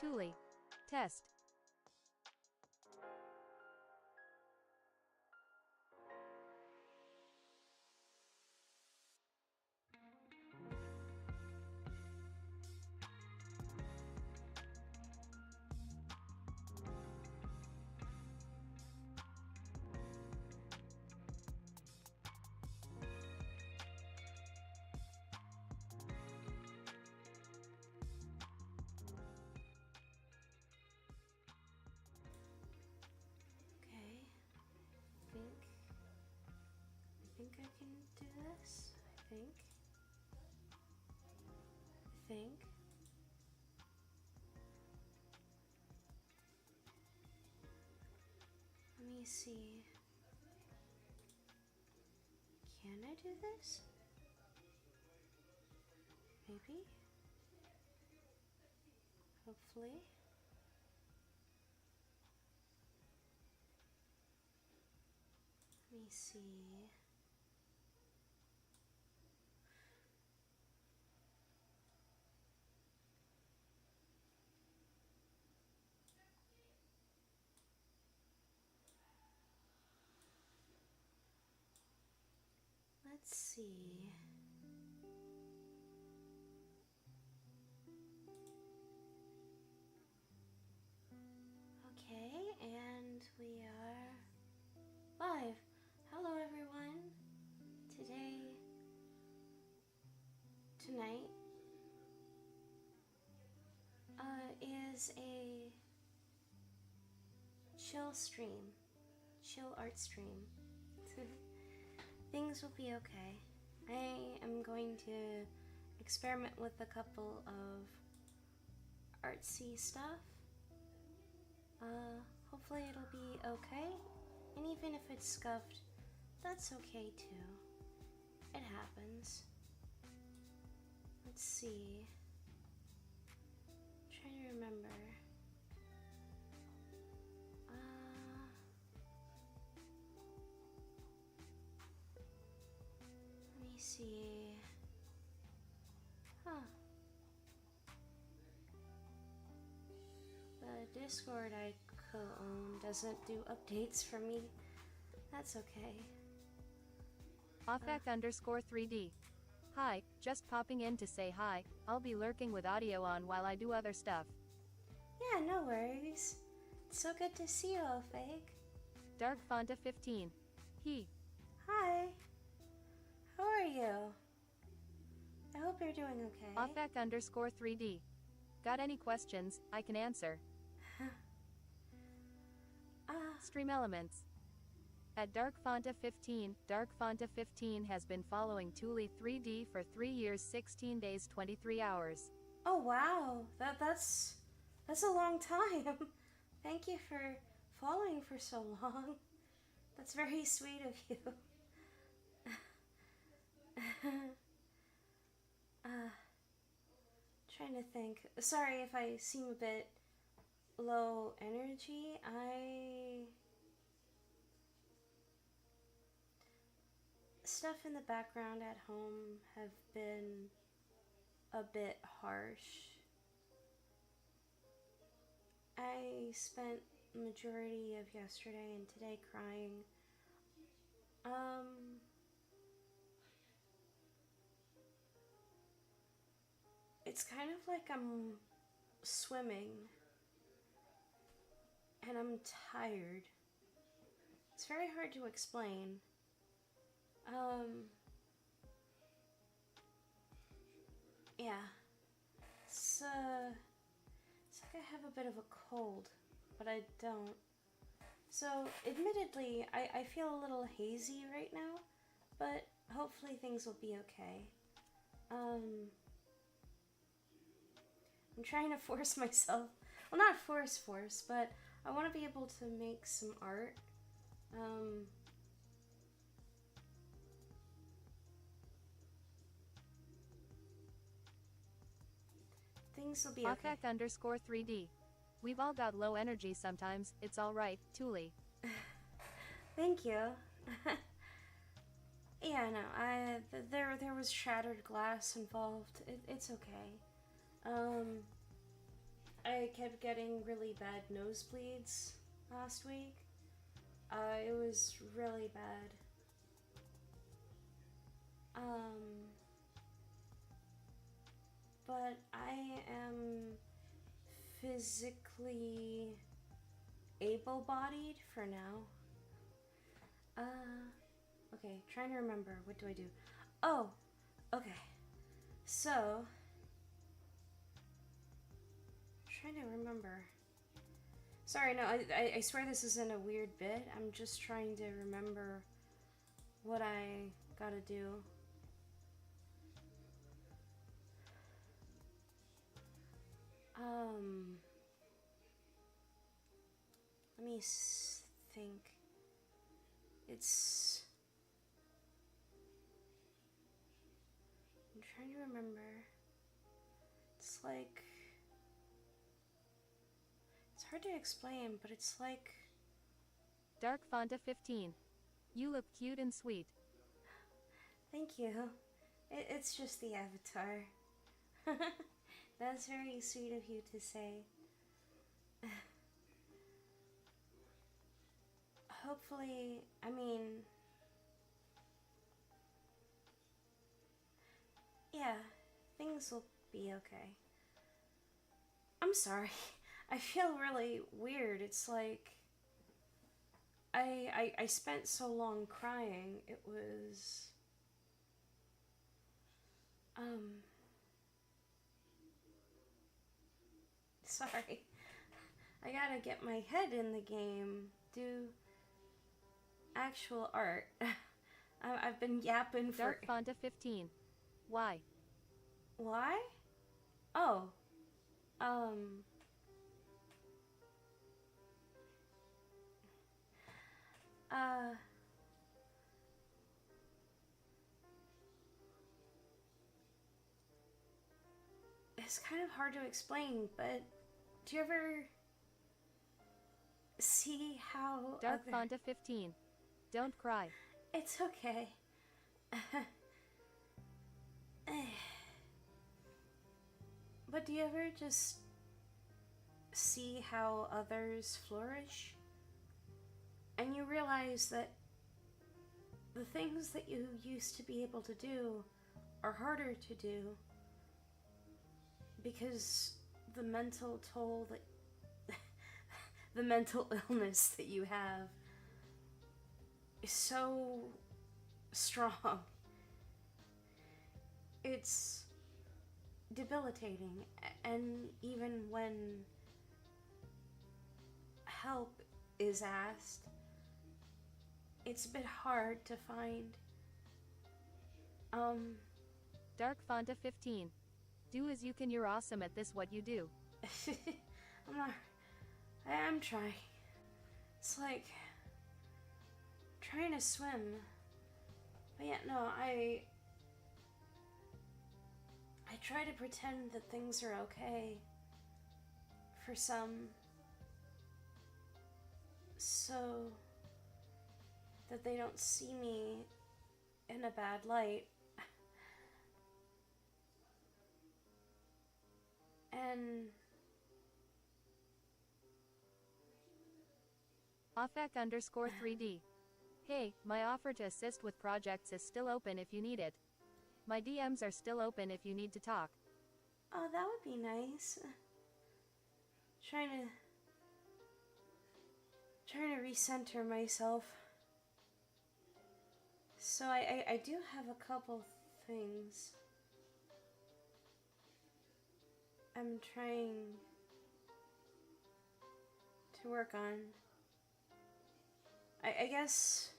Tulie. Test. Okay, I think I can do this. I think. Let me see. Can I do this? Maybe? Hopefully. Let me see. Let's see. Okay, and we are live. Hello everyone. Tonight is a chill stream, chill art stream. Things will be okay. I am going to experiment with a couple of artsy stuff. Hopefully it'll be okay. And even if it's scuffed, that's okay too. It happens. Let's see. I'm trying to remember. Let me see. The Discord I co-own doesn't do updates for me. That's okay. Offect_3D. Hi, just popping in to say hi. I'll be lurking with audio on while I do other stuff. Yeah, no worries. It's so good to see you, Fake. Darkfonta15. He. Hi. How are you? I hope you're doing okay. Offect_3D. Got any questions, I can answer. Stream elements. At Darkfonta15, Darkfonta15 has been following Tulie 3D for 3 years, 16 days, 23 hours. Oh wow, that's a long time. Thank you for following for so long. That's very sweet of you. Trying to think. Sorry if I seem a bit low energy. Stuff in the background at home have been a bit harsh. I spent the majority of yesterday and today crying. It's kind of like I'm swimming and I'm tired. It's very hard to explain. Yeah. It's like I have a bit of a cold, but I don't. So, admittedly, I feel a little hazy right now, but hopefully things will be okay. I'm trying to force myself, well, not force, but I want to be able to make some art. Things will be okay. Offect_3D. We've all got low energy sometimes, it's alright, Tulie. Thank you. Yeah, no, there was shattered glass involved. It's okay. I kept getting really bad nosebleeds last week. It was really bad. But I am physically able-bodied for now. Okay, trying to remember. What do I do? Oh, okay. So, trying to remember. Sorry, no, I swear this isn't a weird bit. I'm just trying to remember what I gotta do. Let me think. I'm trying to remember. It's like, it's hard to explain, but it's like... Dark Fonta 15. You look cute and sweet. Thank you. It's just the avatar. That's very sweet of you to say. Hopefully, I mean... Yeah, things will be okay. I'm sorry. I feel really weird. It's like... I spent so long crying. It was... Sorry. I gotta get my head in the game. Do actual art. I've been yapping for... Dark Fonta 15. Why? Why? Oh. It's kind of hard to explain, but do you ever see how Dark Fonta 15. Don't cry. It's okay. But do you ever just see how others flourish? And you realize that the things that you used to be able to do are harder to do because the mental toll that the mental illness that you have is so strong. It's debilitating, and even when help is asked, it's a bit hard to find. Dark Fonta 15. Do as you can, you're awesome at this what you do. I'm trying. It's like trying to swim. But yeah, no, I try to pretend that things are okay for some, so that they don't see me in a bad light. And Offak_3D. Hey, my offer to assist with projects is still open if you need it. My DMs are still open if you need to talk. oh, that would be nice. Trying to recenter myself. So I do have a couple things I'm trying to work on. I guess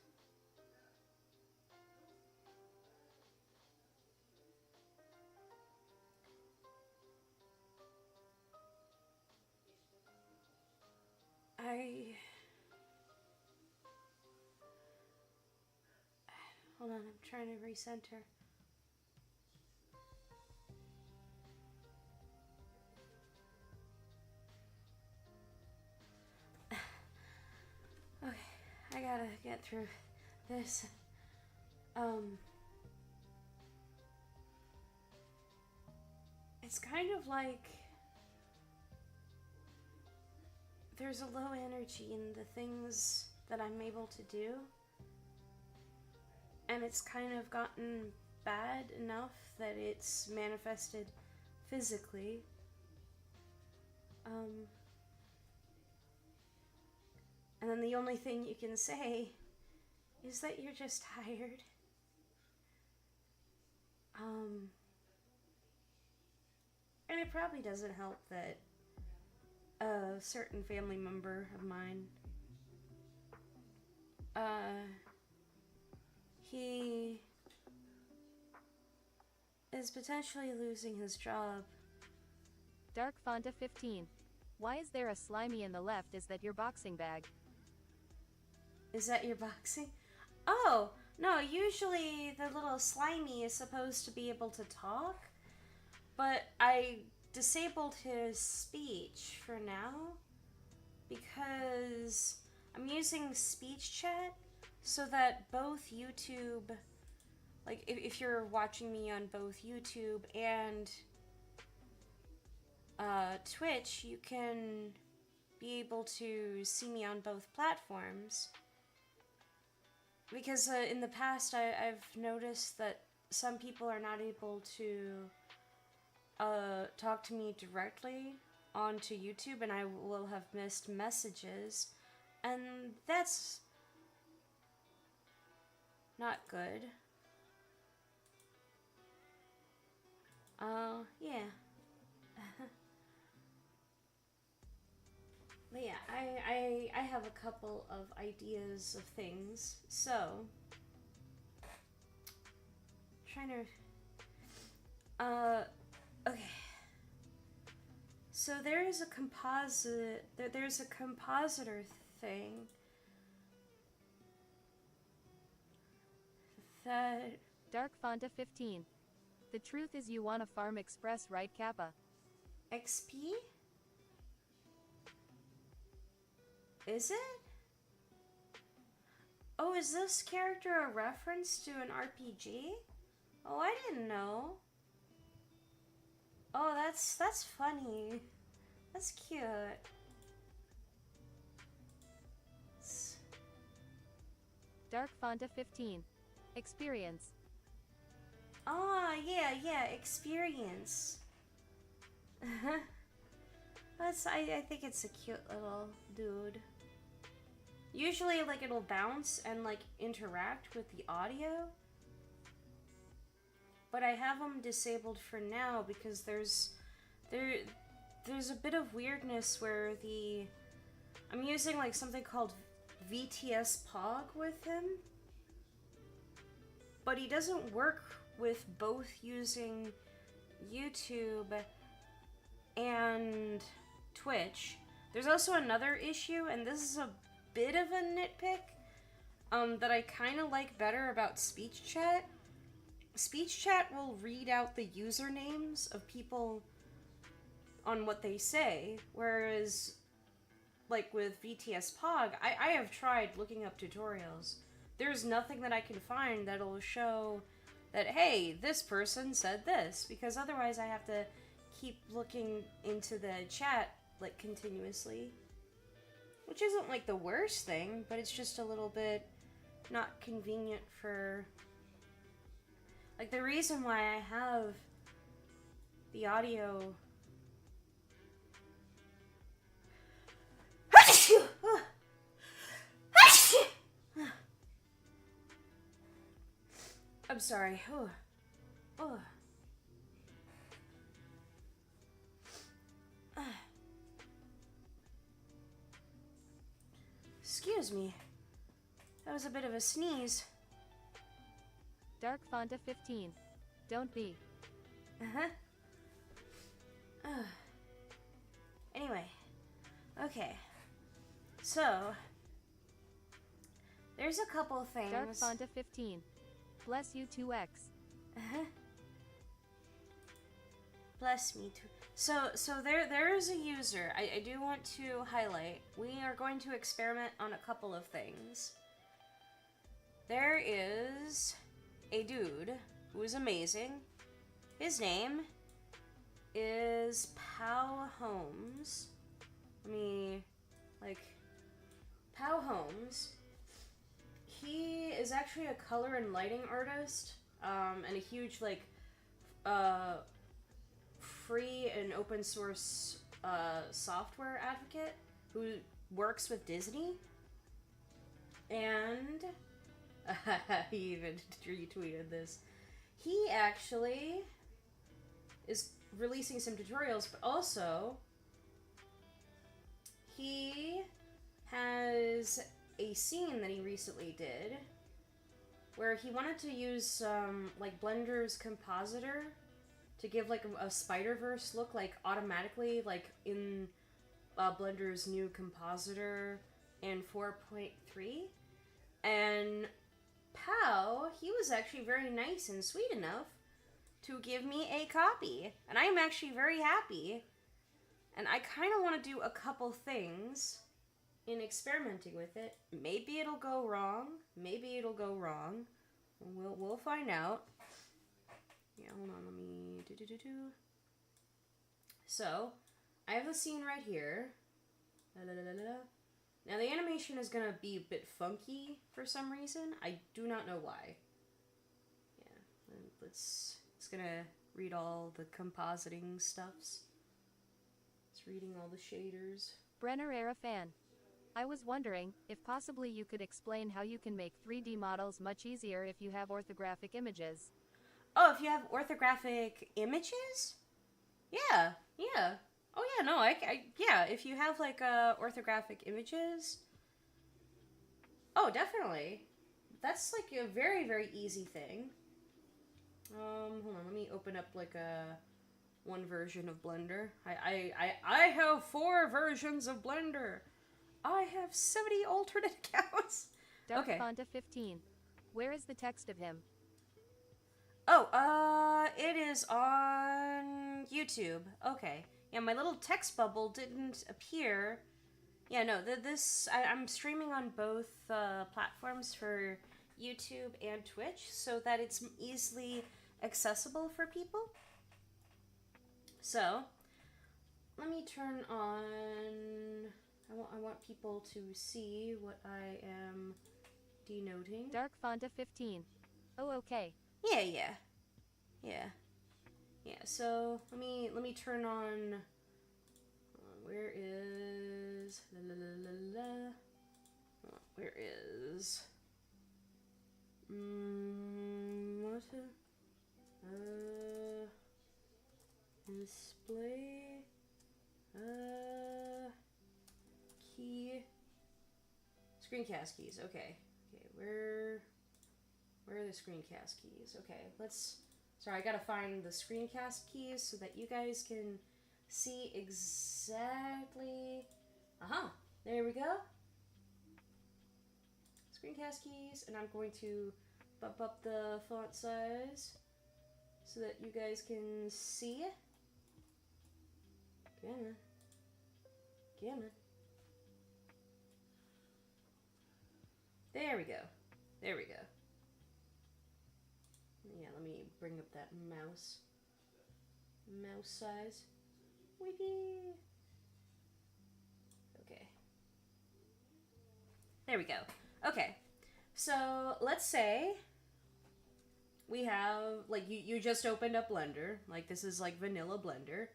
hold on, I'm trying to recenter. Okay, I gotta get through this. It's kind of like there's a low energy in the things that I'm able to do. And it's kind of gotten bad enough that it's manifested physically. And then the only thing you can say is that you're just tired. And it probably doesn't help that a certain family member of mine, he is potentially losing his job. Dark Fonta 15. Why is there a slimy in the left? Is that your boxing bag? Is that your boxing? Oh, no, usually the little slimy is supposed to be able to talk, but I disabled his speech for now because I'm using speech chat so that both YouTube, like if you're watching me on both YouTube and Twitch, you can be able to see me on both platforms. Because in the past, I've noticed that some people are not able to talk to me directly onto YouTube, and I will have missed messages, and that's not good. Yeah. But yeah, I have a couple of ideas of things, so trying to okay. So there's a compositor thing that Dark Fonta 15. The truth is you want a farm express, right, Kappa? XP? Is it? Oh, is this character a reference to an RPG? Oh, I didn't know. Oh, that's funny. That's cute. Dark Fonta 15. Experience. Ah, yeah, experience. I think it's a cute little dude. Usually, like, it'll bounce and, like, interact with the audio. But I have them disabled for now because there's a bit of weirdness where I'm using, like, something called VTS Pog with him. But he doesn't work with both using YouTube and Twitch. There's also another issue, and this is a bit of a nitpick, that I kind of like better about speech chat. Speech chat will read out the usernames of people on what they say, whereas, like with VTS Pog, I have tried looking up tutorials. There's nothing that I can find that'll show that, hey, this person said this, because otherwise I have to keep looking into the chat, like, continuously. Which isn't, like, the worst thing, but it's just a little bit not convenient for... Like, the reason why I have the audio... I'm sorry. Oh. Excuse me. That was a bit of a sneeze. Dark Fonta 15. Don't be. Anyway. Okay. So, there's a couple things. Dark Fonta 15. Bless you 2x. Bless me too. So there is a user I do want to highlight. We are going to experiment on a couple of things. There is a dude who is amazing. His name is Pow Holmes. Let me is actually a color and lighting artist, and a huge, like, free and open source software advocate who works with Disney. And he even retweeted this. He actually is releasing some tutorials, but also he has a scene that he recently did where he wanted to use like Blender's compositor to give like a Spider-Verse look, like automatically, like in Blender's new compositor in 4.3. And Pow, he was actually very nice and sweet enough to give me a copy, and I'm actually very happy. And I kind of want to do a couple things in experimenting with it. Maybe it'll go wrong. Maybe it'll go wrong. We'll find out. Yeah, hold on. Let me do. So, I have the scene right here. Now the animation is gonna be a bit funky for some reason. I do not know why. Yeah, it's gonna read all the compositing stuffs. It's reading all the shaders. Brenner era fan. I was wondering if possibly you could explain how you can make 3D models much easier if you have orthographic images. Oh, if you have orthographic images? Yeah. Oh yeah, no, yeah, if you have like orthographic images. Oh, definitely. That's like a very, very easy thing. Hold on, let me open up like one version of Blender. I have 4 versions of Blender. I have 70 alternate accounts. Dark Okay. Fonta 15. Where is the text of him? Oh, it is on YouTube. Okay. Yeah, my little text bubble didn't appear. Yeah, no, I'm streaming on both platforms for YouTube and Twitch so that it's easily accessible for people. So, let me turn on... I want people to see what I am denoting. Dark Fonta 15. Oh, okay. Yeah. So let me turn on. Where is Where is what? Display. Key. Screencast keys. Okay. Where are the screencast keys? Okay, sorry, I gotta find the screencast keys so that you guys can see exactly... There we go. Screencast keys, and I'm going to bump up the font size so that you guys can see. Come on. There we go. Yeah, let me bring up that mouse size. Wiggy. Okay. There we go. Okay. So, let's say we have, like, you just opened up Blender. Like, this is like vanilla Blender.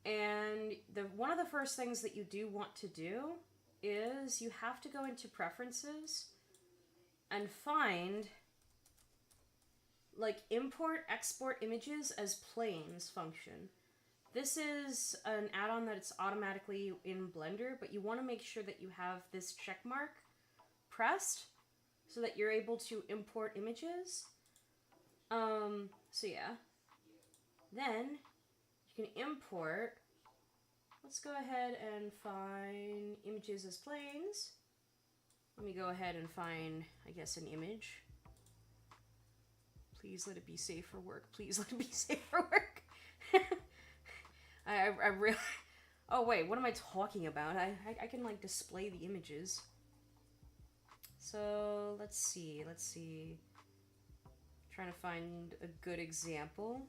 And one of the first things that you do want to do is you have to go into preferences and find like import export images as planes function. This is an add-on that it's automatically in Blender, but you want to make sure that you have this check mark pressed so that you're able to import images. So yeah. Then you can import. Let's go ahead and find images as planes. Let me go ahead and find, I guess, an image. Please let it be safe for work. Please let it be safe for work. I really... Oh, wait, what am I talking about? I can, like, display the images. So, let's see. Trying to find a good example.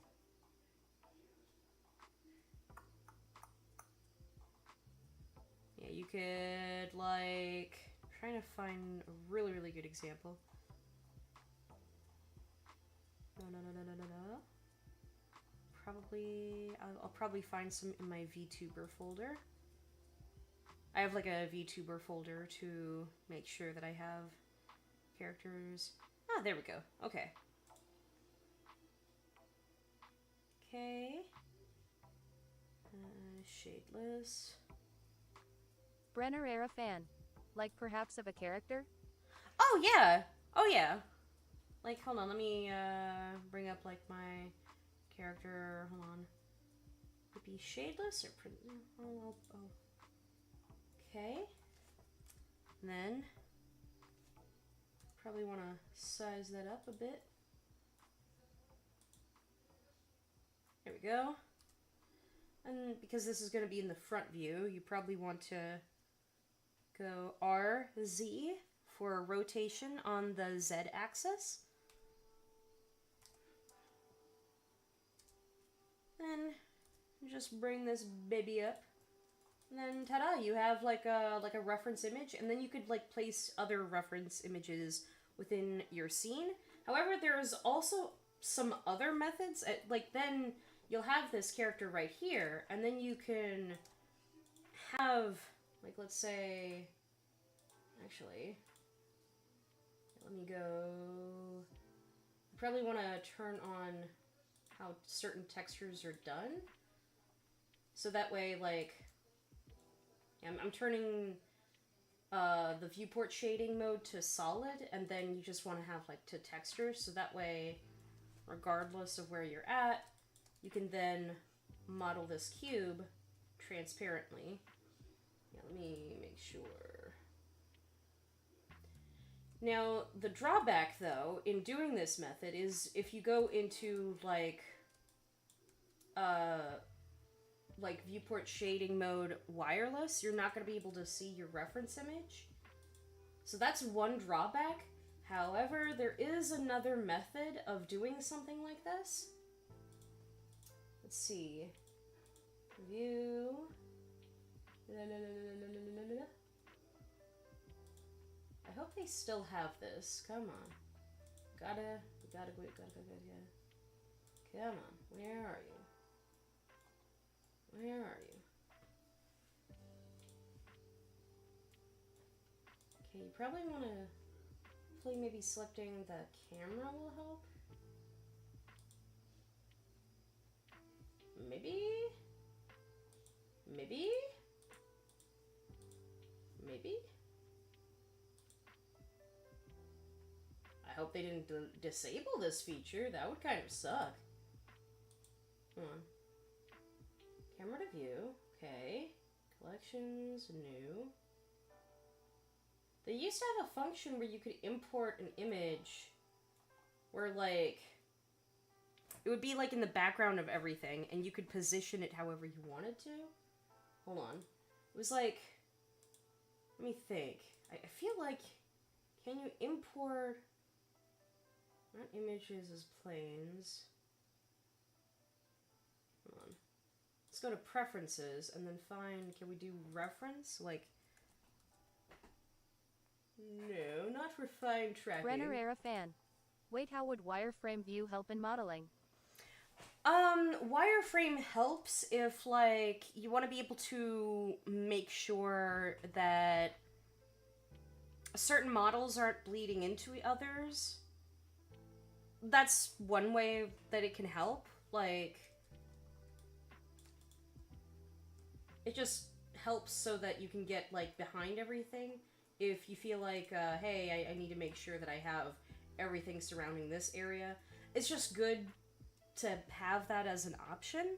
Yeah, you could, like, trying to find a really, really good example. No. I'll probably find some in my VTuber folder. I have like a VTuber folder to make sure that I have characters. Ah, there we go. Okay. Okay. Shadeless. Brenner era fan. Like perhaps of a character? Oh, yeah. Oh, yeah. Like, hold on. Let me bring up, like, my character. Hold on. Would it be shadeless or... Oh. Okay. And then... Probably want to size that up a bit. There we go. And because this is going to be in the front view, you probably want to go RZ for rotation on the Z axis. Then just bring this baby up. And then ta-da, you have like a reference image, and then you could like place other reference images within your scene. However, there's also some other methods. Like then you'll have this character right here, and then you can have, like, let's say, actually, let me go, you probably want to turn on how certain textures are done. So that way, like, I'm turning the viewport shading mode to solid, and then you just want to have, like, to textures, so that way, regardless of where you're at, you can then model this cube transparently. Yeah, let me make sure. Now, the drawback, though, in doing this method is if you go into, like viewport shading mode wireless, you're not going to be able to see your reference image. So that's one drawback. However, there is another method of doing something like this. Let's see. View. I hope they still have this. Come on. Gotta. Come on. Where are you? Where are you? Okay, you probably want to. Hopefully, maybe selecting the camera will help. Maybe? I hope they didn't disable this feature. That would kind of suck. Hold on. Camera to view. Okay. Collections, new. They used to have a function where you could import an image where, like, it would be, like, in the background of everything, and you could position it however you wanted to. Hold on. It was like... Let me think. I feel like... Can you import... Not images as planes. Hold on. Let's go to preferences, and then find... Can we do reference? Like... No, not refined tracking. Brenner era fan. Wait, how would wireframe view help in modeling? Wireframe helps if, like, you want to be able to make sure that certain models aren't bleeding into others. That's one way that it can help. Like, it just helps so that you can get, like, behind everything. If you feel like, hey, I need to make sure that I have everything surrounding this area. It's just good to have that as an option.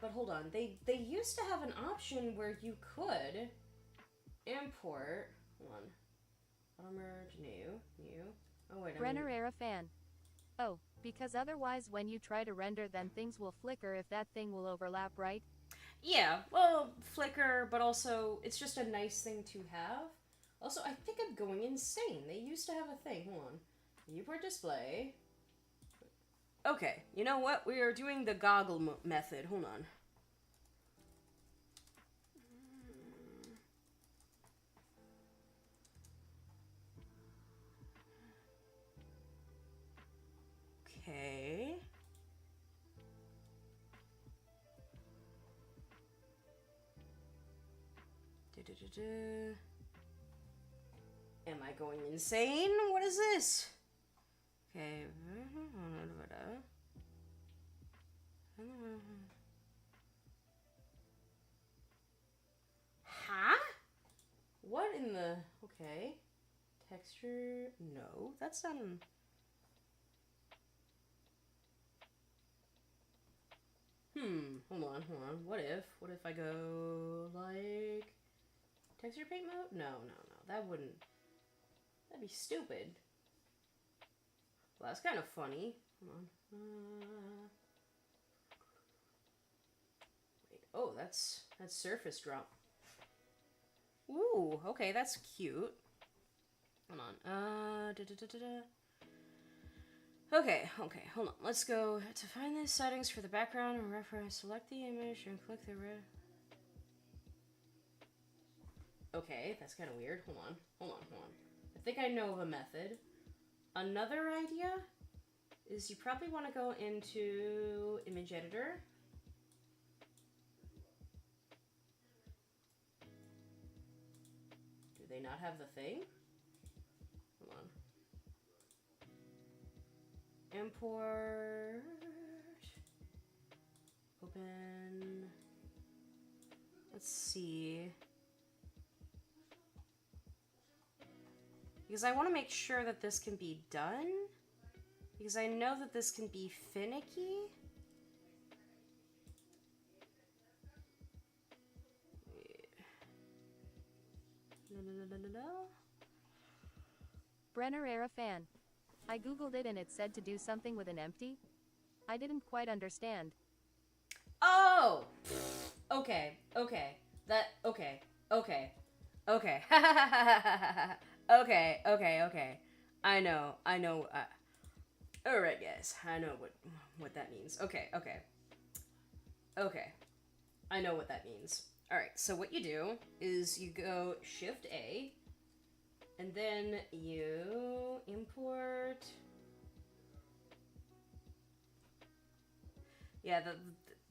But hold on. They used to have an option where you could import... Hold on. Auto merge, new. Oh, wait. Brenner era fan. Oh, because otherwise when you try to render then things will flicker if that thing will overlap, right? Yeah, well, flicker, but also it's just a nice thing to have. Also, I think I'm going insane. They used to have a thing. Hold on. Viewport display. Okay, you know what? We are doing the goggle method. Hold on. Okay. Am I going insane? What is this? Okay. Huh? What in the... Okay. Texture... No, that's not... Hold on. What if I go, like... Texture paint mode? No. That wouldn't... That'd be stupid. Well, that's kind of funny. Hold on. Wait. Oh, that's surface drop. Ooh, okay, that's cute. Hold on. Okay, hold on. Let's go to find the settings for the background and reference. Select the image and click the red. Okay, that's kind of weird. Hold on. I think I know of a method. Another idea is you probably want to go into image editor. Do they not have the thing? Hold on. Import. Open. Let's see. Because I want to make sure that this can be done. Because I know that this can be finicky. No. Brenner era fan. I googled it and it said to do something with an empty. I didn't quite understand. Oh! Okay. That, okay. Okay. I know. Alright, guys. I know what that means. Okay. I know what that means. Alright, so what you do is you go Shift A, and then you import... Yeah,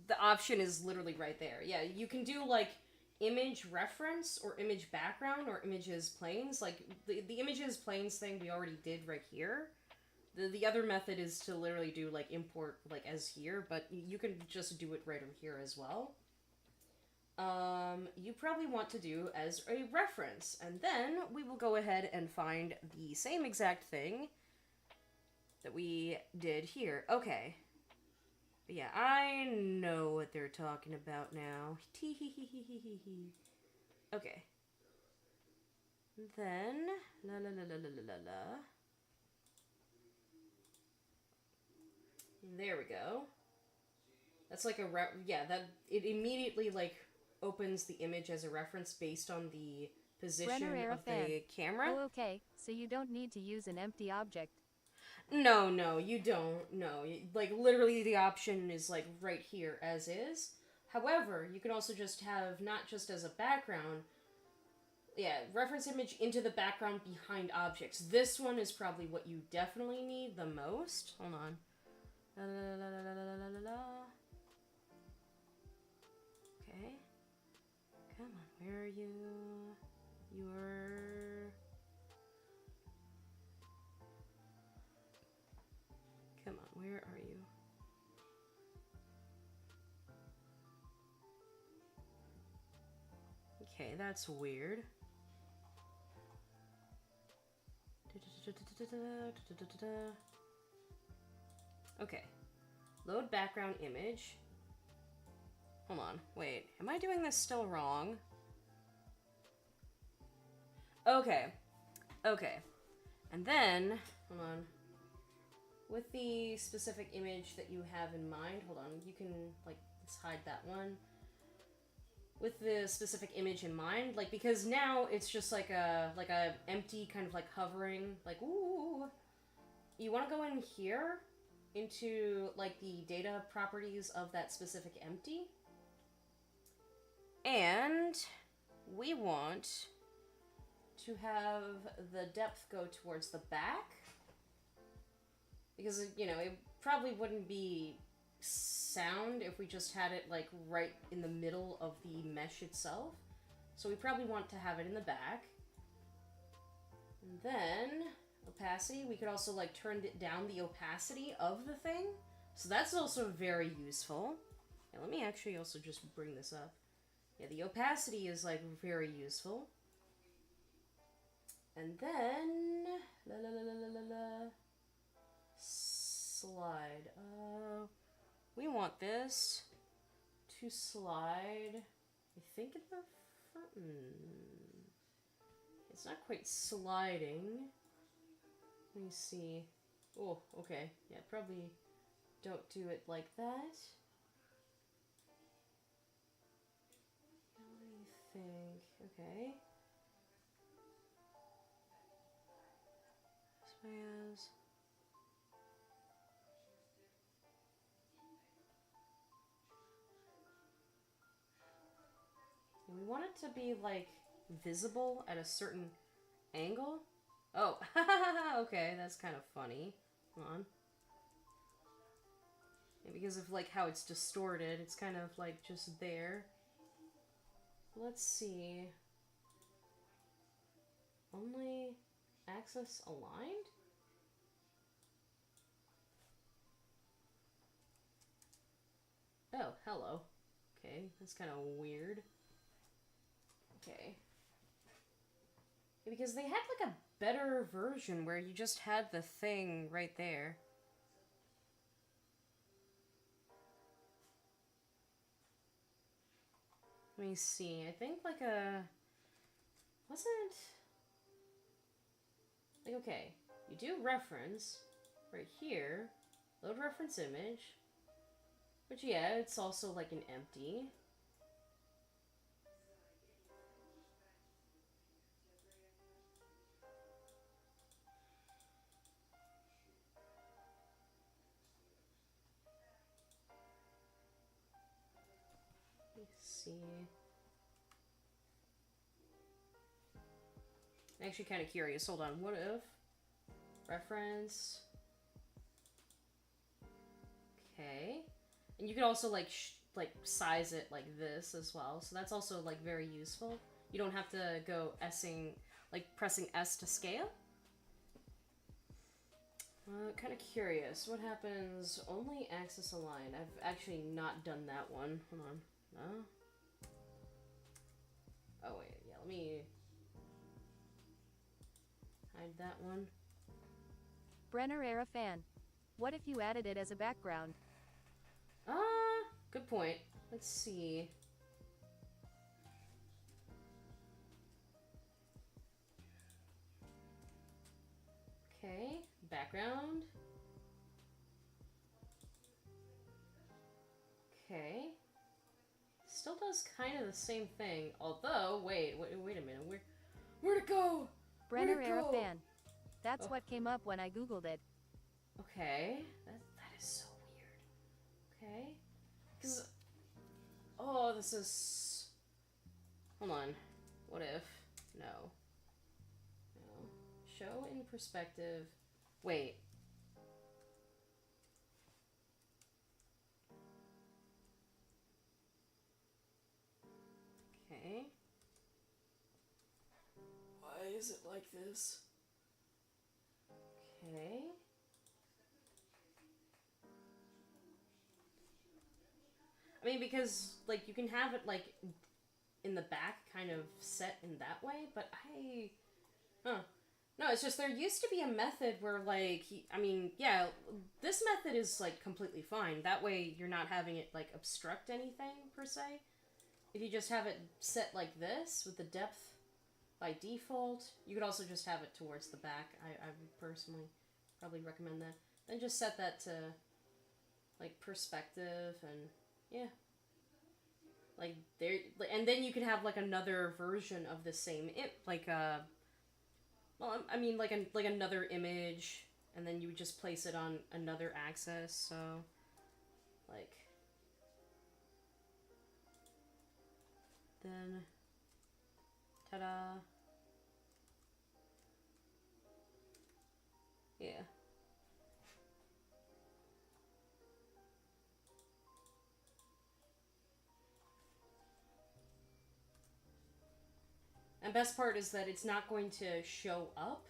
the option is literally right there. Yeah, you can do, like, image reference or image background or images planes. Like, the images planes thing we already did right here. The other method is to literally do, like, import, like, as here, but you can just do it right over here as well. You probably want to do as a reference, and then we will go ahead and find the same exact thing that we did here. Okay. Yeah, I know what they're talking about now. Okay. Then, there we go. That's like that it immediately like opens the image as a reference based on the position of the camera. Oh, okay. So you don't need to use an empty object. No, you don't. No, like literally the option is like right here as is. However, you can also just have not just as a background, reference image into the background behind objects. This one is probably what you definitely need the most. Hold on. Okay. Come on, where are you? Come on, where are you? Okay, that's weird. Okay. Load background image. Hold on, wait. Am I doing this still wrong? Okay. And then, hold on. With the specific image that you have in mind, hold on, you can, like, let's hide that one. With the specific image in mind, like, because now it's just like a empty kind of like hovering, like, ooh. You want to go in here into like the data properties of that specific empty. And we want to have the depth go towards the back. Because, you know, probably wouldn't be sound if we just had it like right in the middle of the mesh itself. So we probably want to have it in the back. And then opacity, we could also like turn it down the opacity of the thing. So that's also very useful. Yeah, let me actually also just bring this up. Yeah, the opacity is like very useful. And then slide. We want this to slide. I think in the front. It's not quite sliding. Let me see. Oh, okay. Yeah, probably don't do it like that. What do you think? Okay. Spaz. And we want it to be like visible at a certain angle. Oh, okay, that's kind of funny. Hold on. Yeah, because of like how it's distorted, it's kind of like just there. Let's see. Only axis aligned? Oh, hello. Okay, that's kind of weird. Okay. Yeah, because they had like a better version where you just had the thing right there. Let me see. I think like a... Wasn't... Like, okay. You do reference right here. Load reference image. Which, yeah, it's also like an empty. Let's see. I'm actually kind of curious. Hold on. What if reference? Okay. And you could also like size it like this as well. So that's also like very useful. You don't have to go pressing S to scale. Kind of curious. What happens? Only axis align. I've actually not done that one. Hold on. No. Oh wait. Yeah. Let me hide that one. Brenner era fan. What if you added it as a background? Good point. Let's see. Okay, background. Okay. Still does kind of the same thing, although, wait a minute, where'd it go? Brenner era fan. That's what came up when I googled it. Okay, that is so weird. Okay, because, oh, this is, hold on, what if, no, show in perspective, wait. Okay. Why is it like this? Okay. I mean, because, like, you can have it, like, in the back kind of set in that way, but no, it's just there used to be a method where, like, I mean, yeah, this method is, like, completely fine. That way you're not having it, like, obstruct anything, per se. If you just have it set like this, with the depth by default, you could also just have it towards the back. I would personally probably recommend that. Then just set that to, like, perspective, and, yeah. Like, there, and then you could have, like, another version of the same, well, I mean, like another image, and then you would just place it on another axis, so, like, then, ta-da, yeah. And best part is that it's not going to show up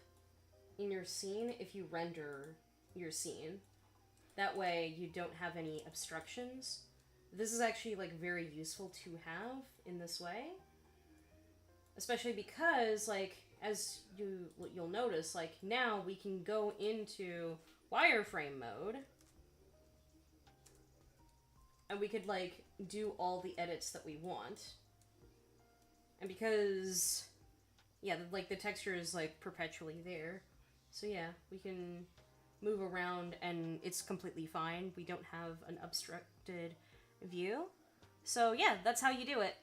in your scene if you render your scene. That way you don't have any obstructions. This is actually like very useful to have in this way. Especially because like as you'll notice, like now we can go into wireframe mode and we could like do all the edits that we want. And because yeah, like the texture is like perpetually there. So yeah, we can move around and it's completely fine. We don't have an obstructed view. So yeah, that's how you do it.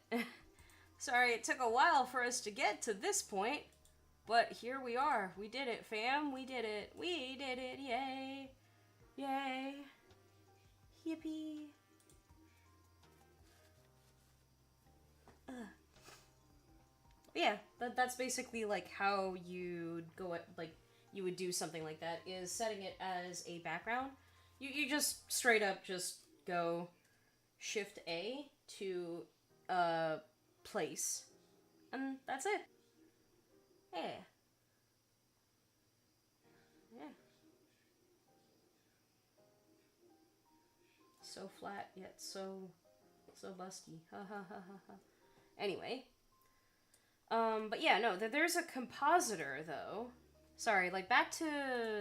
Sorry it took a while for us to get to this point, but here we are. We did it, fam. We did it. We did it. Yay. Yay. Yippee. Yeah, that's basically like how you go at, like, you would do something like that, is setting it as a background. You just straight up just go Shift A to place, and that's it. Yeah. Yeah. So flat yet so busty. Ha ha ha ha ha. Anyway. But yeah, no, there's a compositor though. Sorry, like back to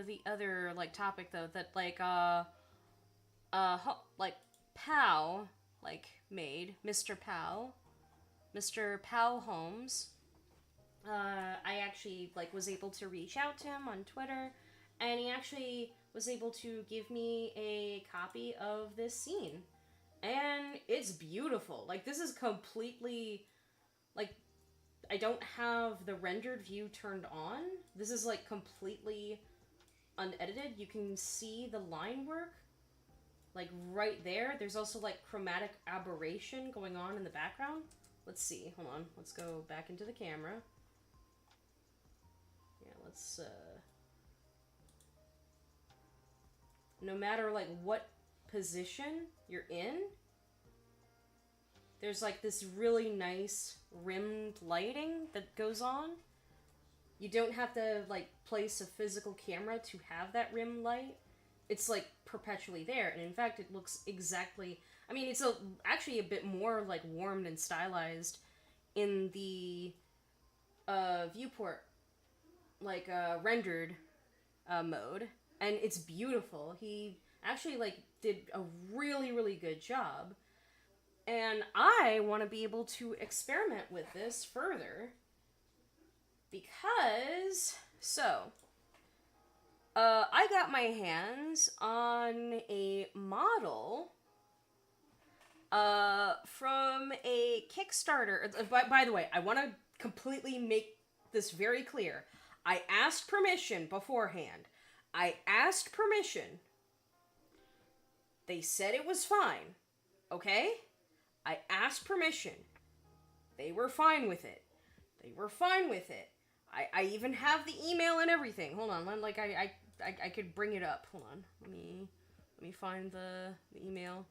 the other like topic though, that like like Pow like made Mr. Pow Holmes. I actually like was able to reach out to him on Twitter, and he actually was able to give me a copy of this scene, and it's beautiful. Like this is completely like, I don't have the rendered view turned on. This is like completely unedited. You can see the line work like right there. There's also like chromatic aberration going on in the background. Let's see. Hold on. Let's go back into the camera. Yeah, let's no matter like what position you're in, there's like this really nice rimmed lighting that goes on. You don't have to like place a physical camera to have that rim light. It's like perpetually there, and in fact it looks exactly, I mean it's actually a bit more like warmed and stylized in the viewport like rendered mode, and it's beautiful. He actually like did a really good job. And I want to be able to experiment with this further because, so, I got my hands on a model from a Kickstarter. By the way, I want to completely make this very clear. I asked permission beforehand. I asked permission. They said it was fine. Okay? I asked permission. They were fine with it. They were fine with it. I even have the email and everything. Hold on, like I could bring it up. Hold on. Let me find the email.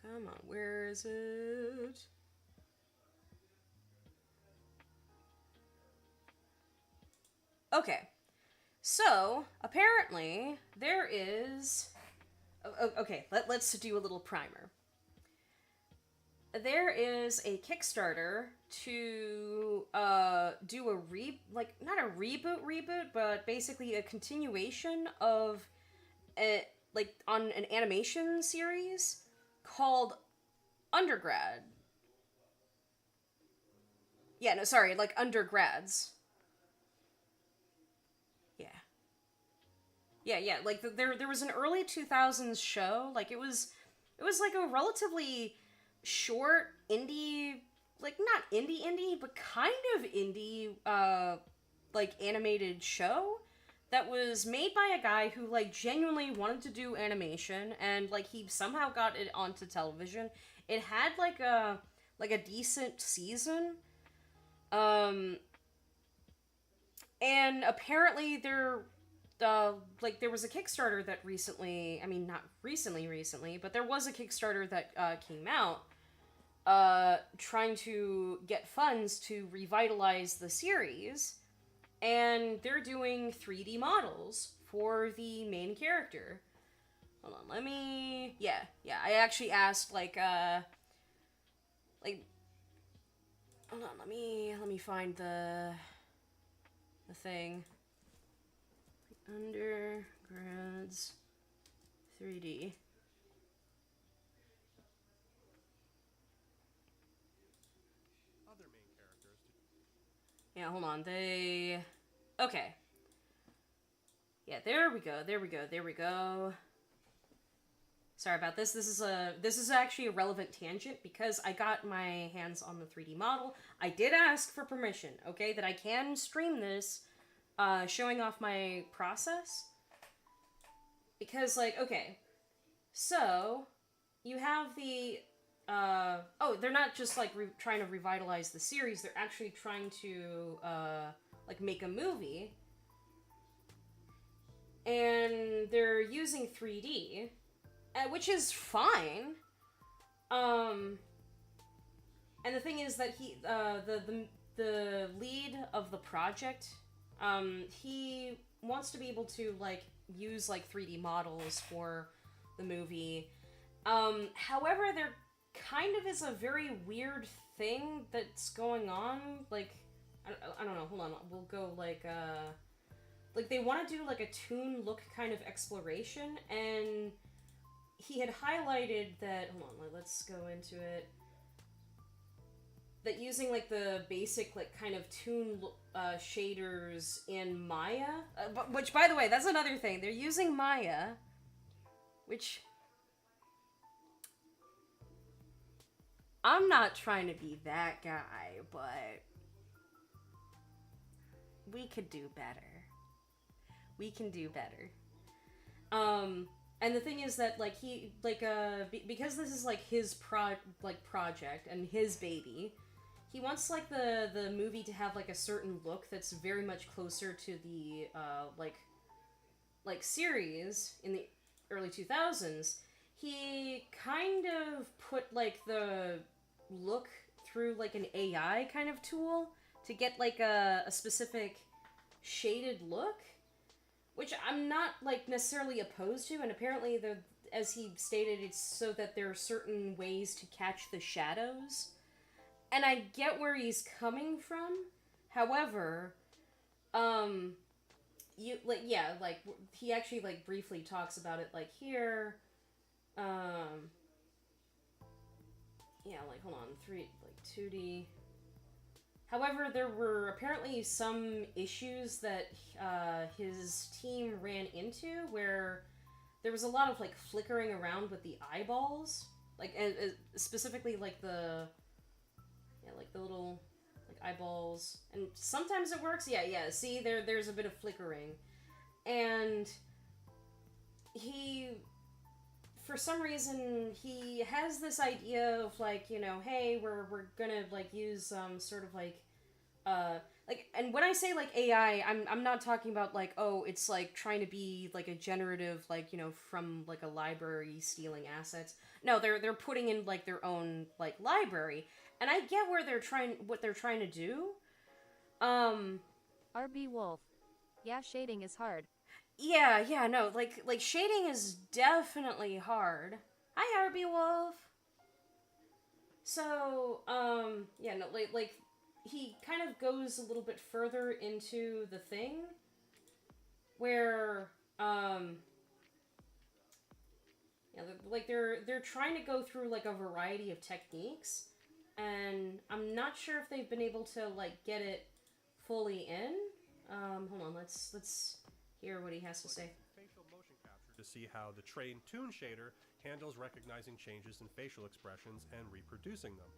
Come on, where is it? Okay. So, apparently, there is... Okay, let's do a little primer. There is a Kickstarter to do a not a reboot, but basically a continuation of on an animation series called Undergrad. Yeah, no, sorry, like Undergrads. Yeah, like there was an early 2000s show, like it was like a relatively short indie, like not indie, but kind of indie, like animated show that was made by a guy who like genuinely wanted to do animation, and like he somehow got it onto television. It had like a decent season, and apparently like there was a Kickstarter that recently, I mean not recently, but there was a Kickstarter that came out trying to get funds to revitalize the series, and they're doing 3D models for the main character. Hold on, let me... Yeah, I actually asked, like, hold on, let me find the thing. Undergrads 3D. Other main characters. Yeah, hold on, Okay. Yeah, there we go. Sorry about this. This is actually a relevant tangent because I got my hands on the 3D model. I did ask for permission, okay, that I can stream this, showing off my process. Because, like, okay, so you have the they're not just like trying to revitalize the series. They're actually trying to like make a movie, and they're using 3D. Which is fine. And the thing is that the lead of the project, he wants to be able to like use like 3D models for the movie. However, there kind of is a very weird thing that's going on. Like, I don't know. Hold on, we'll go like they want to do like a toon look kind of exploration, and he had highlighted that, hold on, let's go into it, that using, like, the basic, like, kind of toon shaders in Maya, which, by the way, that's another thing, they're using Maya, which, I'm not trying to be that guy, but we could do better. We can do better. And the thing is that, like, he, like, because this is, like, his project and his baby, he wants, like, the movie to have, like, a certain look that's very much closer to the, like, series in the early 2000s. He kind of put, like, the look through, like, an AI kind of tool to get, like, a specific shaded look. Which I'm not, like, necessarily opposed to, and apparently, as he stated, it's so that there are certain ways to catch the shadows. And I get where he's coming from. However, he actually, like, briefly talks about it, like, here. Yeah, like, hold on, 2D... However, there were apparently some issues that his team ran into where there was a lot of, like, flickering around with the eyeballs. Like, specifically, like, the little, like, eyeballs. And sometimes it works. Yeah, see, there's a bit of flickering. And for some reason, he has this idea of, like, you know, hey, we're gonna, like, use, sort of, like, and when I say, like, AI, I'm not talking about, like, oh, it's, like, trying to be, like, a generative, like, you know, from, like, a library stealing assets. No, they're putting in, like, their own, like, library, and I get what they're trying to do. RB Wolf. Yeah, shading is hard. Yeah, no, like, shading is definitely hard. Hi, RB Wolf! So, yeah, no, like, he kind of goes a little bit further into the thing, where, yeah, like, they're trying to go through, like, a variety of techniques, and I'm not sure if they've been able to, like, get it fully in. Hold on, let's hear what he has to say. Facial motion capture to see how the trained toon shader handles recognizing changes in facial expressions and reproducing them.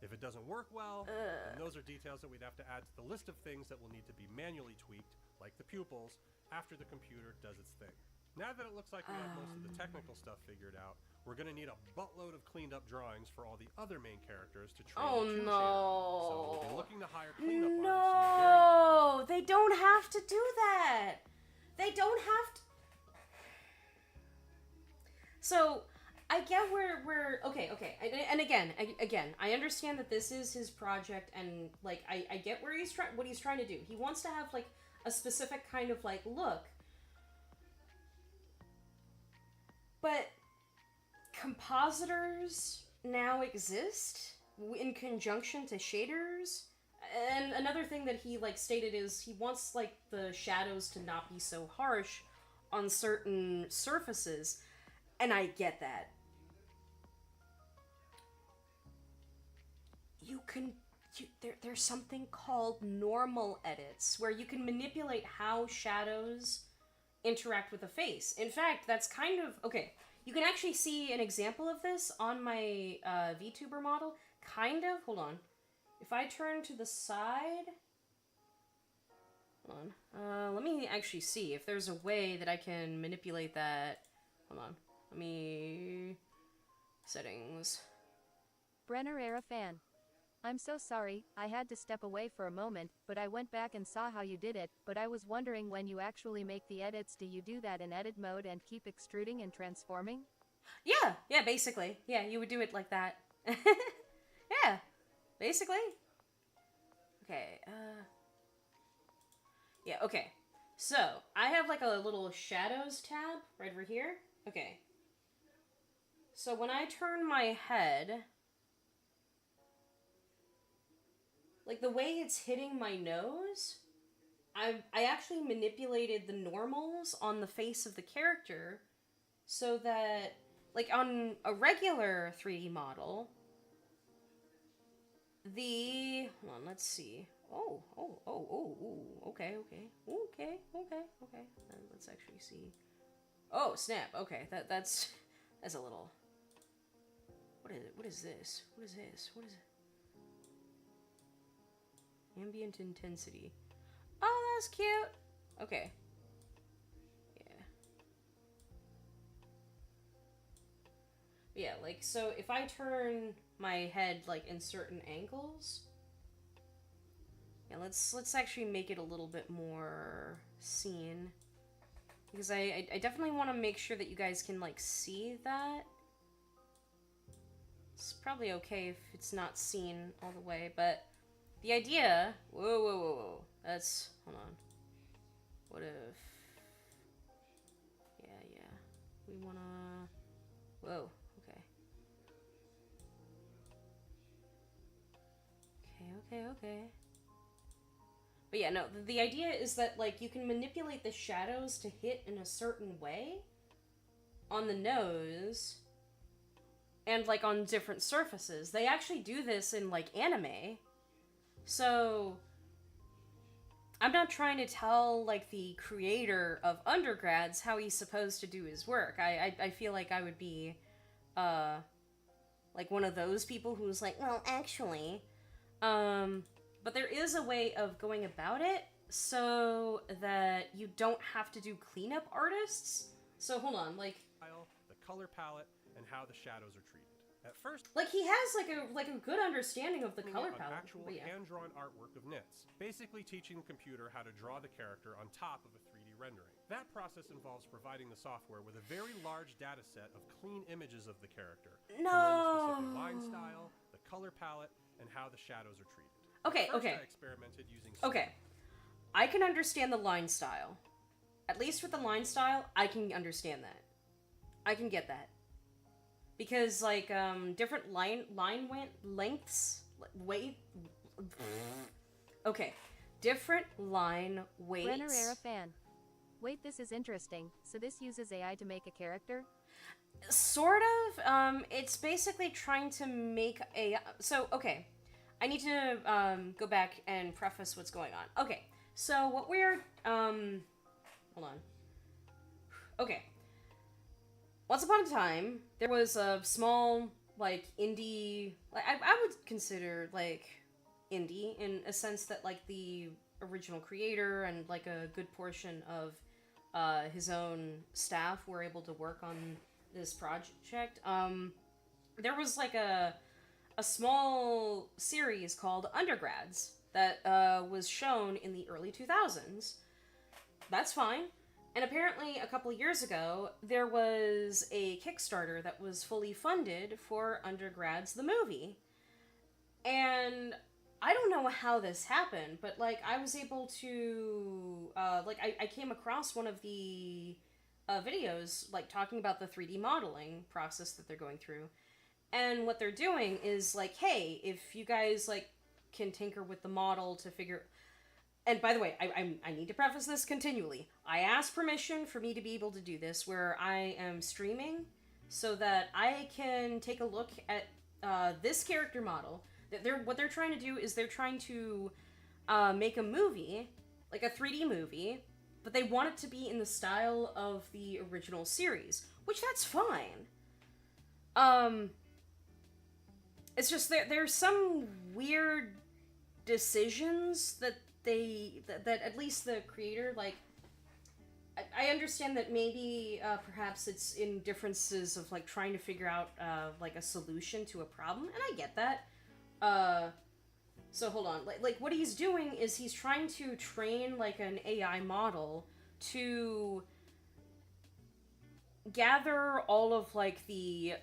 If it doesn't work well, then those are details that we'd have to add to the list of things that will need to be manually tweaked, like the pupils, after the computer does its thing. Now that it looks like we have most of the technical stuff figured out, we're going to need a buttload of cleaned up drawings for all the other main characters to train the toon shader. So we'll be looking to hire cleanup artists. No, they don't have to do that. They don't have to... So, I get where we're... Okay. And again, I understand that this is his project, and, like, I get where what he's trying to do. He wants to have, like, a specific kind of, like, look. But compositors now exist in conjunction to shaders. And another thing that he, like, stated is he wants, like, the shadows to not be so harsh on certain surfaces. And I get that. There's something called normal edits, where you can manipulate how shadows interact with the face. In fact, that's kind of... Okay, you can actually see an example of this on my VTuber model. Kind of. Hold on. If I turn to the side... Hold on. Let me actually see if there's a way that I can manipulate that. Hold on. Let me... Settings. Brenner era fan. I'm so sorry, I had to step away for a moment, but I went back and saw how you did it, but I was wondering when you actually make the edits, do you do that in edit mode and keep extruding and transforming? Yeah, basically. Yeah, you would do it like that. Yeah, basically. Okay, yeah, okay. So, I have like a little shadows tab right over here. Okay. So when I turn my head... Like, the way it's hitting my nose, I actually manipulated the normals on the face of the character so that, like, on a regular 3D model, hold on, let's see. Okay. Let's actually see. Oh, snap. Okay, that's a little... What is this? What is it? Ambient intensity. Oh, that's cute. Okay. Yeah, like, so if I turn my head, like, in certain angles... Yeah, let's actually make it a little bit more seen. Because I definitely want to make sure that you guys can, like, see that. It's probably okay if it's not seen all the way, but... The idea... Whoa. That's... Hold on. What if... Yeah. We wanna... Whoa. Okay. But yeah, no. The idea is that, like, you can manipulate the shadows to hit in a certain way on the nose and, like, on different surfaces. They actually do this in, like, anime. So, I'm not trying to tell, like, the creator of Undergrads how he's supposed to do his work. I feel like I would be, like, one of those people who's like, well, actually, but there is a way of going about it so that you don't have to do cleanup artists. So, hold on, like... The color palette, and how the shadows are treated. At first, like, he has, like a good understanding of the color palette. Actual hand-drawn artwork of knits, basically teaching the computer how to draw the character on top of a 3D rendering. That process involves providing the software with a very large data set of clean images of the character. No! The specific line style, the color palette, and how the shadows are treated. Okay. I experimented using... Okay. I can understand the line style. At least with the line style, I can understand that. I can get that. Because, like, different line lengths, weight... Okay. Different line weights... Brenner era fan. Wait, this is interesting. So this uses AI to make a character? Sort of. It's basically trying to make a... So, okay. I need to, go back and preface what's going on. Okay. So, what we're... Hold on. Okay. Once upon a time, there was a small, like, indie... Like, I would consider, like, indie in a sense that, like, the original creator and, like, a good portion of his own staff were able to work on this project. There was, like, a small series called Undergrads that was shown in the early 2000s. That's fine. And apparently, a couple years ago, there was a Kickstarter that was fully funded for Undergrads the movie. And I don't know how this happened, but, like, I was able to, I came across one of the videos, like, talking about the 3D modeling process that they're going through. And what they're doing is, like, hey, if you guys, like, can tinker with the model to figure... And by the way, I need to preface this continually. I asked permission for me to be able to do this, where I am streaming, so that I can take a look at this character model. What they're trying to do is they're trying to make a movie, like a 3D movie, but they want it to be in the style of the original series, which that's fine. It's just there's some weird decisions that that at least the creator, like, I understand that maybe perhaps it's in differences of, like, trying to figure out like a solution to a problem, and I get that. So hold on, like what he's doing is he's trying to train, like, an AI model to gather all of, like, the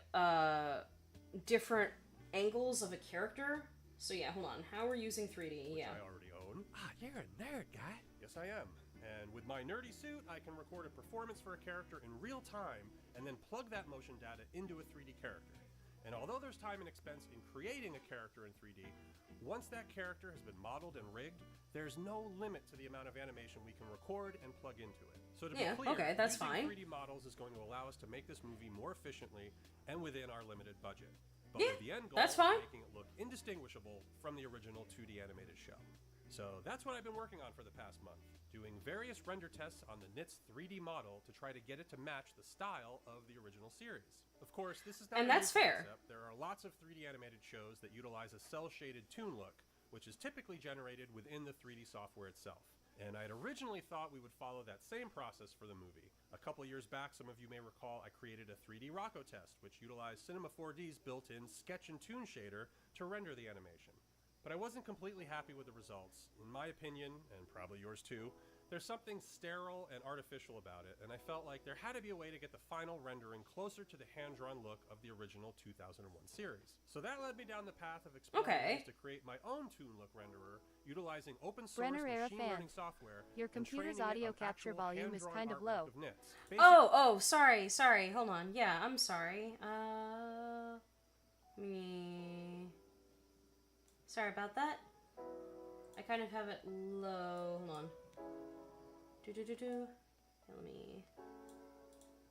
different angles of a character. So yeah, hold on, how we're using 3D, Which yeah. I already own. Ah, you're a nerd, guy. Yes, I am. And with my nerdy suit, I can record a performance for a character in real time, and then plug that motion data into a 3D character. And although there's time and expense in creating a character in 3D, once that character has been modeled and rigged, there's no limit to the amount of animation we can record and plug into it. So to be clear, okay, that's using fine. 3D models is going to allow us to make this movie more efficiently and within our limited budget. But Yeah, with the end goal that's of fine. making it look indistinguishable from the original 2D animated show. So that's what I've been working on for the past month, doing various render tests on the NIT's 3D model to try to get it to match the style of the original series. Of course, this is not And a that's new fair. concept. There are lots of 3D animated shows that utilize a cel-shaded toon look, which is typically generated within the 3D software itself. And I had originally thought we would follow that same process for the movie. A couple years back, some of you may recall, I created a 3D Rocco test, which utilized Cinema 4D's built-in sketch and toon shader to render the animation. But I wasn't completely happy with the results. In my opinion, and probably yours too, there's something sterile and artificial about it, and I felt like there had to be a way to get the final rendering closer to the hand-drawn look of the original 2001 series. So that led me down the path of exploring ways to create my own toon look renderer, utilizing open source Brenner era machine fan. learning software. Your and computer's training it audio on capture actual volume is hand-drawn kind of artwork low. of NITs. Sorry, hold on. Yeah, I'm sorry. Sorry about that. I kind of have it low. Hold on. Let me...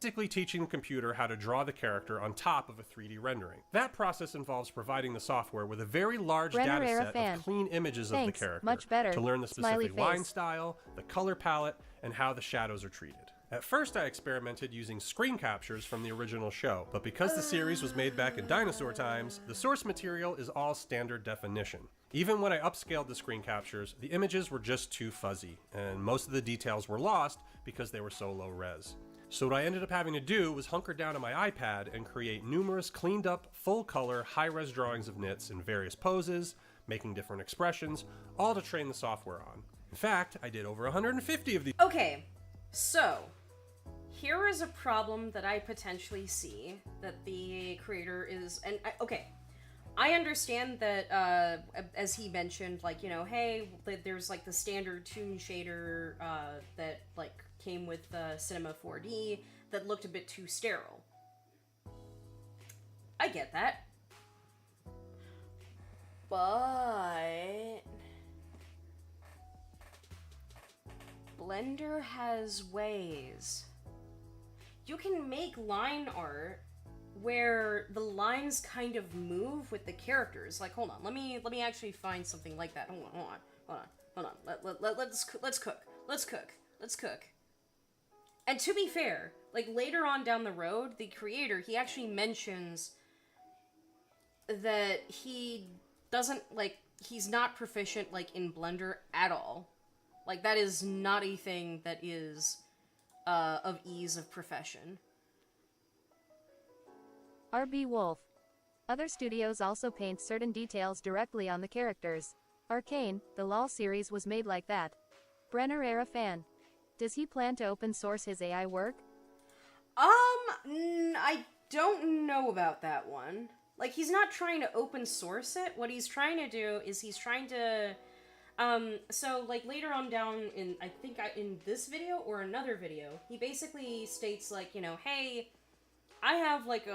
Basically teaching the computer how to draw the character on top of a 3D rendering. That process involves providing the software with a very large Brenner data era set fan. of clean images of Thanks, the character much better. to learn the Smiley specific line face. style, the color palette, and how the shadows are treated. At first, I experimented using screen captures from the original show, but because the series was made back in dinosaur times, the source material is all standard definition. Even when I upscaled the screen captures, the images were just too fuzzy, and most of the details were lost because they were so low res. So what I ended up having to do was hunker down on my iPad and create numerous cleaned up, full color, high res drawings of NITs in various poses, making different expressions, all to train the software on. In fact, I did over 150 of these. Okay, so here is a problem that I potentially see that the creator is, and I understand that, as he mentioned, like, you know, hey, there's, like, the standard toon shader that, like, came with Cinema 4D that looked a bit too sterile. I get that. But Blender has ways. You can make line art where the lines kind of move with the characters. Like, hold on, let me actually find something like that. Hold on. Let's cook. And to be fair, like, later on down the road, the creator, he actually mentions that he doesn't, like, he's not proficient, like, in Blender at all. Like, that is not a thing that is of ease of profession. RB Wolf. Other studios also paint certain details directly on the characters. Arcane, the LOL series was made like that. Brenner era fan. Does he plan to open source his AI work? I don't know about that one. Like, he's not trying to open source it. What he's trying to do is he's trying to, so, like, later on down in, I think in this video or another video, he basically states, like, you know, hey, I have, like,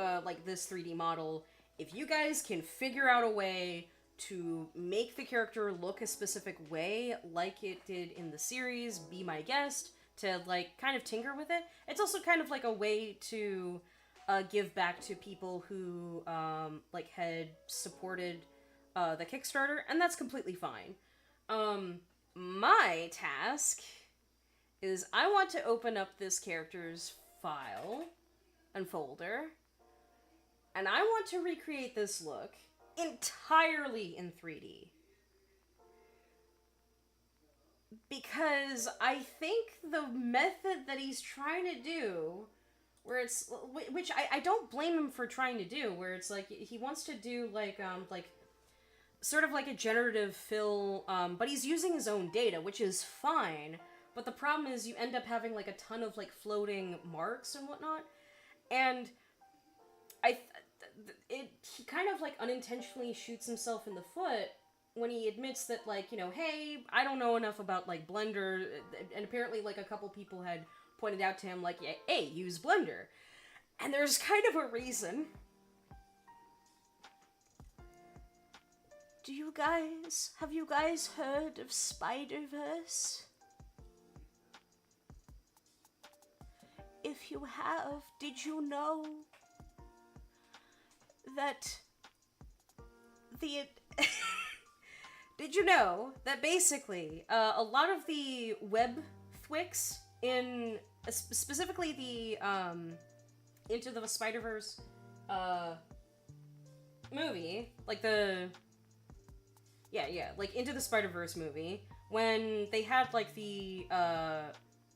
this 3D model. If you guys can figure out a way to make the character look a specific way, like it did in the series, be my guest, to, like, kind of tinker with it. It's also kind of, like, a way to give back to people who, like, had supported the Kickstarter, and that's completely fine. My task is I want to open up this character's file and folder, and I want to recreate this look entirely in 3D. Because I think the method that he's trying to do, where it's, which I don't blame him for trying to do, where it's like, he wants to do, like, sort of like a generative fill, but he's using his own data, which is fine, but the problem is you end up having, like, a ton of, like, floating marks and whatnot, and he kind of, like, unintentionally shoots himself in the foot when he admits that, like, you know, hey, I don't know enough about, like, Blender, and apparently, like, a couple people had pointed out to him, like, hey, use Blender. And there's kind of a reason. Have you guys heard of Spider-Verse? If you have, did you know that did you know that basically a lot of the web thwicks in specifically the Into the Spider-Verse movie, like like Into the Spider-Verse movie, when they had like the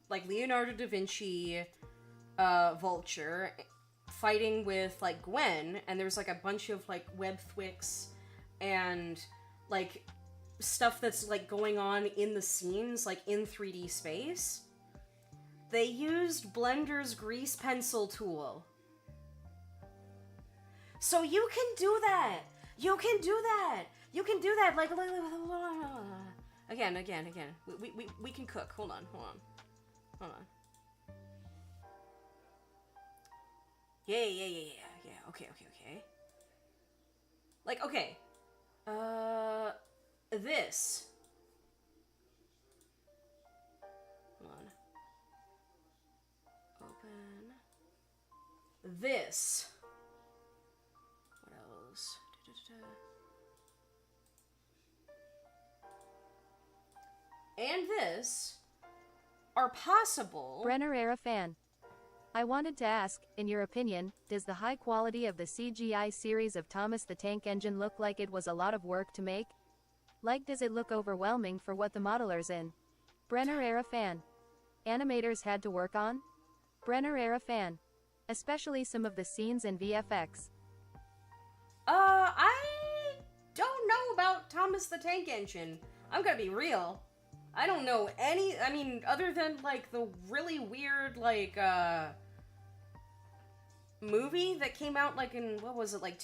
like Leonardo da Vinci Vulture fighting with like Gwen, and there's like a bunch of like web thwicks and like stuff that's like going on in the scenes, like in 3D space. They used Blender's grease pencil tool. So you can do that. You can do that. You can do that. Like again. We can cook. Hold on. Yeah. Okay. Like, okay. This. Hold on. Open. This. What else? And this are possible. Brenner era fan. I wanted to ask, in your opinion, does the high quality of the CGI series of Thomas the Tank Engine look like it was a lot of work to make? Like, does it look overwhelming for what the modeler's in? Brenner era fan. Animators had to work on? Brenner era fan. Especially some of the scenes and VFX. I don't know about Thomas the Tank Engine. I'm gonna be real. I don't know any, I mean, other than, like, the really weird, like, movie that came out, like, in, what was it, like,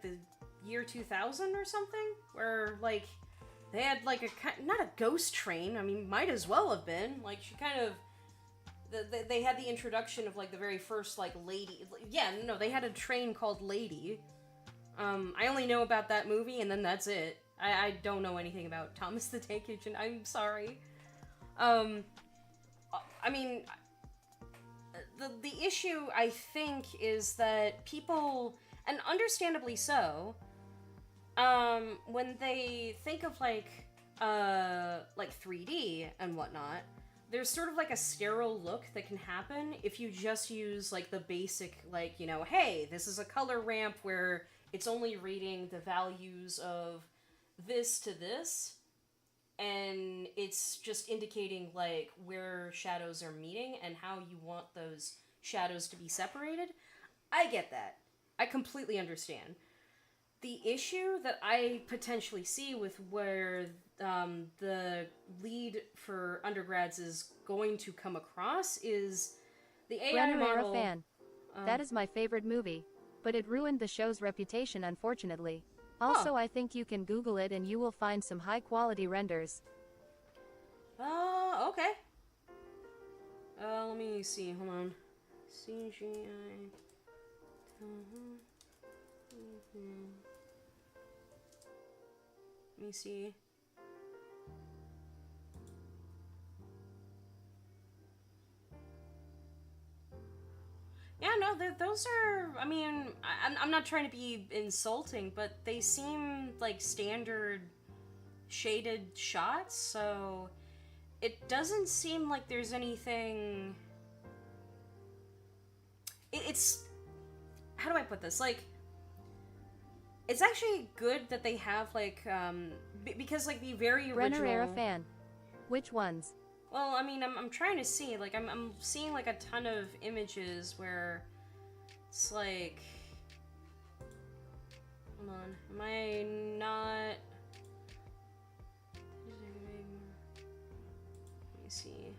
the year 2000 or something? Where, like, they had, like, not a ghost train, I mean, might as well have been. Like, she kind of, they had the introduction of, like, the very first, like, lady, yeah, no, they had a train called Lady. I only know about that movie, and then that's it. I don't know anything about Thomas the Tank Engine, I'm sorry. I mean, the issue, I think, is that people, and understandably so, when they think of, like 3D and whatnot, there's sort of, like, a sterile look that can happen if you just use, like, the basic, like, you know, hey, this is a color ramp where it's only reading the values of this to this, and it's just indicating, like, where shadows are meeting and how you want those shadows to be separated. I get that. I completely understand. The issue that I potentially see with where the lead for undergrads is going to come across is the AI Brenner era model. fan. That is my favorite movie. But it ruined the show's reputation, unfortunately. Also, I think you can Google it and you will find some high-quality renders. Okay. Let me see. Hold on. CGI. Let me see. Yeah, no, those are. I mean, I'm not trying to be insulting, but they seem like standard shaded shots, so it doesn't seem like there's anything. It's. How do I put this? Like, it's actually good that they have, like, because, like, the very original... Brenner era fan. Which ones? Well, I mean, I'm trying to see, like, I'm seeing, like, a ton of images where it's, like... Hold on. Am I not... Let me see.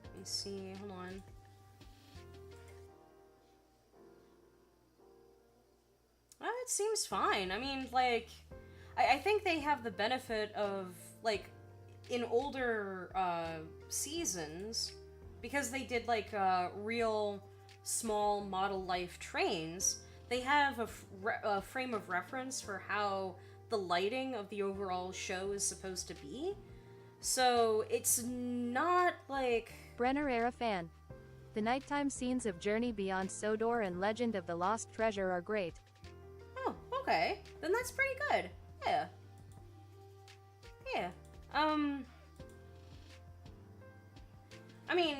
Let me see. Hold on. Well, it seems fine. I mean, like, I think they have the benefit of, like, in older seasons, because they did, like, real small model life trains, they have a frame of reference for how the lighting of the overall show is supposed to be. So it's not like... Brenner era fan. The nighttime scenes of Journey Beyond Sodor and Legend of the Lost Treasure are great. Oh, okay. Then that's pretty good. Yeah. Yeah. I mean,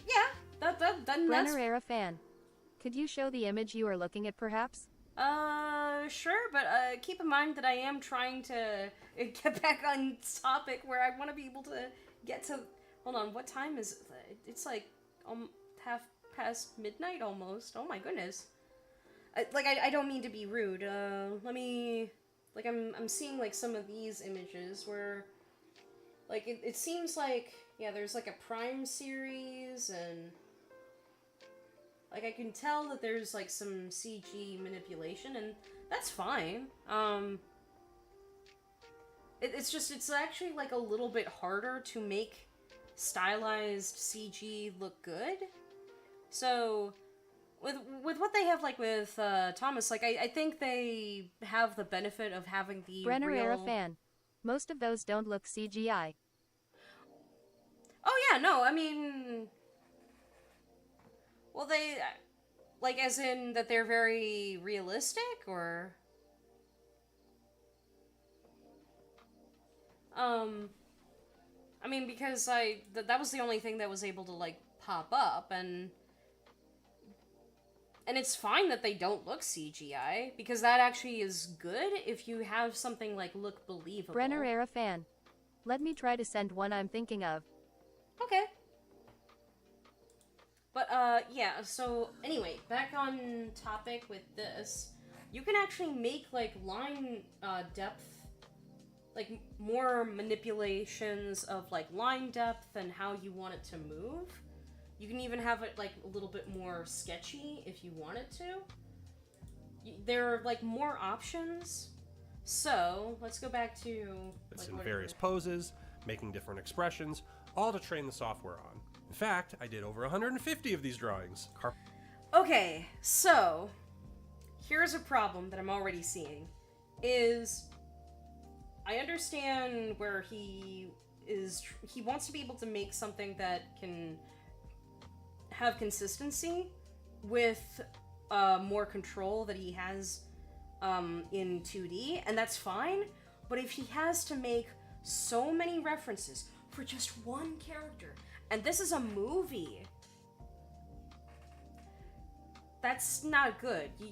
yeah, that's... Brenner era fan. Could you show the image you are looking at, perhaps? Sure, but, keep in mind that I am trying to get back on topic where I want to be able to get to... Hold on, what time is it? It's like, half past midnight almost. Oh my goodness. I don't mean to be rude. Let me... Like, I'm seeing, like, some of these images where... Like, it seems like... Yeah, there's, like, a Prime series, and... Like, I can tell that there's, like, some CG manipulation, and that's fine. It's actually, like, a little bit harder to make stylized CG look good. So... With what they have, like, with, Thomas, like, I think they have the benefit of having the Brenner real... era fan. Most of those don't look CGI. Oh, yeah, no, I mean... Well, they... Like, as in that they're very realistic, or... I mean, because that was the only thing that was able to, like, pop up, and it's fine that they don't look CGI, because that actually is good if you have something, like, look believable. Brenner era fan. Let me try to send one I'm thinking of. Okay. But, yeah, so, anyway, back on topic with this. You can actually make, like, line, depth, like, more manipulations of, like, line depth and how you want it to move. You can even have it, like, a little bit more sketchy if you want it to. There are, like, more options. So, let's go back to... It's like, in various poses, making different expressions, all to train the software on. In fact, I did over 150 of these drawings. Okay, so... Here's a problem that I'm already seeing. Is... I understand where he wants to be able to make something that can... have consistency with more control that he has in 2D, and that's fine, but if he has to make so many references for just one character, and this is a movie, that's not good. You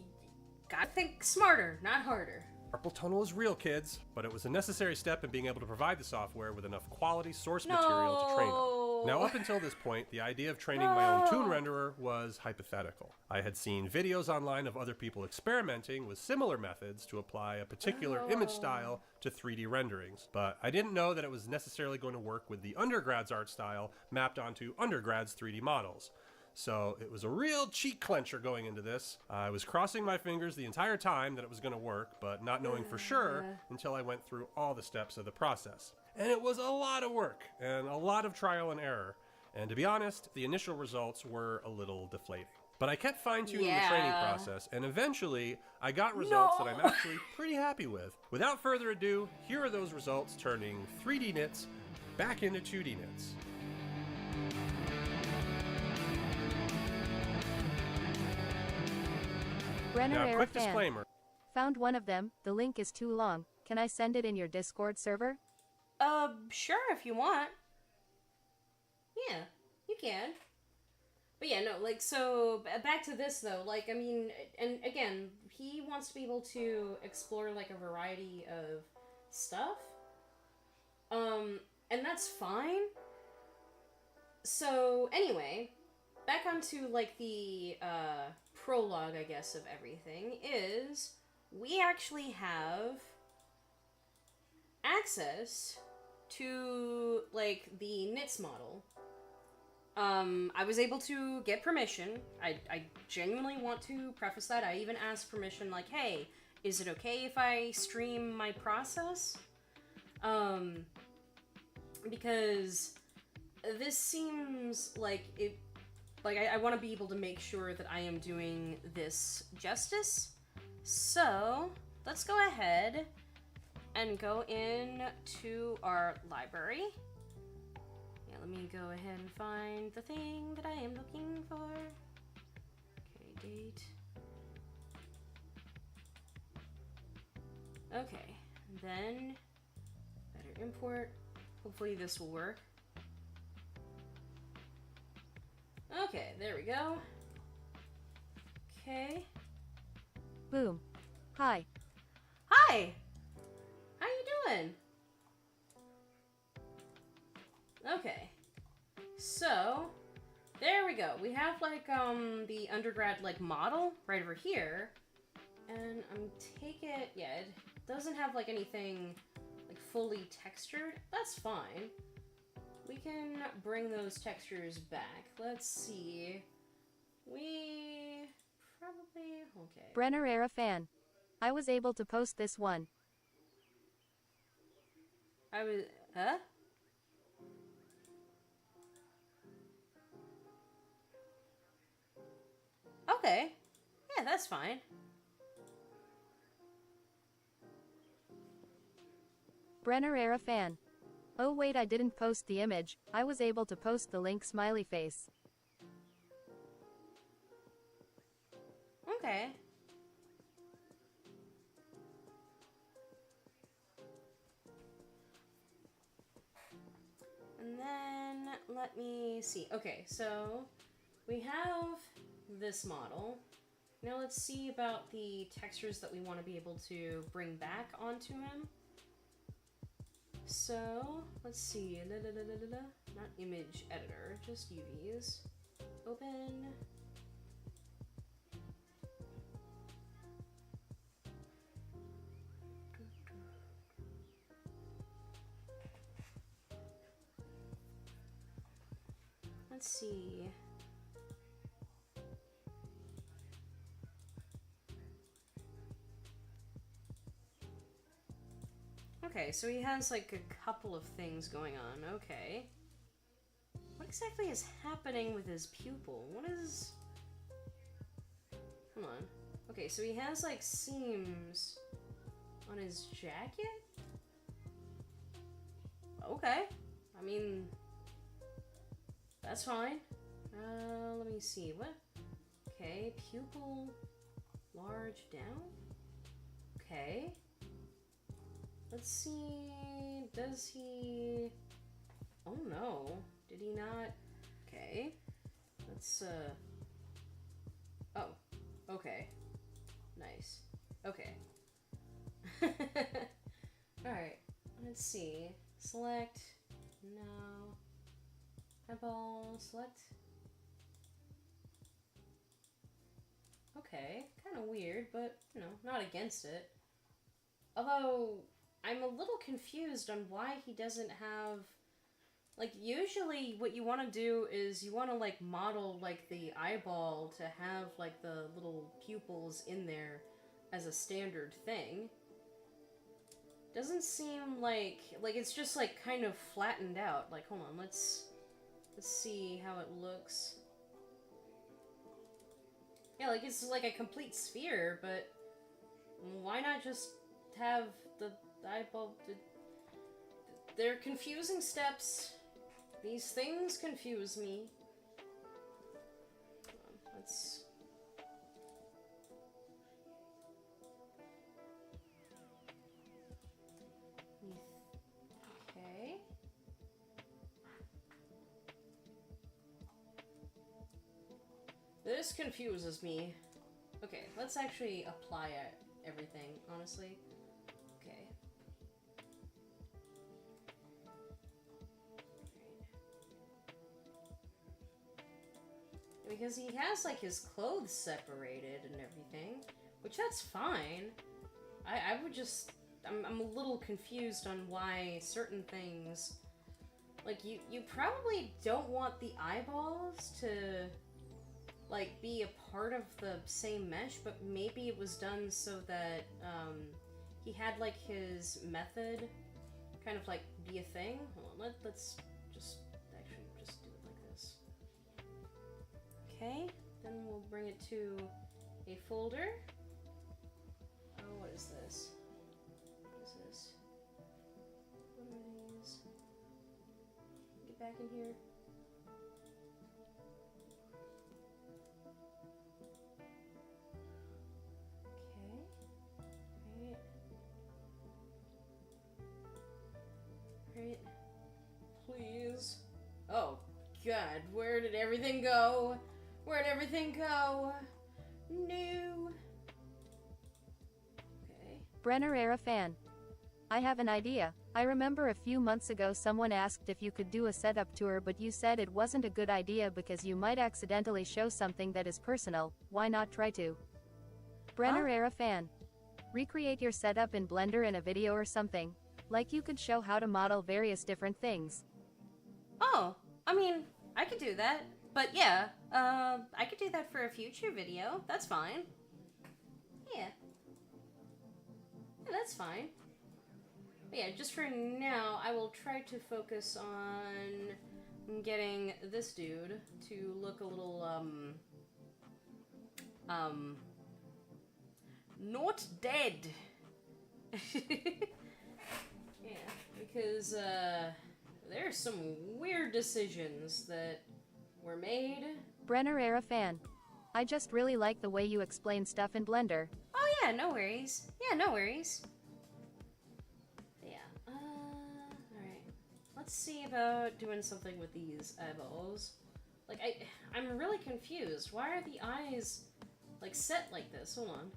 gotta think smarter, not harder. Carpal tunnel is real, kids, but it was a necessary step in being able to provide the software with enough quality source material to train on. Now, up until this point, the idea of training my own toon renderer was hypothetical. I had seen videos online of other people experimenting with similar methods to apply a particular image style to 3D renderings, but I didn't know that it was necessarily going to work with the undergrad's art style mapped onto undergrad's 3D models. So it was a real cheek clencher going into this. I was crossing my fingers the entire time that it was going to work, but not knowing for sure until I went through all the steps of the process. And it was a lot of work and a lot of trial and error. And to be honest, the initial results were a little deflating. But I kept fine-tuning the training process, and eventually I got results that I'm actually pretty happy with. Without further ado, here are those results turning 3D knits back into 2D knits. Brenner Now, Era quick fan. disclaimer. Found one of them. The link is too long. Can I send it in your Discord server? Sure, if you want. Yeah, you can. But yeah, no, like, so, back to this, though, like, I mean, and again, he wants to be able to explore, like, a variety of stuff. And that's fine. So, anyway, back onto, like, the, prologue, I guess, of everything, is we actually have access to, like, the knits model. I was able to get permission. I genuinely want to preface that. I even asked permission, like, hey, is it okay if I stream my process? Because this seems like it, like, I want to be able to make sure that I am doing this justice. So, let's go ahead and go in to our library. Yeah, let me go ahead and find the thing that I am looking for. Okay, date. Okay, and then better import. Hopefully this will work. Okay, there we go. Okay. Boom. Hi. Hi! How you doing? Okay. So, there we go. We have, like, the undergrad, like, model right over here. And take it, yeah, it doesn't have, like, anything, like, fully textured. That's fine. We can bring those textures back. Let's see. We probably... Okay. Brenner Era fan. I was able to post this one. I was... Huh? Okay. Yeah, that's fine. Brenner Era fan. Oh wait, I didn't post the image. I was able to post the link smiley face. Okay. And then, let me see. Okay, so we have this model. Now let's see about the textures that we want to be able to bring back onto him. So, let's see. Not image editor, just UVs. Open. Let's see. Okay, so he has like a couple of things going on. Okay. What exactly is happening with his pupil? What is... Come on. Okay, so he has like seams on his jacket? Okay. I mean... That's fine. Let me see. What? Okay, pupil large down? Okay. Let's see, does he... Oh no, did he not? Okay, let's, Oh, okay, nice, okay. Alright, let's see. Select. No. Eyeball. Select. Okay, kind of weird, but, you know, not against it. Although, I'm a little confused on why he doesn't have... Like, usually what you want to do is you want to, like, model, like, the eyeball to have, like, the little pupils in there as a standard thing. Doesn't seem like it's just, like, kind of flattened out. Like, hold on, let's see how it looks. Yeah, like, it's like a complete sphere, but why not just have the eyeball... They're confusing steps. These things confuse me. Let's... Okay. This confuses me. Okay, let's actually apply everything, honestly. Okay. Because he has, like, his clothes separated and everything, which that's fine. I would just... I'm a little confused on why certain things... Like, you probably don't want the eyeballs to, like, be a part of the same mesh, but maybe it was done so that, he had, like, his method kind of, like, be a thing. Hold on, let's just actually just do it like this. Okay, then we'll bring it to a folder. Oh, what is this? What is this? What are these? Get back in here. Okay. Right. Please. Oh, God, where did everything go? Where'd everything go? No. Okay. Brenner era fan. I have an idea. I remember a few months ago someone asked if you could do a setup tour, but you said it wasn't a good idea because you might accidentally show something that is personal. Why not try to? Brenner era fan. Recreate your setup in Blender in a video or something. Like you could show how to model various different things. Oh, I mean, I could do that. But yeah, I could do that for a future video. That's fine. Yeah. Yeah, that's fine. But yeah, just for now, I will try to focus on getting this dude to look a little, not dead. Yeah, because, there's some weird decisions that were made. Brenner era fan. I just really like the way you explain stuff in Blender. Oh yeah, no worries. Yeah, no worries. Yeah, alright. Let's see about doing something with these eyeballs. Like, I'm really confused. Why are the eyes, like, set like this? Hold on.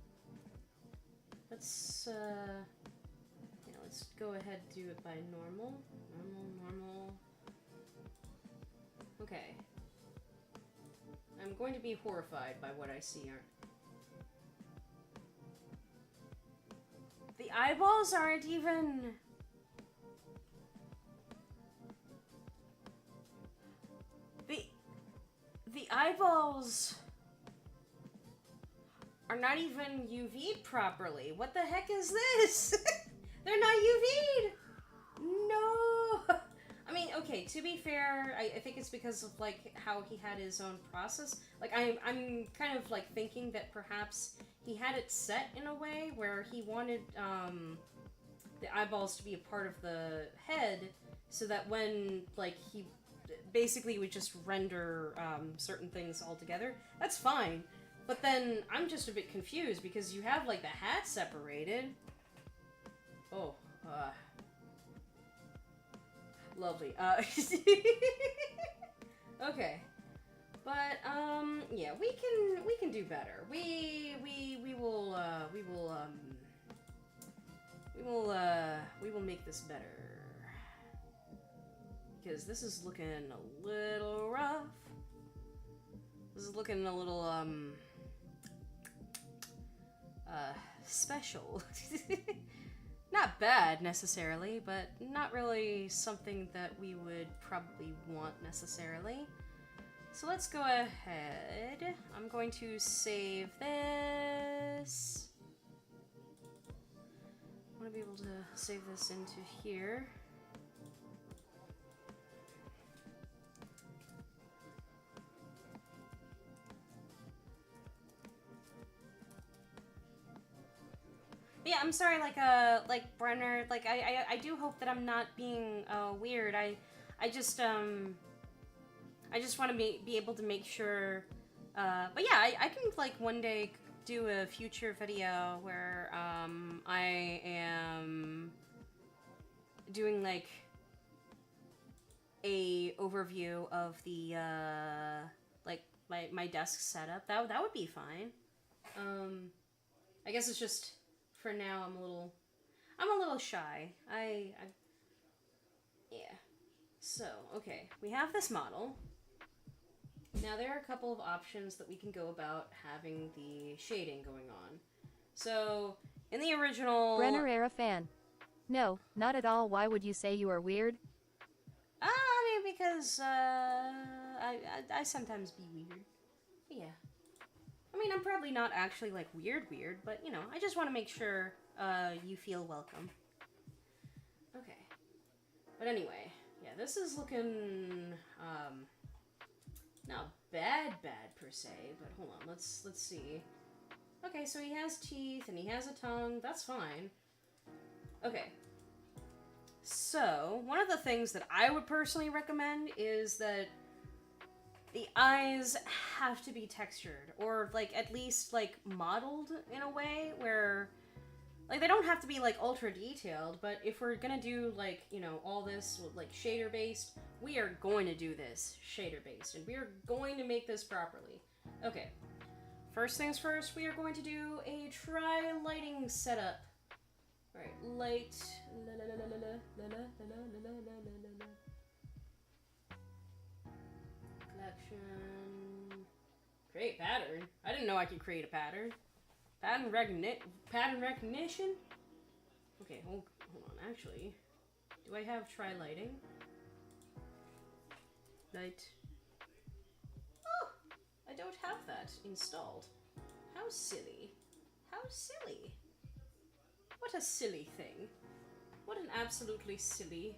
Let's, yeah, let's go ahead and do it by normal. Normal. Okay. I'm going to be horrified by what I see. The eyeballs aren't even... The eyeballs are not even UV'd properly. What the heck is this? They're not UV'd! No! I mean, okay, to be fair, I think it's because of, like, how he had his own process. Like, I'm kind of, like, thinking that perhaps he had it set in a way where he wanted, the eyeballs to be a part of the head, so that when, like, he basically would just render, certain things all together. That's fine. But then, I'm just a bit confused, because you have, like, the hat separated. Oh, lovely. Okay. But, yeah, we can do better. We will, we will make this better. Because this is looking a little rough. This is looking a little, special. Not bad, necessarily, but not really something that we would probably want, necessarily. So let's go ahead. I'm going to save this. I want to be able to save this into here. Yeah, I'm sorry, like Brenner, like, I do hope that I'm not being, weird. I just want to be able to make sure, but yeah, I can, like, one day do a future video where, I am doing, like, a overview of the, like, my desk setup. That would be fine. I guess it's just... For now, I'm a little shy. Yeah. So, okay, we have this model. Now there are a couple of options that we can go about having the shading going on. So, in the original... Brenner era fan. No, not at all. Why would you say you are weird? I mean, because, I sometimes be weird. Yeah. I mean, I'm probably not actually, like, weird, but, you know, I just want to make sure, you feel welcome. Okay. But anyway, yeah, this is looking, not bad per se, but hold on, let's see. Okay, so he has teeth, and he has a tongue, that's fine. Okay. So, one of the things that I would personally recommend is that the eyes have to be textured, or, like, at least, like, modeled in a way where, like, they don't have to be, like, ultra detailed, but if we're gonna do, like, you know, all this, like, shader-based, we are going to do this shader-based, and we are going to make this properly. Okay. First things first, we are going to do a tri-lighting setup. Alright, light, la la la la la la la la la la la la la. Collection. Create pattern. I didn't know I could create a pattern. Pattern recognition? Okay, hold on. Actually, do I have tri-lighting? Light. Oh! I don't have that installed. How silly. How silly. What a silly thing. What an absolutely silly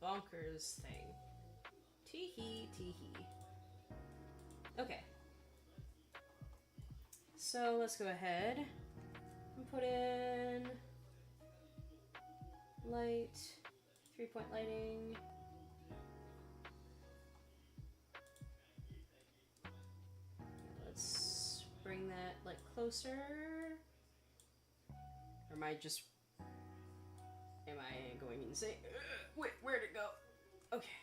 bonkers thing. Tee-hee, tee-hee. Okay. So let's go ahead and put in light, 3-point lighting. Let's bring that like closer. Or am I going insane? Wait, where'd it go? Okay.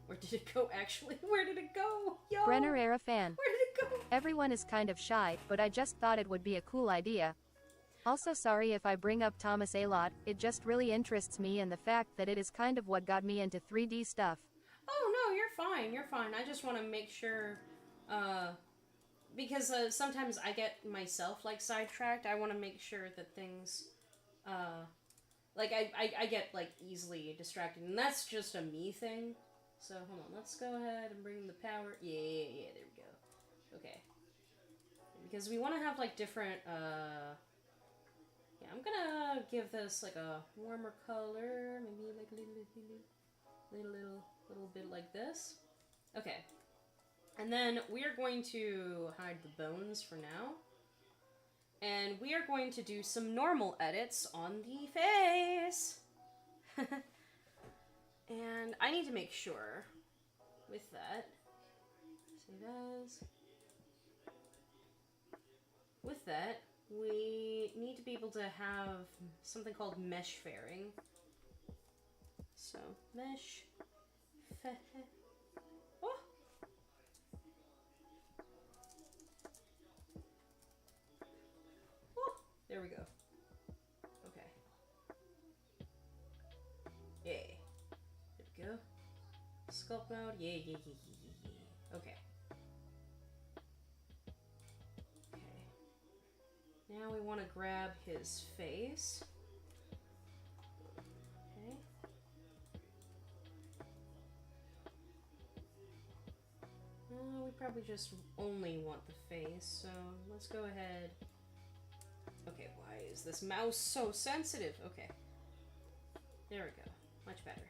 Where did it go, actually? Where did it go? Yo! Brenner era fan. Where did it go? Everyone is kind of shy, but I just thought it would be a cool idea. Also sorry if I bring up Thomas a lot, it just really interests me and the fact that it is kind of what got me into 3D stuff. Oh no, you're fine. I just want to make sure, because sometimes I get myself, like, sidetracked. I want to make sure that things, like, I get, like, easily distracted, and that's just a me thing. So, hold on, let's go ahead and bring the power. Yeah, there we go. Okay. Because we want to have, like, different, yeah, I'm gonna give this, like, a warmer color. Maybe, like, a little bit like this. Okay. And then we are going to hide the bones for now. And we are going to do some normal edits on the face. And I need to make sure with that. Save as. With that, we need to be able to have something called mesh fairing. So, mesh. Oh! There we go. Okay. Yay. There we go. Sculpt mode. Yay, yay, yay, yay, yay, yay. Okay. Okay. Now we want to grab his face. Okay. We probably just only want the face, so let's go ahead. Okay, why is this mouse so sensitive? Okay. There we go. Much better.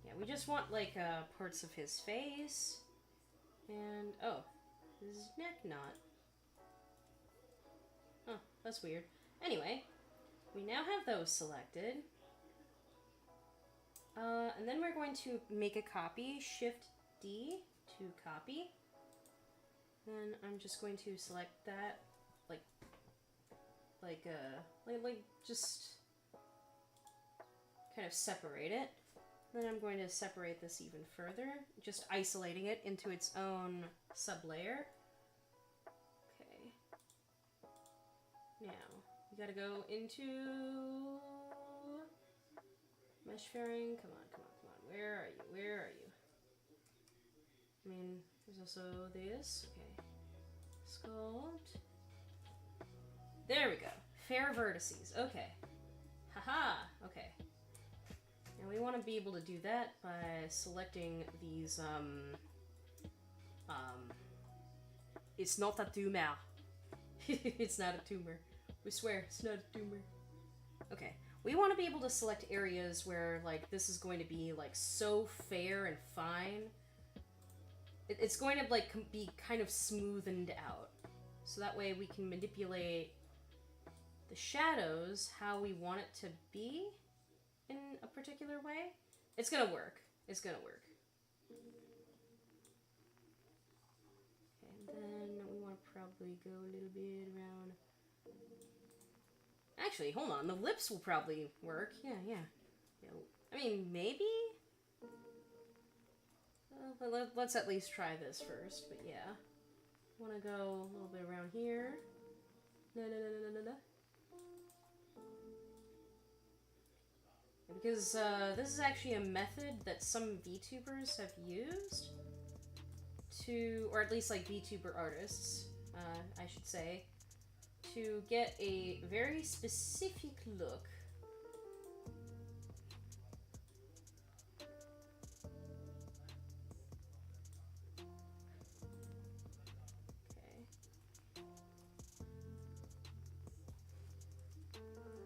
Yeah, we just want, like, parts of his face. And, oh, his neck knot. Huh, that's weird. Anyway, we now have those selected. And then we're going to make a copy. Shift D to copy. Then I'm just going to select that, just kind of separate it. Then I'm going to separate this even further, just isolating it into its own sublayer. Okay. Now, you gotta go into mesh fairing. Come on, come on, come on. Where are you? Where are you? I mean, there's also this. Okay. Sculpt. There we go. Fair vertices. Okay. Haha. Okay. And we want to be able to do that by selecting these, it's not a tumor. It's not a tumor. We swear, it's not a tumor. Okay. We want to be able to select areas where, like, this is going to be, like, so fair and fine. It's going to, like, be kind of smoothened out. So that way we can manipulate the shadows how we want it to be in a particular way. It's gonna work. It's gonna work. Okay, and then we want to probably go a little bit around. Actually, hold on. The lips will probably work. Yeah. I mean, maybe? Let's at least try this first, but yeah. Want to go a little bit around here. No. Because this is actually a method that some VTubers have used to, or at least like VTuber artists, I should say, to get a very specific look.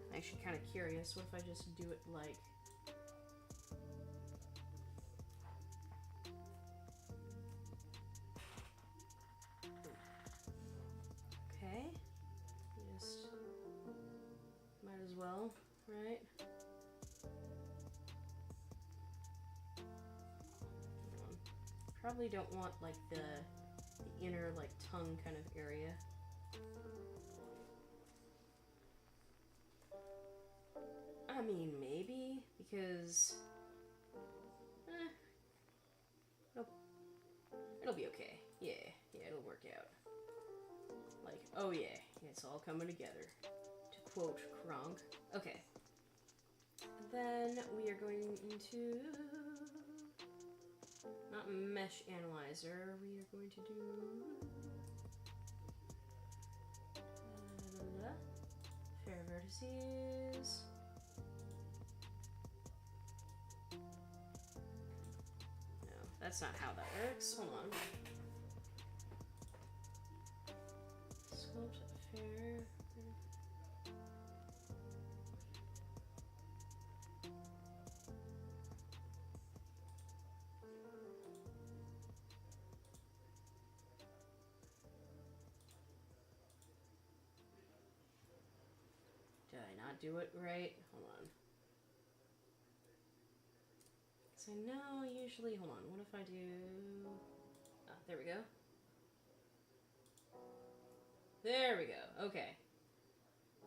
I'm actually kind of curious. What if I just do it like... Okay. Just... might as well, right? Probably don't want like the inner like tongue kind of area. I mean, maybe, because it'll be okay. Yeah, it'll work out. Like, oh yeah, it's all coming together, to quote Kronk. Okay. Then we are going into, not mesh analyzer, we are going to do fair vertices. That's not how that works. Hold on. Sculpt fair. Did I not do it right? Hold on. So no, usually, hold on, what if I do, there we go. There we go, okay.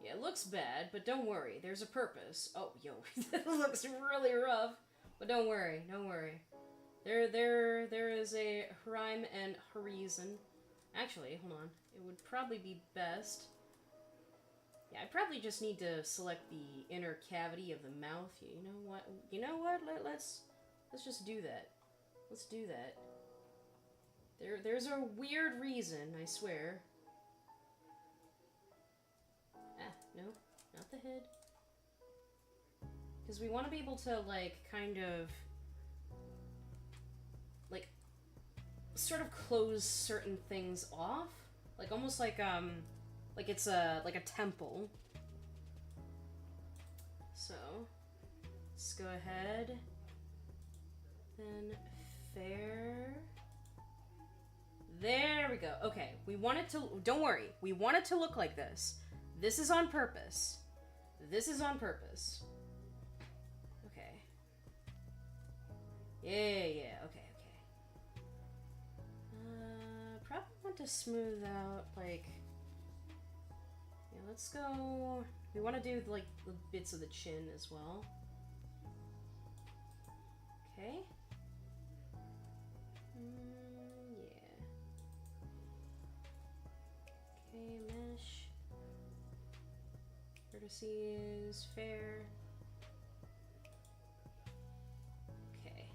Yeah, it looks bad, but don't worry, there's a purpose. Oh, yo, that looks really rough, but don't worry. There is a rhyme and a reason. Actually, hold on, it would probably be best. Yeah, I probably just need to select the inner cavity of the mouth. You know what? You know what? Let's just do that. Let's do that. There's a weird reason, I swear. Ah, no, not the head. Because we want to be able to, like, kind of, like, sort of close certain things off. Like, almost like it's like a temple. So, let's go ahead. Then, fair. There we go. Okay, we want it to, don't worry. We want it to look like this. This is on purpose. This is on purpose. Okay. Yeah, okay. Probably want to smooth out, like, yeah, let's go, we want to do, like, the bits of the chin as well. Okay. Yeah. Okay, mesh. Vertices, fair. Okay.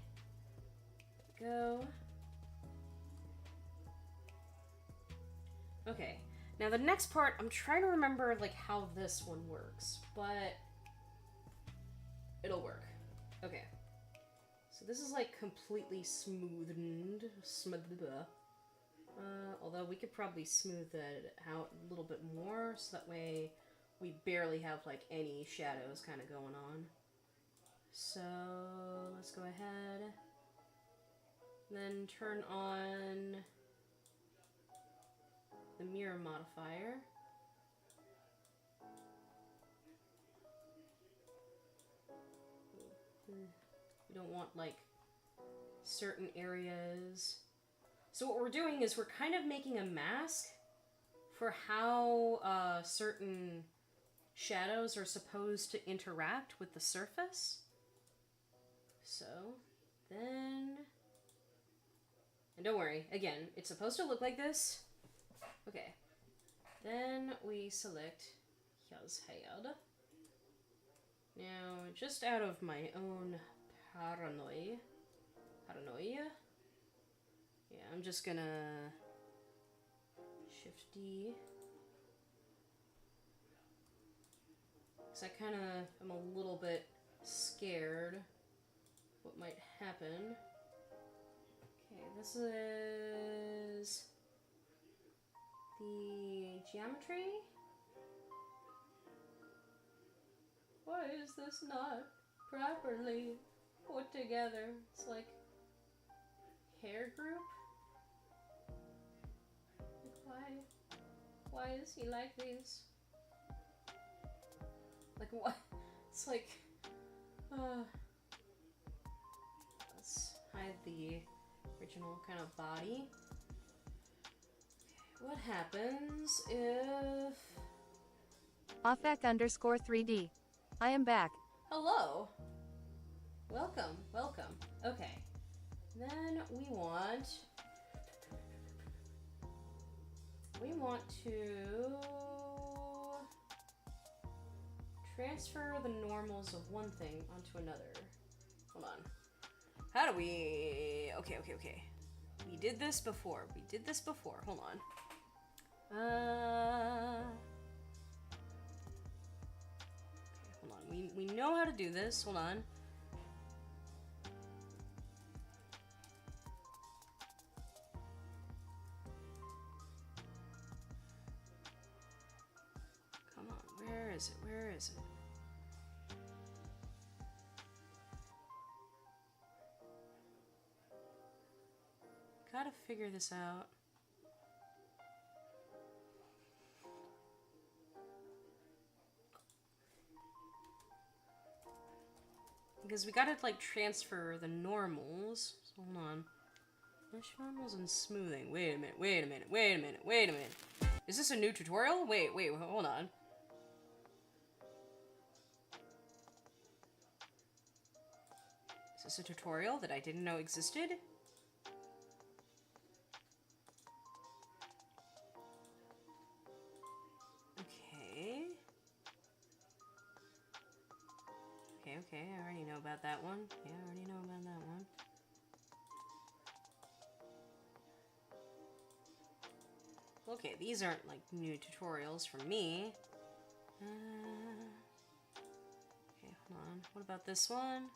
Go. Okay, now the next part, I'm trying to remember, like, how this one works, but it'll work. Okay. So this is, like, completely smoothed. Although we could probably smooth that out a little bit more, so that way we barely have, like, any shadows kind of going on. So, let's go ahead. Then turn on the mirror modifier. We don't want, like, certain areas. So what we're doing is we're kind of making a mask for how certain shadows are supposed to interact with the surface. So, then... And don't worry, again, it's supposed to look like this. Okay, then we select his head. Now, just out of my own paranoia, yeah, I'm just gonna Shift D. Because I kind of am a little bit scared what might happen. Okay, this is the geometry. Why is this not properly put together? It's like hair group. Like why is he like this? Like what? It's like, let's hide the original kind of body. Okay, what happens if... Offec_3D. I am back. Hello. Welcome, welcome. Okay. Then we want to transfer the normals of one thing onto another. Hold on. How do we... Okay. We did this before. Hold on. Okay, hold on. We know how to do this. Hold on. Come on. Where is it? Gotta figure this out. Because we gotta, like, transfer the normals. So, hold on. Mesh normals and smoothing. Wait a minute. Is this a new tutorial? Wait, hold on. Is this a tutorial that I didn't know existed? Okay. already know about that one. Yeah, I already know about that one. Okay, these aren't like new tutorials for me. Okay, hold on. What about this one?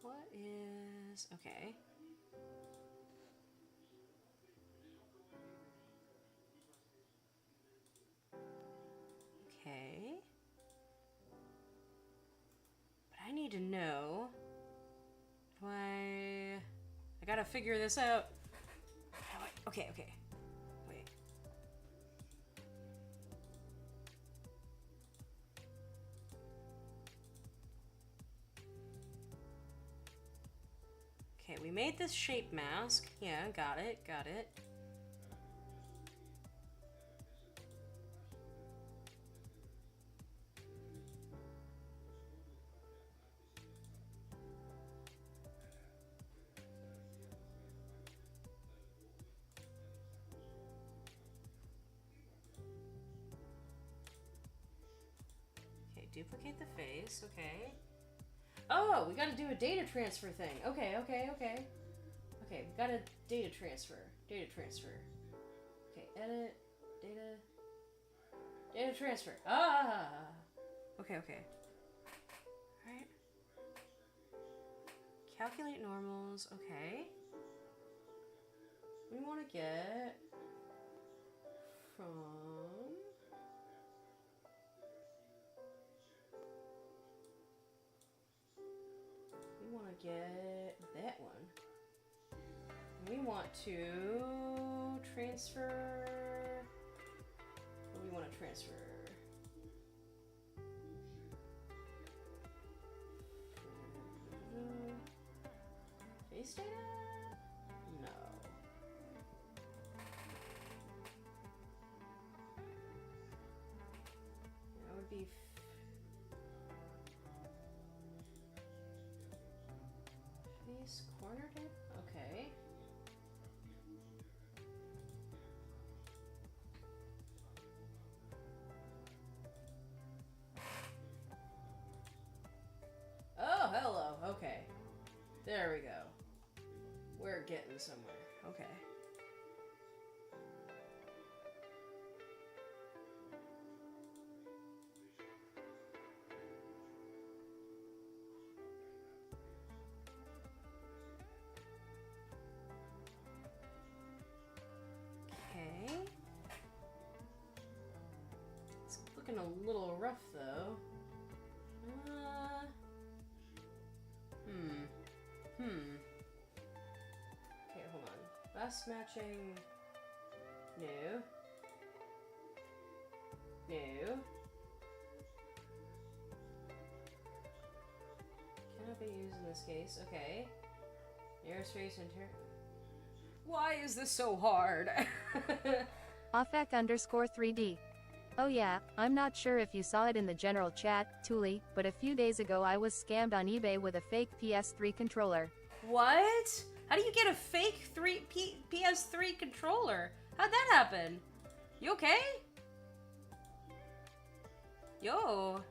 What is... okay. Okay. But I need to know... do I gotta figure this out. Okay, okay. Wait. Okay, we made this shape mask. Yeah, got it, got it. Okay, duplicate the face, okay. Oh, we gotta do a data transfer thing. Okay, okay, okay. Okay, we got a data transfer. Data transfer. Okay, edit, data transfer. Ah! Okay, okay. Alright. Calculate normals, okay. We want to get from... we want to get that one. We want to transfer... what do we want to transfer? Face data? No. That would be... face corner data? Okay. Oh, hello. Okay. There we go. We're getting somewhere. Okay. Okay. It's looking a little rough though. Okay, hold on. Best matching. No. No. Cannot be used in this case. Okay. Nearest face inter. Why is this so hard? Offec_3D. Oh yeah, I'm not sure if you saw it in the general chat, Tulie, but a few days ago I was scammed on eBay with a fake PS3 controller. What? How do you get a fake PS3 controller? How'd that happen? You okay? Yo.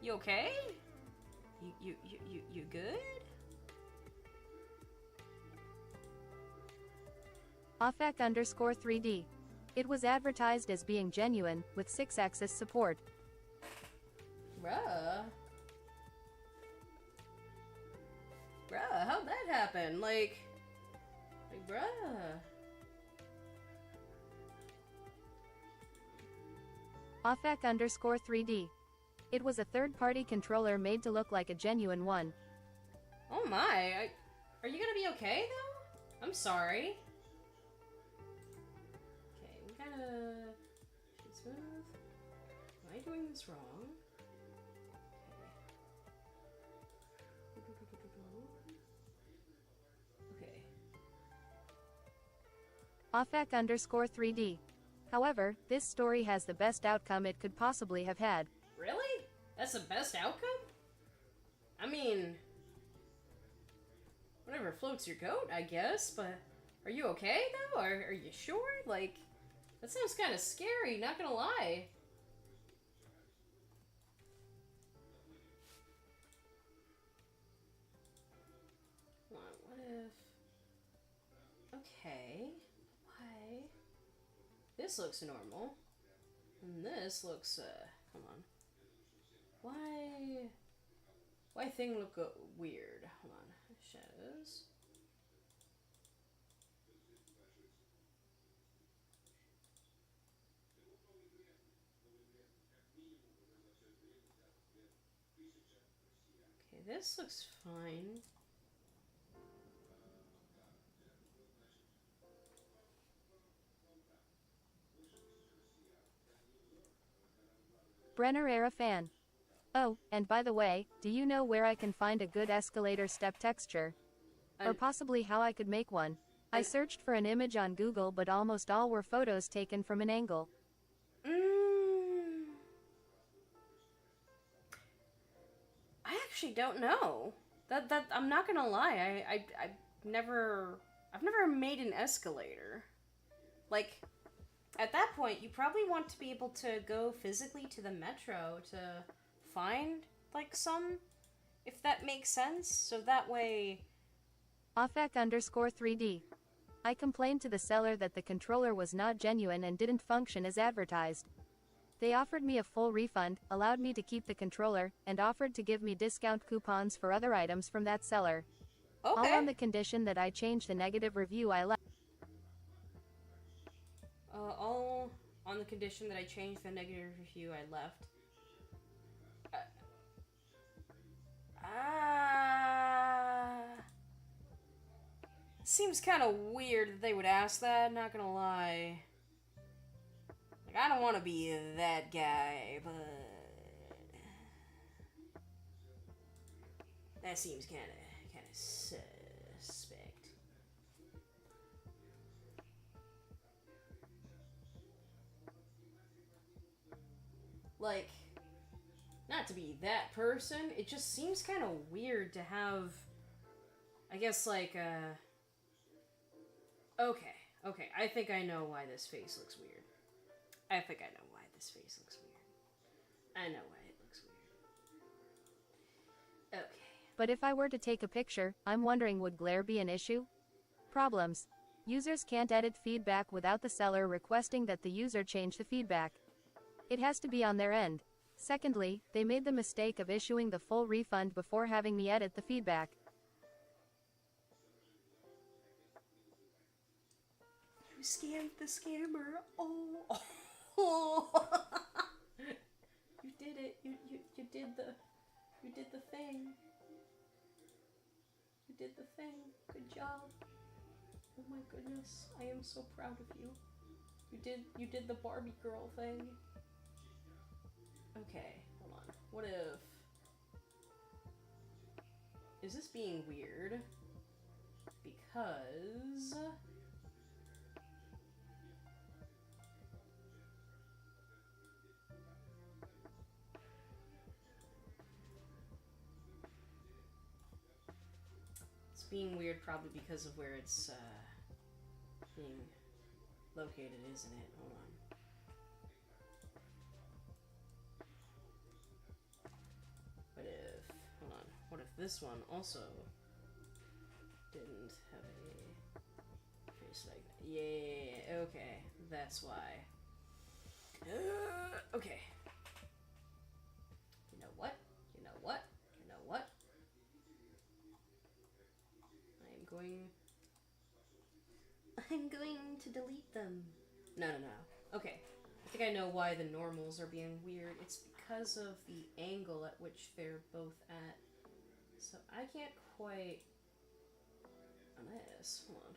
You okay? You good? Offec_3D. It was advertised as being genuine, with 6-axis support. Bruh. Bruh, how'd that happen? Like bruh. Offec_3D. It was a third-party controller made to look like a genuine one. Oh my, are you gonna be okay though? I'm sorry. Okay, we gotta... shoot smooth. Am I doing this wrong? Okay. Offec_3D. However, this story has the best outcome it could possibly have had. Really? That's the best outcome? I mean, whatever floats your goat, I guess, but are you okay, though? Are you sure? Like, that sounds kind of scary, not gonna lie. Hold on, what if... Okay, why? This looks normal. And this looks, hold on. Why thing look weird? Hold on. Shadows. Okay, this looks fine. Brenner era fan. Oh, and by the way, do you know where I can find a good escalator step texture? Or possibly how I could make one? I searched for an image on Google, but almost all were photos taken from an angle. I actually don't know. That I'm not gonna lie. I've never made an escalator. Like, at that point, you probably want to be able to go physically to the metro to find, like, some, if that makes sense. So that way... Offec_3D. I complained to the seller that the controller was not genuine and didn't function as advertised. They offered me a full refund, allowed me to keep the controller, and offered to give me discount coupons for other items from that seller. Okay. All on the condition that I change the negative review I left. All on the condition that I change the negative review I left. Seems kind of weird that they would ask that, not gonna lie. Like, I don't want to be that guy, but... that seems kind of suspect. Like, not to be that person, it just seems kind of weird to have, I guess, like, Okay, I think I know why this face looks weird. I think I know why this face looks weird. I know why it looks weird. Okay. But if I were to take a picture, I'm wondering, would glare be an issue? Problems. Users can't edit feedback without the seller requesting that the user change the feedback. It has to be on their end. Secondly, they made the mistake of issuing the full refund before having me edit the feedback. You scammed the scammer. Oh. You did it. You did the thing. You did the thing. Good job. Oh my goodness. I am so proud of you. You did the Barbie girl thing. Okay, hold on. What if... is this being weird? Because... it's being weird probably because of where it's being located, isn't it? Hold on. What if this one also didn't have a face like that? Yeah, okay, that's why. Okay. You know what? I'm going to delete them. No. Okay. I think I know why the normals are being weird. It's because of the angle at which they're both at. So I can't quite... unless... hold on.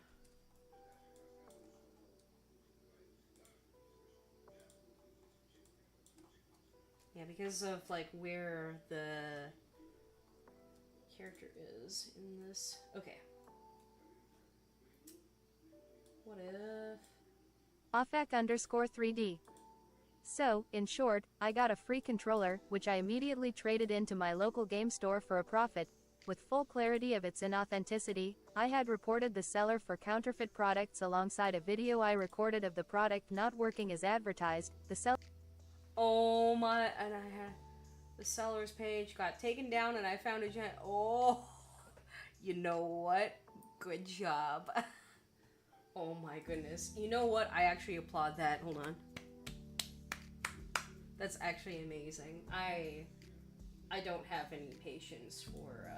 Yeah, because of, like, where the character is in this... okay. What if... Offec_3D. So, in short, I got a free controller, which I immediately traded into my local game store for a profit. With full clarity of its inauthenticity, I had reported the seller for counterfeit products alongside a video I recorded of the product not working as advertised. The seller. Oh my, and I had the seller's page got taken down and I found a giant. Oh, you know what? Good job. Oh my goodness. You know what? I actually applaud that. Hold on. That's actually amazing. I don't have any patience for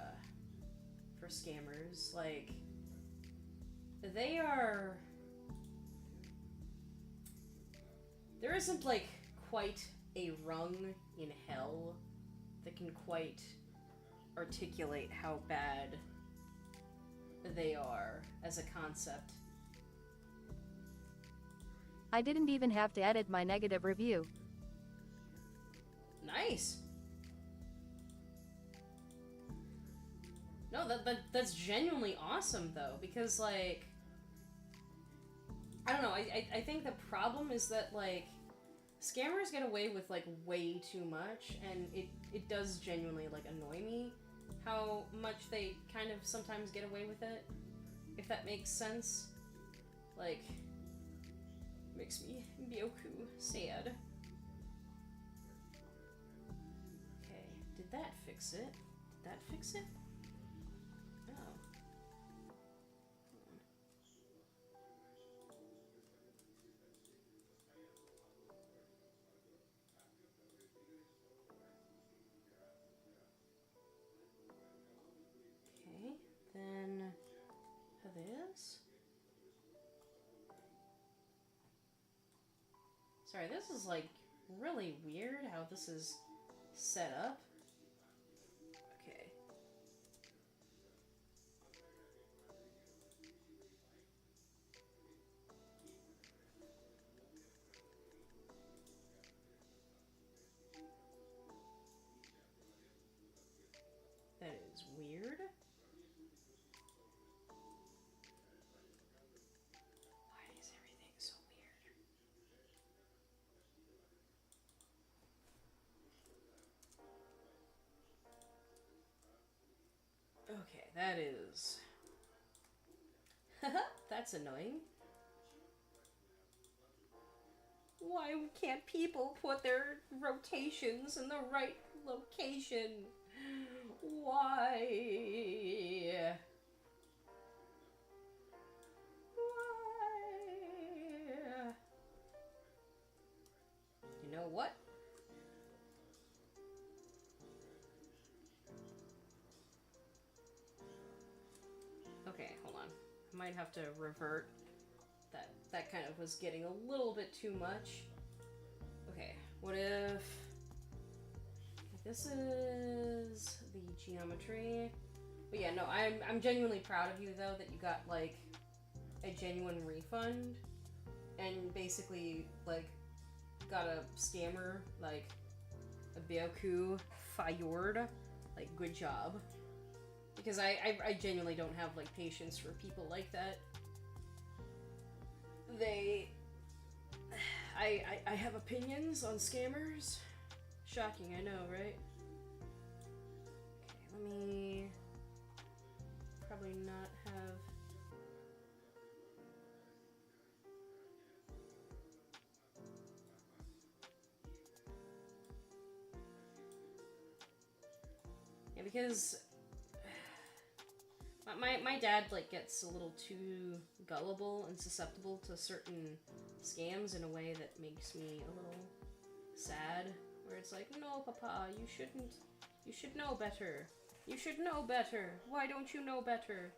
scammers. Like, they are. There isn't like quite a rung in hell that can quite articulate how bad they are as a concept. I didn't even have to edit my negative review. Nice. No, that's genuinely awesome though, because like, I don't know, I think the problem is that like scammers get away with like way too much, and it does genuinely like annoy me how much they kind of sometimes get away with it, if that makes sense. Like, makes me Byoku sad. Okay, did that fix it? Did that fix it? Oh. Okay, then this. Sorry, this is like really weird how this is set up. Okay. That is weird. Why is everything so weird? Okay, that is... That's annoying. Why can't people put their rotations in the right location? Why? Why? You know what? Okay, hold on. I might have to revert. That kind of was getting a little bit too much. Okay, what if this is the geometry? But yeah, no, I'm genuinely proud of you though that you got like a genuine refund and basically like got a scammer like a Byoku fired. Like, good job. Because I genuinely don't have like patience for people like that. I have opinions on scammers. Shocking, I know, right? Okay, let me probably not have... Yeah, because my dad like gets a little too gullible and susceptible to certain scams in a way that makes me a little sad, where it's like, no, Papa, you shouldn't, you should know better. You should know better. Why don't you know better?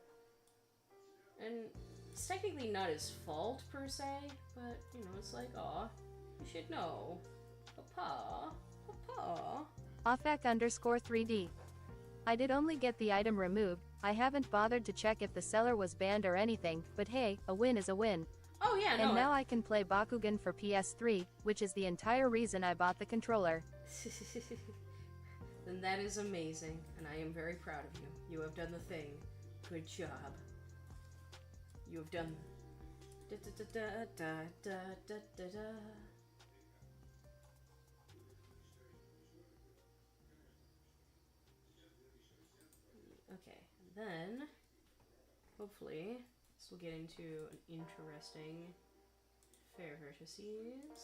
And it's technically not his fault per se, but you know, it's like, aw, you should know. Papa, Papa. Offec_3D. I did only get the item removed. I haven't bothered to check if the seller was banned or anything, but hey, a win is a win. Oh yeah, no. And now I can play Bakugan for PS3, which is the entire reason I bought the controller. Then that is amazing, and I am very proud of you. You have done the thing. Good job. You have done Da da da da da da da da. Okay, and then hopefully this will get into an interesting fair vertices.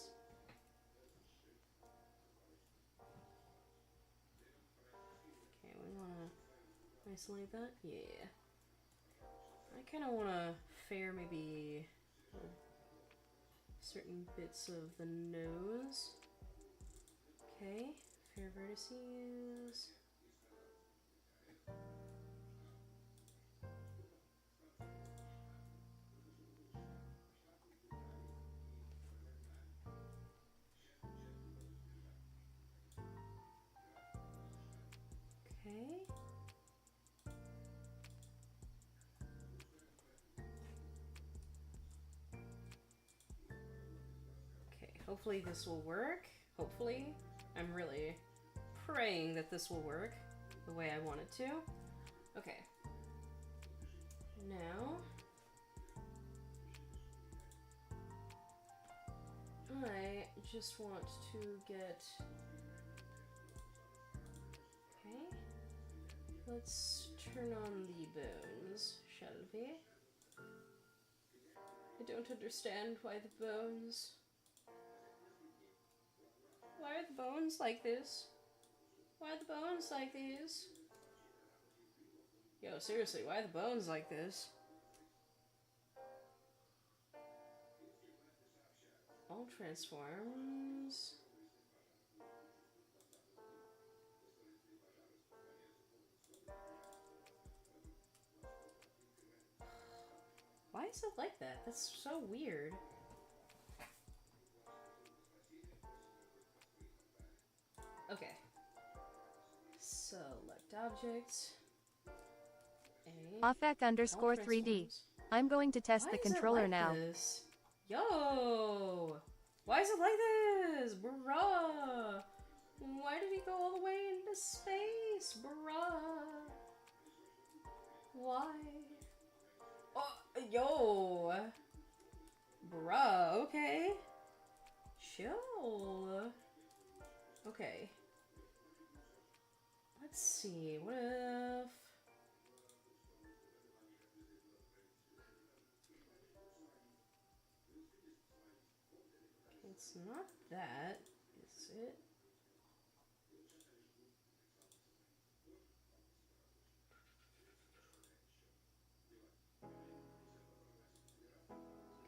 Okay, we wanna isolate that? Yeah. I kinda wanna fair maybe certain bits of the nose. Okay, fair vertices. Okay. Okay, hopefully this will work. Hopefully. I'm really praying that this will work the way I want it to. Okay. Now, I just want to get... Okay. Let's turn on the bones, shall we? I don't understand why the bones... Why are the bones like this? Why are the bones like these? Yo, seriously, why are the bones like this? All transforms. Why is it like that? That's so weird. Okay. Select objects. A. Offec_3D. transforms. I'm going to test Why the is it controller like now. this? Yo! Why is it like this? Bruh! Why did he go all the way into space? Bruh! Why? Oh, yo! Bruh, okay. Chill. Okay. Let's see, what if... It's not that, is it?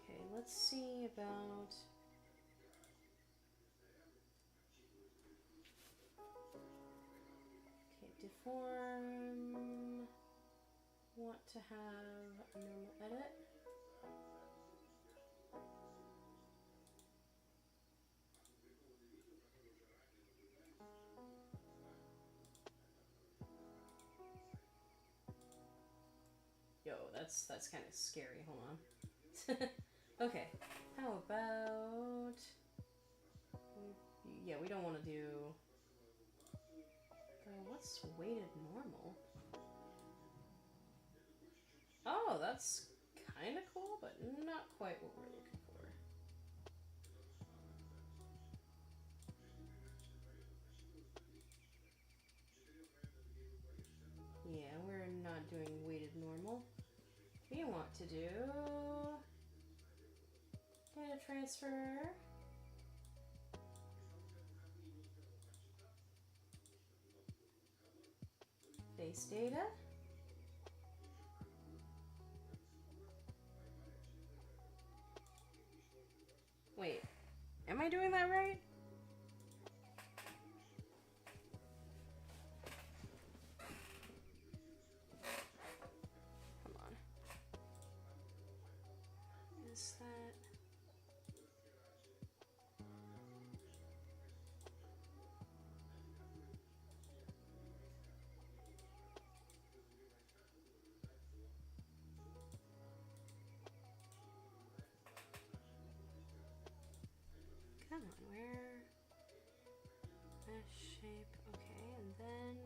Okay, let's see about... Okay, deform... Want to have a normal edit. Yo, that's kind of scary. Hold on. Okay, how about... Yeah, we don't want to do... what's weighted normal? Oh, that's kind of cool, but not quite what we're looking for. Yeah, we're not doing weighted normal. We want to do data transfer. Face data. Wait, am I doing that right? Come on. Is that... Come on, where? Mesh shape, okay, and then...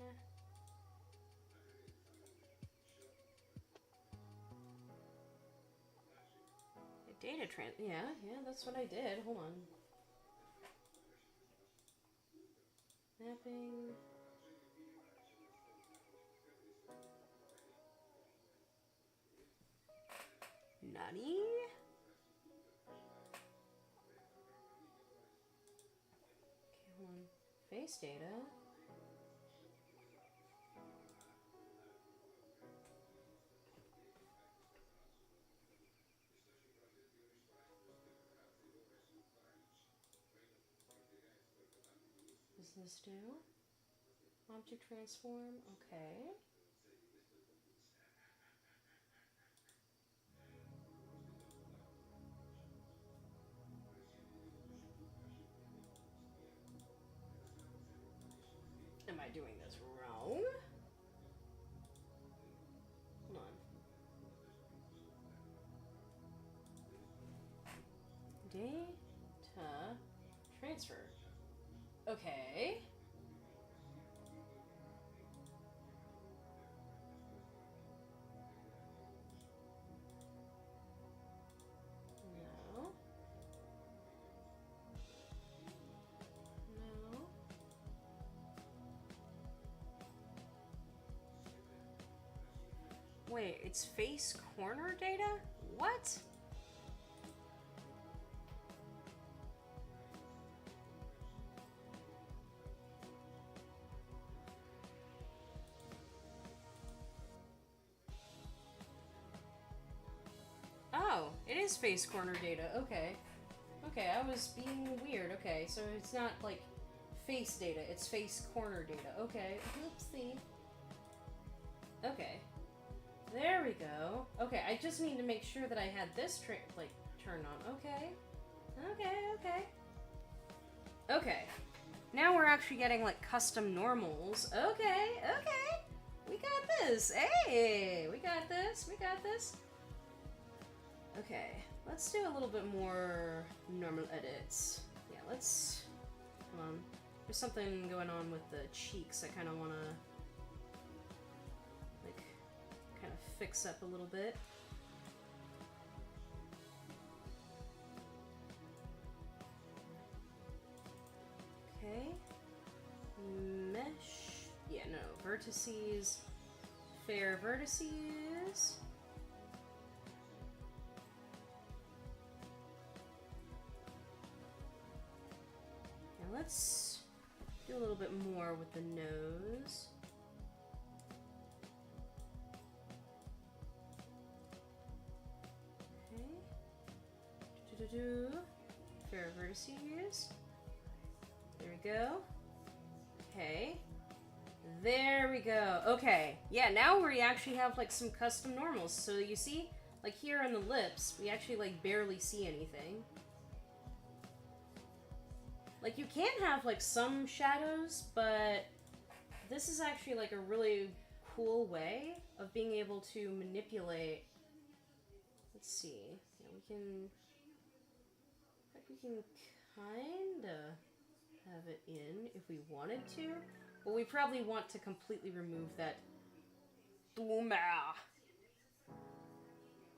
Yeah, that's what I did. Hold on. Mapping. Nani? Okay, hold on. Face data. Does this do? Object transform. Okay. Am I doing this wrong? Hold on. Data transfer. Okay. No. No. Wait, it's face corner data? What? Oh, it is face corner data. Okay. Okay, I was being weird. Okay, so it's not like face data, it's face corner data. Okay, oopsie. Okay. There we go. Okay, I just need to make sure that I had this turned on. Okay. Okay. Okay. Now we're actually getting like custom normals. Okay. We got this. Hey, we got this. Okay, let's do a little bit more normal edits. Yeah, let's... Hold on. There's something going on with the cheeks I kind of want to... like, kind of fix up a little bit. Okay. Mesh... Yeah, no. Vertices. Fair vertices. Let's do a little bit more with the nose. Okay. Fair vertices. There we go. Okay. There we go. Okay. Yeah, now we actually have like some custom normals. So you see, like here on the lips, we actually like barely see anything. Like, you can have, like, some shadows, but this is actually, like, a really cool way of being able to manipulate... Let's see. Yeah, we can... I think we can kinda have it in if we wanted to. But we probably want to completely remove that... Tulie.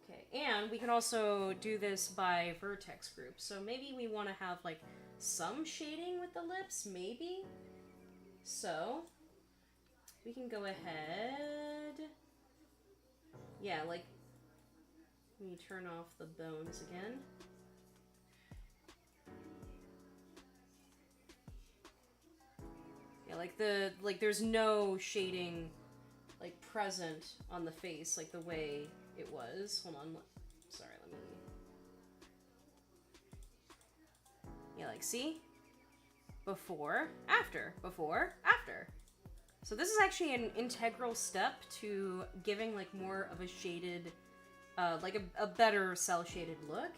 Okay, and we can also do this by vertex group. So maybe we want to have, like... some shading with the lips, maybe? So, we can go ahead... Yeah, like... Let me turn off the bones again. Yeah, like there's no shading, like, present on the face, like the way it was. Hold on, sorry, let me... Yeah, like, see? Before, after, before, after. So this is actually an integral step to giving, like, more of a shaded, like, a better cel-shaded look,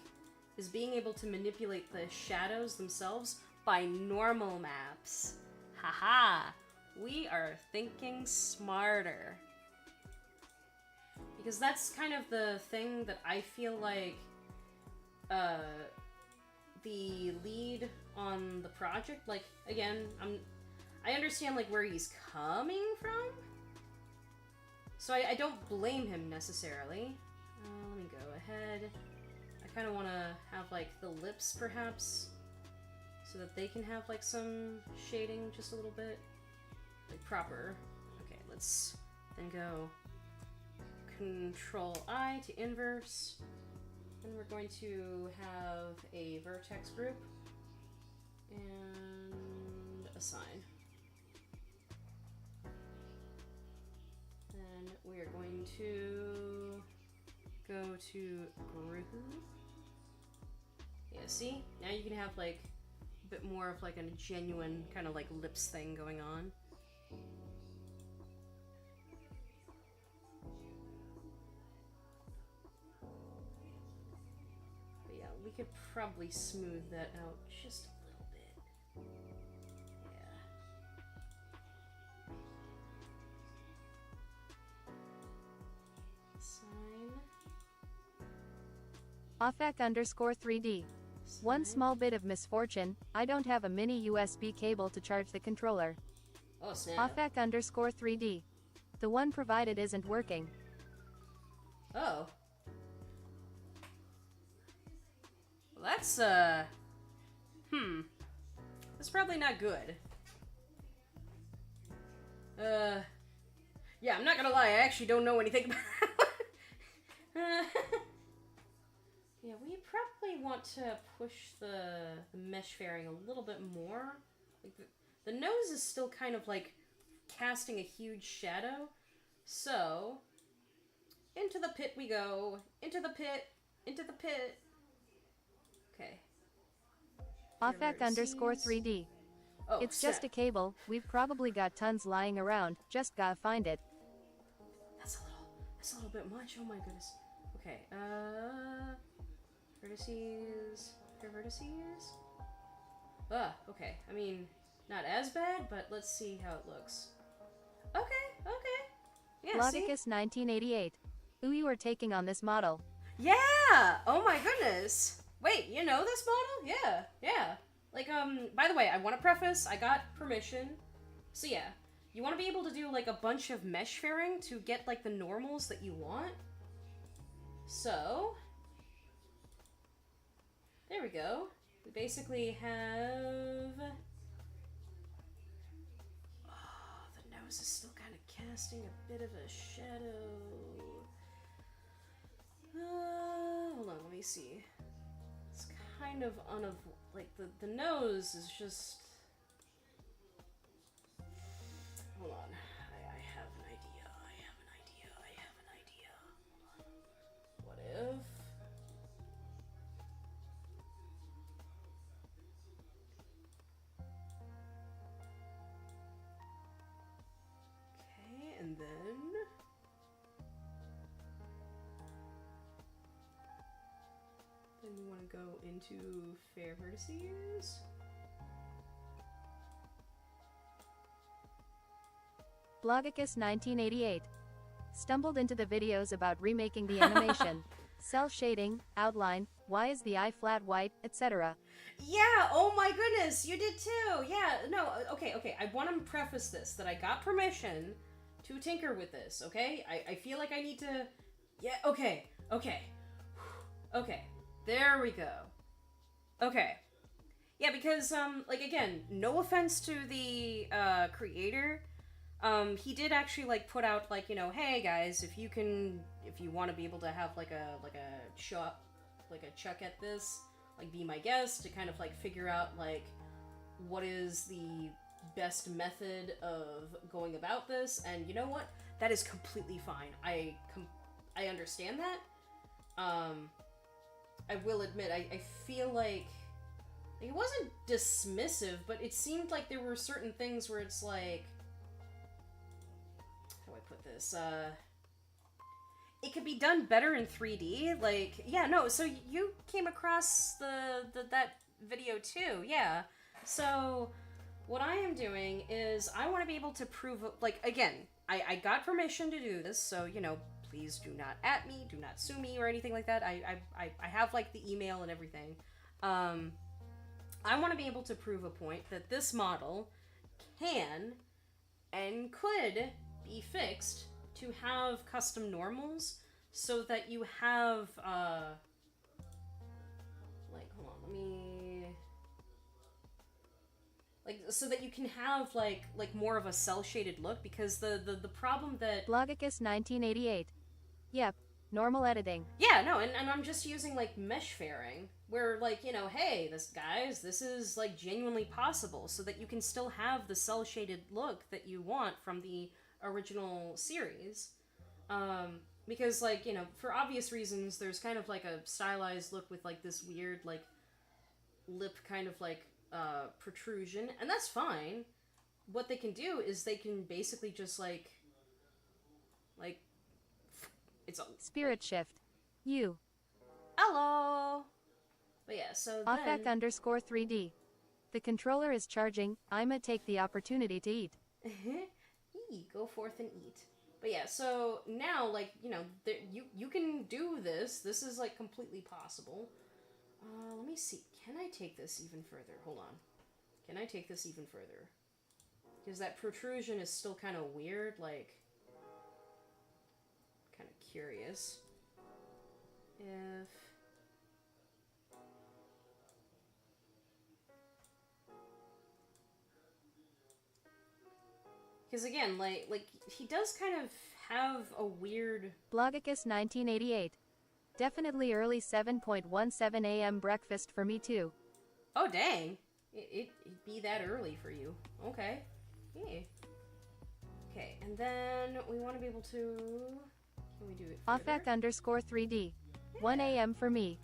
is being able to manipulate the shadows themselves by normal maps. Haha! We are thinking smarter. Because that's kind of the thing that I feel like, the lead on the project, like, again, I understand, like, where he's coming from, so I don't blame him necessarily. Let me go ahead. kind of want to have like the lips perhaps, so that they can have like some shading just a little bit, like proper. Okay, let's then go Control I to inverse, and we're going to have a vertex group and assign. Then we are going to go to group. Yeah, see? Now you can have like a bit more of like a genuine kind of like lips thing going on. But yeah, we could probably smooth that out just a little bit. Yeah. Sign. Offak_3D. One small bit of misfortune, I don't have a mini USB cable to charge the controller. Oh snap. Offak_3D. The one provided isn't working. Oh. Well, that's, that's probably not good. Yeah, I'm not gonna lie, I actually don't know anything about it. Yeah, we probably want to push the mesh fairing a little bit more. Like the nose is still kind of like casting a huge shadow. So, into the pit we go. Into the pit. Into the pit. Okay. Offak_3D. Oh, It's just a cable, we've probably got tons lying around, just gotta find it. That's a little bit much. Oh my goodness. Okay, vertices. Pair vertices. Okay. I mean, not as bad, but let's see how it looks. Okay. Yeah, see? Logicus1988. Ooh, you are taking on this model. Yeah! Oh my goodness. Wait, you know this model? Yeah. Like, by the way, I want to preface, I got permission. So yeah, you want to be able to do, like, a bunch of mesh fairing to get, like, the normals that you want. So, there we go. We basically have... Oh, the nose is still kind of casting a bit of a shadow. Hold on, let me see. It's kind of like the nose is just. Hold on, I have an idea. Hold on. What if? Okay, and then. Then we want to go into fair vertices. Blogicus1988. Stumbled into the videos about remaking the animation. Cell shading, outline, why is the eye flat white, etc. Yeah, oh my goodness, you did too. Yeah, no, okay. I want to preface this, that I got permission to tinker with this, okay? I feel like I need to... Yeah, okay. There we go. Okay. Yeah, because, like, again, no offense to the, creator, he did actually, like, put out, like, you know, hey, guys, if you want to be able to have, like a chuck at this, like, be my guest, to kind of, like, figure out, like, what is the best method of going about this, and you know what? That is completely fine. I understand that. I will admit, I feel like it wasn't dismissive, but it seemed like there were certain things where it's like, how do I put this? It could be done better in 3D. Like, yeah, no. So you came across that video too, yeah. So what I am doing is I want to be able to prove, like, again, I got permission to do this, so you know. Please do not at me, do not sue me or anything like that. I have, like, the email and everything. I want to be able to prove a point that this model can and could be fixed to have custom normals so that you have, let me... Like, so that you can have, like more of a cel-shaded look, because the problem that... Blogicus 1988. Yep, normal editing. Yeah, no, and I'm just using, like, mesh fairing, where, like, you know, hey, this is, like, genuinely possible, so that you can still have the cel-shaded look that you want from the original series. Because, like, you know, for obvious reasons, there's kind of, like, a stylized look with, like, this weird, like, lip kind of, like, protrusion, and that's fine. What they can do is they can basically just, like, it's a... Spirit shift. You. Hello! But yeah, so Offback then... _3D. The controller is charging, I'ma take the opportunity to eat. Go forth and eat. But yeah, so now, like, you know, you can do this. This is, like, completely possible. Let me see. Can I take this even further? Hold on. Can I take this even further? Because that protrusion is still kind of weird, like... Kind of curious. If... Because again, like he does kind of have a weird... Blogicus 1988. Definitely early 7:17 a.m. breakfast for me too. Oh dang! It'd be that early for you. Okay. Yeah. Okay, and then we want to be able to... Can we do it further? Offback _3D. 1 a.m. for me.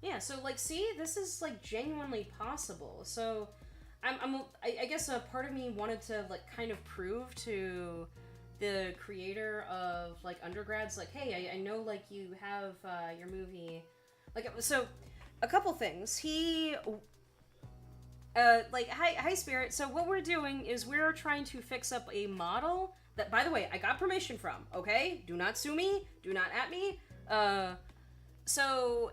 Yeah, so, like, see? This is, like, genuinely possible. So... I guess a part of me wanted to, like, kind of prove to the creator of, like, undergrads, like, hey, I know, like, you have, your movie, like, so, a couple things. He, like, hi Spirit, so what we're doing is we're trying to fix up a model that, by the way, I got permission from, okay? Do not sue me, do not at me, so...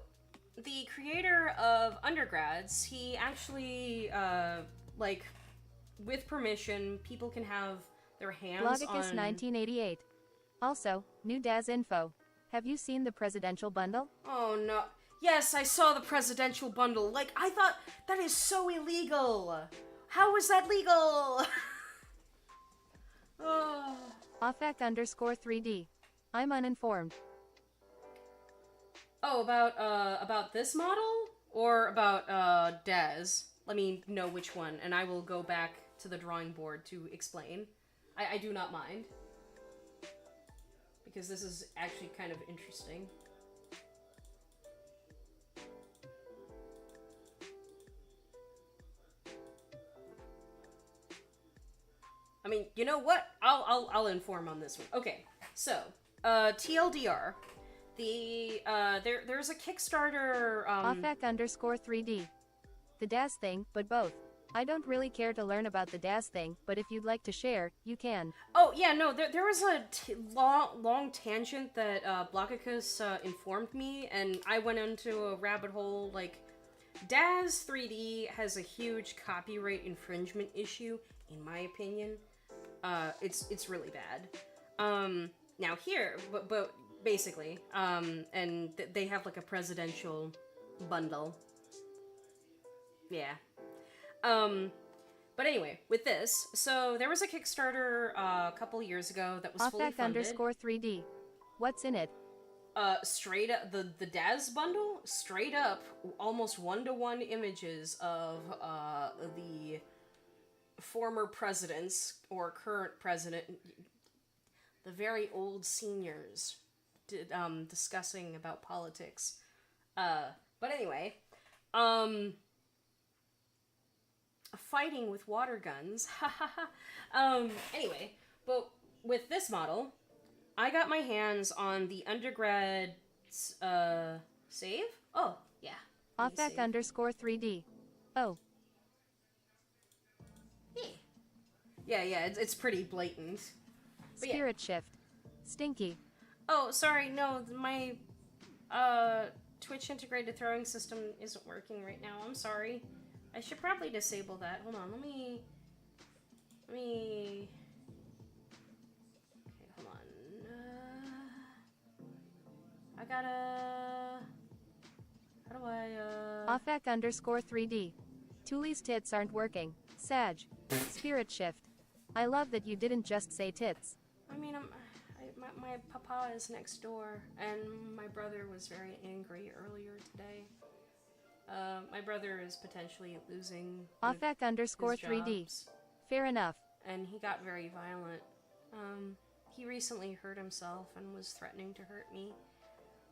The creator of Undergrads, he actually, like, with permission, people can have their hands Blogicus on... 1988. Also, new DAS info. Have you seen the presidential bundle? Oh, no. Yes, I saw the presidential bundle. Like, I thought, that is so illegal. How is that legal? Oh. Offback _3D. I'm uninformed. Oh, about this model? Or about, Daz? Let me know which one, and I will go back to the drawing board to explain. I do not mind. Because this is actually kind of interesting. I mean, you know what? I'll inform on this one. Okay, so, TLDR. There's a Kickstarter, Offback _3D. The DAS thing, but both. I don't really care to learn about the DAS thing, but if you'd like to share, you can. Oh, yeah, no, there was a long tangent that, Blogicus, informed me, and I went into a rabbit hole, like, DAS 3D has a huge copyright infringement issue, in my opinion. It's really bad. Now here, but basically, and they have, like, a presidential bundle. Yeah. But anyway, with this, so there was a Kickstarter a couple years ago that was fully Offback funded. _3D. What's in it? Straight up, the Daz bundle, straight up, almost one-to-one images of, the former presidents, or current president, the very old seniors, discussing about politics. But anyway, fighting with water guns. Anyway, but with this model, I got my hands on the undergrad's, save? Oh, yeah. Offback _3D. Oh. Yeah, it's pretty blatant. But Spirit shift. Stinky. Oh, sorry, no, my, Twitch integrated throwing system isn't working right now. I'm sorry. I should probably disable that. Hold on, let me... Okay, hold on. I gotta... Offec_3D. Tulie's tits aren't working. Sag. Spirit shift. I love that you didn't just say tits. I mean, my papa is next door, and my brother was very angry earlier today. My brother is potentially losing Offec_3D. jobs, Fair enough. and he got very violent. He recently hurt himself and was threatening to hurt me.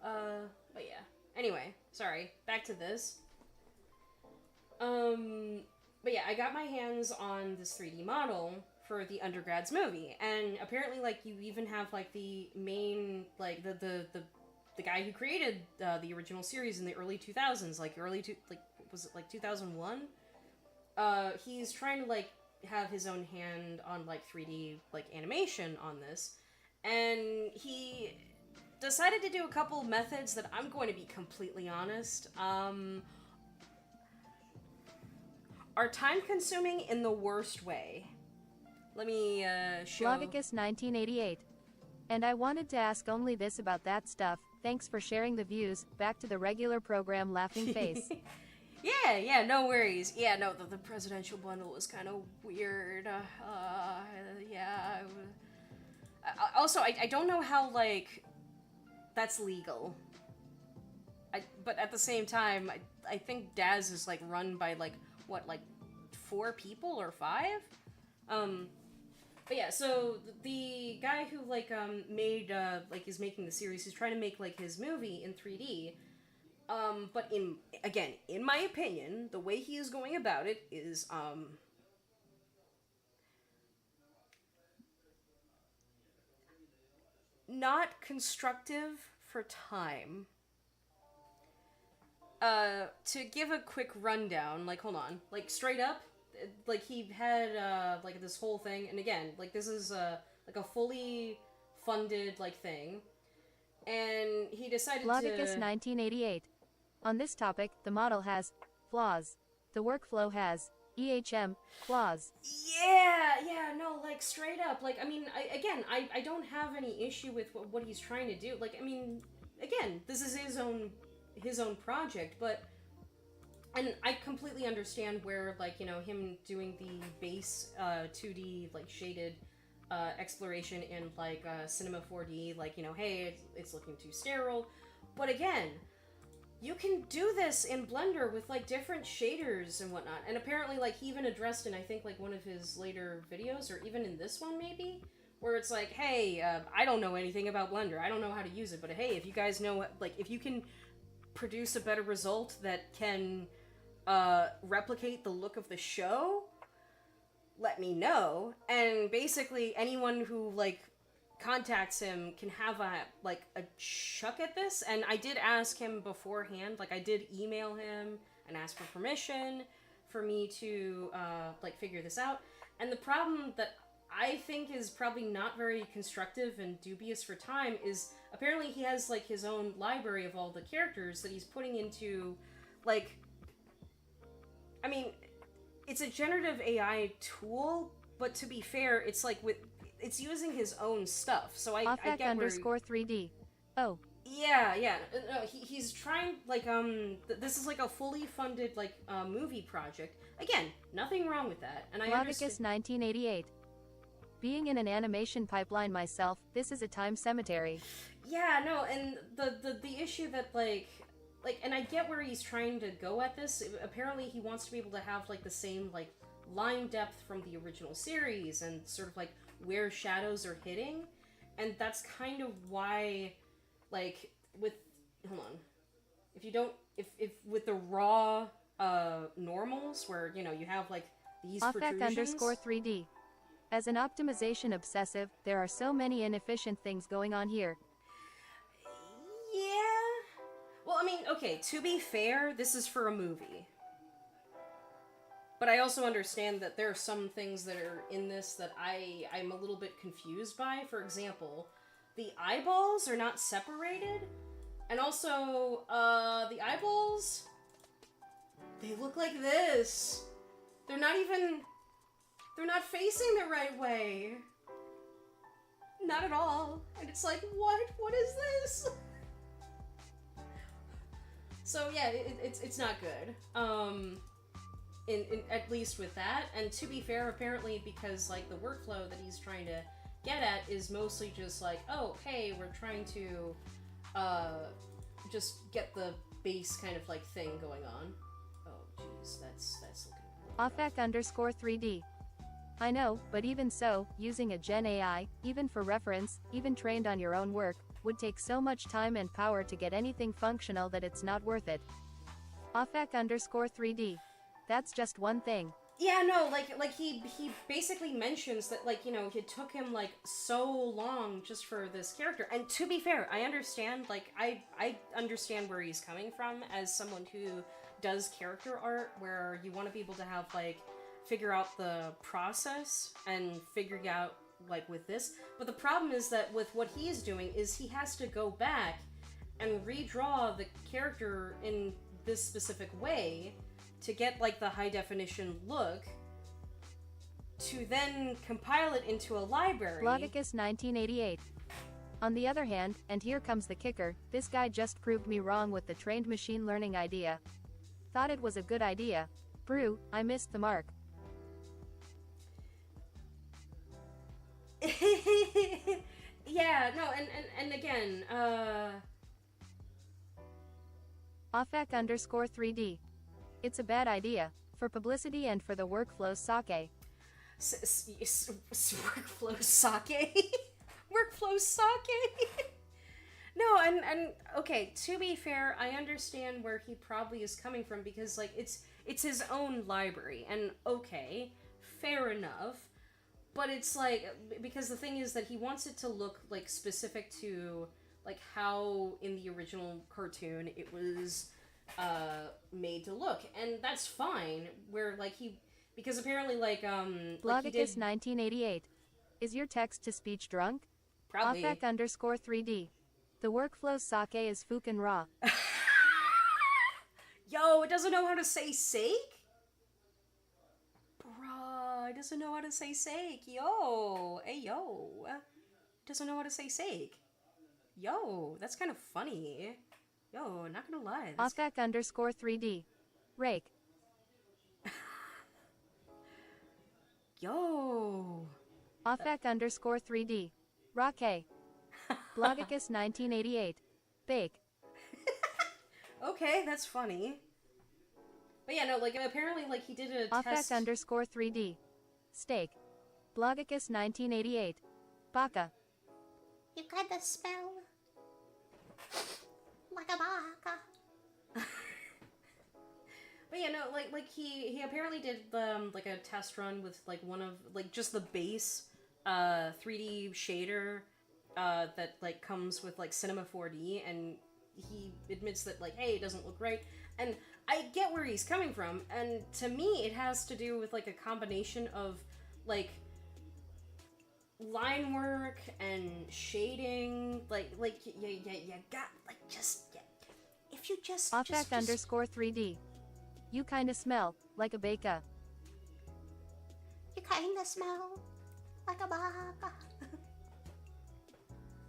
But yeah. Anyway, sorry. Back to this. But yeah, I got my hands on this 3D model for the Undergrads movie, and apparently, like, you even have, like, the main, like, the guy who created the original series in the early 2000s, was it, like, 2001? He's trying to, like, have his own hand on, like, 3D, like, animation on this, and he decided to do a couple methods that I'm going to be completely honest, are time-consuming in the worst way. Let me, show... Logicus1988. And I wanted to ask only this about that stuff. Thanks for sharing the views. Back to the regular program, laughing face. Yeah, no worries. Yeah, no, the presidential bundle was kind of weird. Yeah. Also, I don't know how, like, that's legal. But at the same time, I think Daz is, like, run by, like, what, like, 4 people or 5? But yeah, so the guy who, like, made, like, is making the series, he's trying to make, like, his movie in 3D. But in my opinion, the way he is going about it is, not constructive for time. To give a quick rundown, like, hold on, like, straight up, like, he had, like, this whole thing, and again, like, this is, like, a fully funded, like, thing, and he decided Logicus1988. On this topic, the model has flaws. The workflow has EHM clause. Yeah, no, like, straight up, like, I mean, I don't have any issue with what he's trying to do, like, I mean, again, this is his own project, but, and I completely understand where, like, you know, him doing the base 2D, like, shaded exploration in, like, Cinema 4D, like, you know, hey, it's looking too sterile, but again, you can do this in Blender with, like, different shaders and whatnot, and apparently, like, he even addressed in, I think, like, one of his later videos, or even in this one, maybe, where it's like, hey, I don't know anything about Blender, I don't know how to use it, but hey, if you guys know, like, if you can produce a better result that can replicate the look of the show, let me know. And basically anyone who, like, contacts him can have a chuck at this. And I did ask him beforehand, like, I did email him and ask for permission for me to like, figure this out. And the problem that I think is probably not very constructive and dubious for time is apparently he has, like, his own library of all the characters that he's putting into, like, I mean, it's a generative AI tool, but to be fair, it's, like, it's using his own stuff, so I get where... Offec_3D. Oh. Yeah, no, he's trying, like, this is, like, a fully funded, like, movie project. Again, nothing wrong with that, and I understand... Logicus1988. Being in an animation pipeline myself, this is a time cemetery. Yeah, no, and the issue that, like, and I get where he's trying to go at this. Apparently he wants to be able to have, like, the same, like, line depth from the original series and sort of, like, where shadows are hitting. And that's kind of why, like, with, hold on. If you don't, if with the raw, normals, where, you know, you have, like, these protrusions... Offec_3D. As an optimization obsessive, there are so many inefficient things going on here. Yeah. Well, I mean, okay, to be fair, this is for a movie. But I also understand that there are some things that are in this that I'm a little bit confused by. For example, the eyeballs are not separated. And also, the eyeballs, they look like this. They're not facing the right way. Not at all. And it's like, what? What is this? So yeah, it's not good. In at least with that, and to be fair, apparently because like the workflow that he's trying to get at is mostly just like, oh hey, we're trying to just get the base kind of like thing going on. Oh jeez, that's looking Offec_3D. I know, but even so, using a Gen AI, even for reference, even trained on your own work, would take so much time and power to get anything functional that it's not worth it. Offec_3D. That's just one thing. Yeah, no, like he basically mentions that, like, you know, it took him like so long just for this character. And to be fair, I understand, like I understand where he's coming from as someone who does character art, where you want to be able to have like figure out the process and figuring out like with this. But the problem is that with what he is doing is he has to go back and redraw the character in this specific way to get like the high definition look, to then compile it into a library. Logicus 1988. On the other hand, and here comes the kicker, this guy just proved me wrong with the trained machine learning idea. Thought it was a good idea. Brew, I missed the mark. Yeah, no, and again, Offec_3D. It's a bad idea. For publicity and for the workflow sake. Workflow sake? Workflow sake? No, and okay, to be fair, I understand where he probably is coming from, because like it's his own library, and okay, fair enough. But it's like, because the thing is that he wants it to look like specific to like how in the original cartoon it was made to look, and that's fine. Where like because apparently like Logicus 1988. Is your text to speech drunk? Probably. Offec_3D. The workflow sake is fucking raw. Yo, it doesn't know how to say sake? Bruh, it doesn't know how to say sake. Yo, hey yo. It doesn't know how to say sake. Yo, that's kind of funny. Yo, not gonna lie. Offec_3D. Rake. Yo. Offec_3D. Roque. Blogicus 1988. Bake. Okay, that's funny. But yeah, no, like apparently like he did a test. Offec_3D. Steak. Blogicus 1988. Baka. You got the smell like a baka. But yeah, no, like he apparently did like a test run with like one of like just the base 3D shader that like comes with like Cinema 4D, and he admits that like, hey, it doesn't look right. And I get where he's coming from, and to me it has to do with like a combination of like line work and shading, like you got like just if you just Offec_3D. You kinda smell like a baka. You kinda smell like a baka.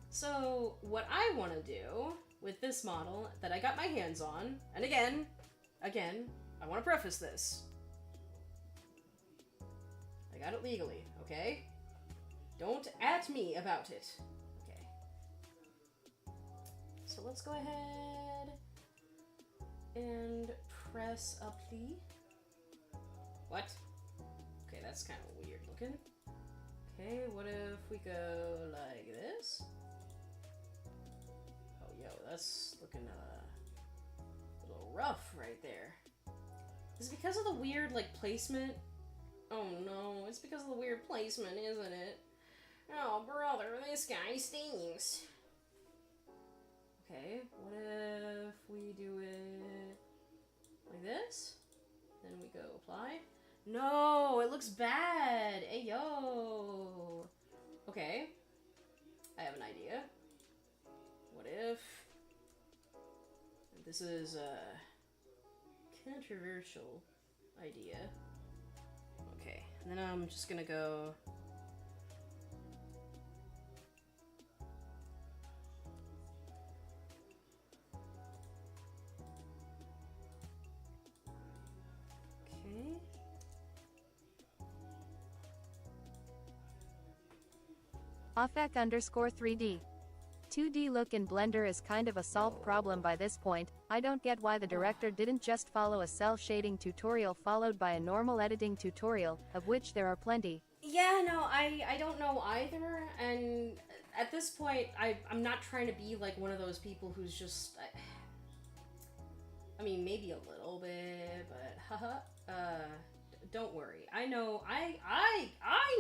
So what I want to do with this model that I got my hands on, and again, I want to preface this. I got it legally, okay? Don't at me about it. Okay. So let's go ahead and press apply. What? Okay, that's kind of weird looking. Okay, what if we go like this? Oh, yo, that's looking a little rough right there. Is it because of the weird, like, placement? Oh no, it's because of the weird placement, isn't it? Oh, brother, this guy stinks. Okay, what if we do it like this? Then we go apply. No, it looks bad. Hey, yo. Okay, I have an idea. What if this is a controversial idea? Okay, and then I'm just gonna go. Ofak_3D. 2D look in Blender is kind of a solved problem by this point. I don't get why the director didn't just follow a cell shading tutorial followed by a normal editing tutorial, of which there are plenty. Yeah, no, I don't know either, and at this point, I'm not trying to be like one of those people who's just... I mean, maybe a little bit, but haha, don't worry. I know, I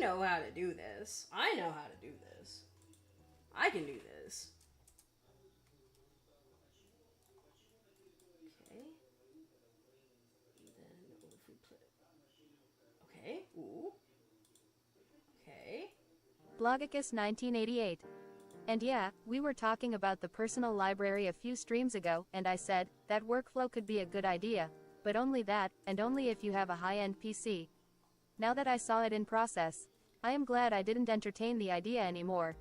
know how to do this. I know how to do this. I can do this. Okay. And then if we put... Okay, ooh. Okay. Blogicus 1988. And yeah, we were talking about the personal library a few streams ago, and I said, that workflow could be a good idea. But only that, and only if you have a high-end PC. Now that I saw it in process, I am glad I didn't entertain the idea anymore.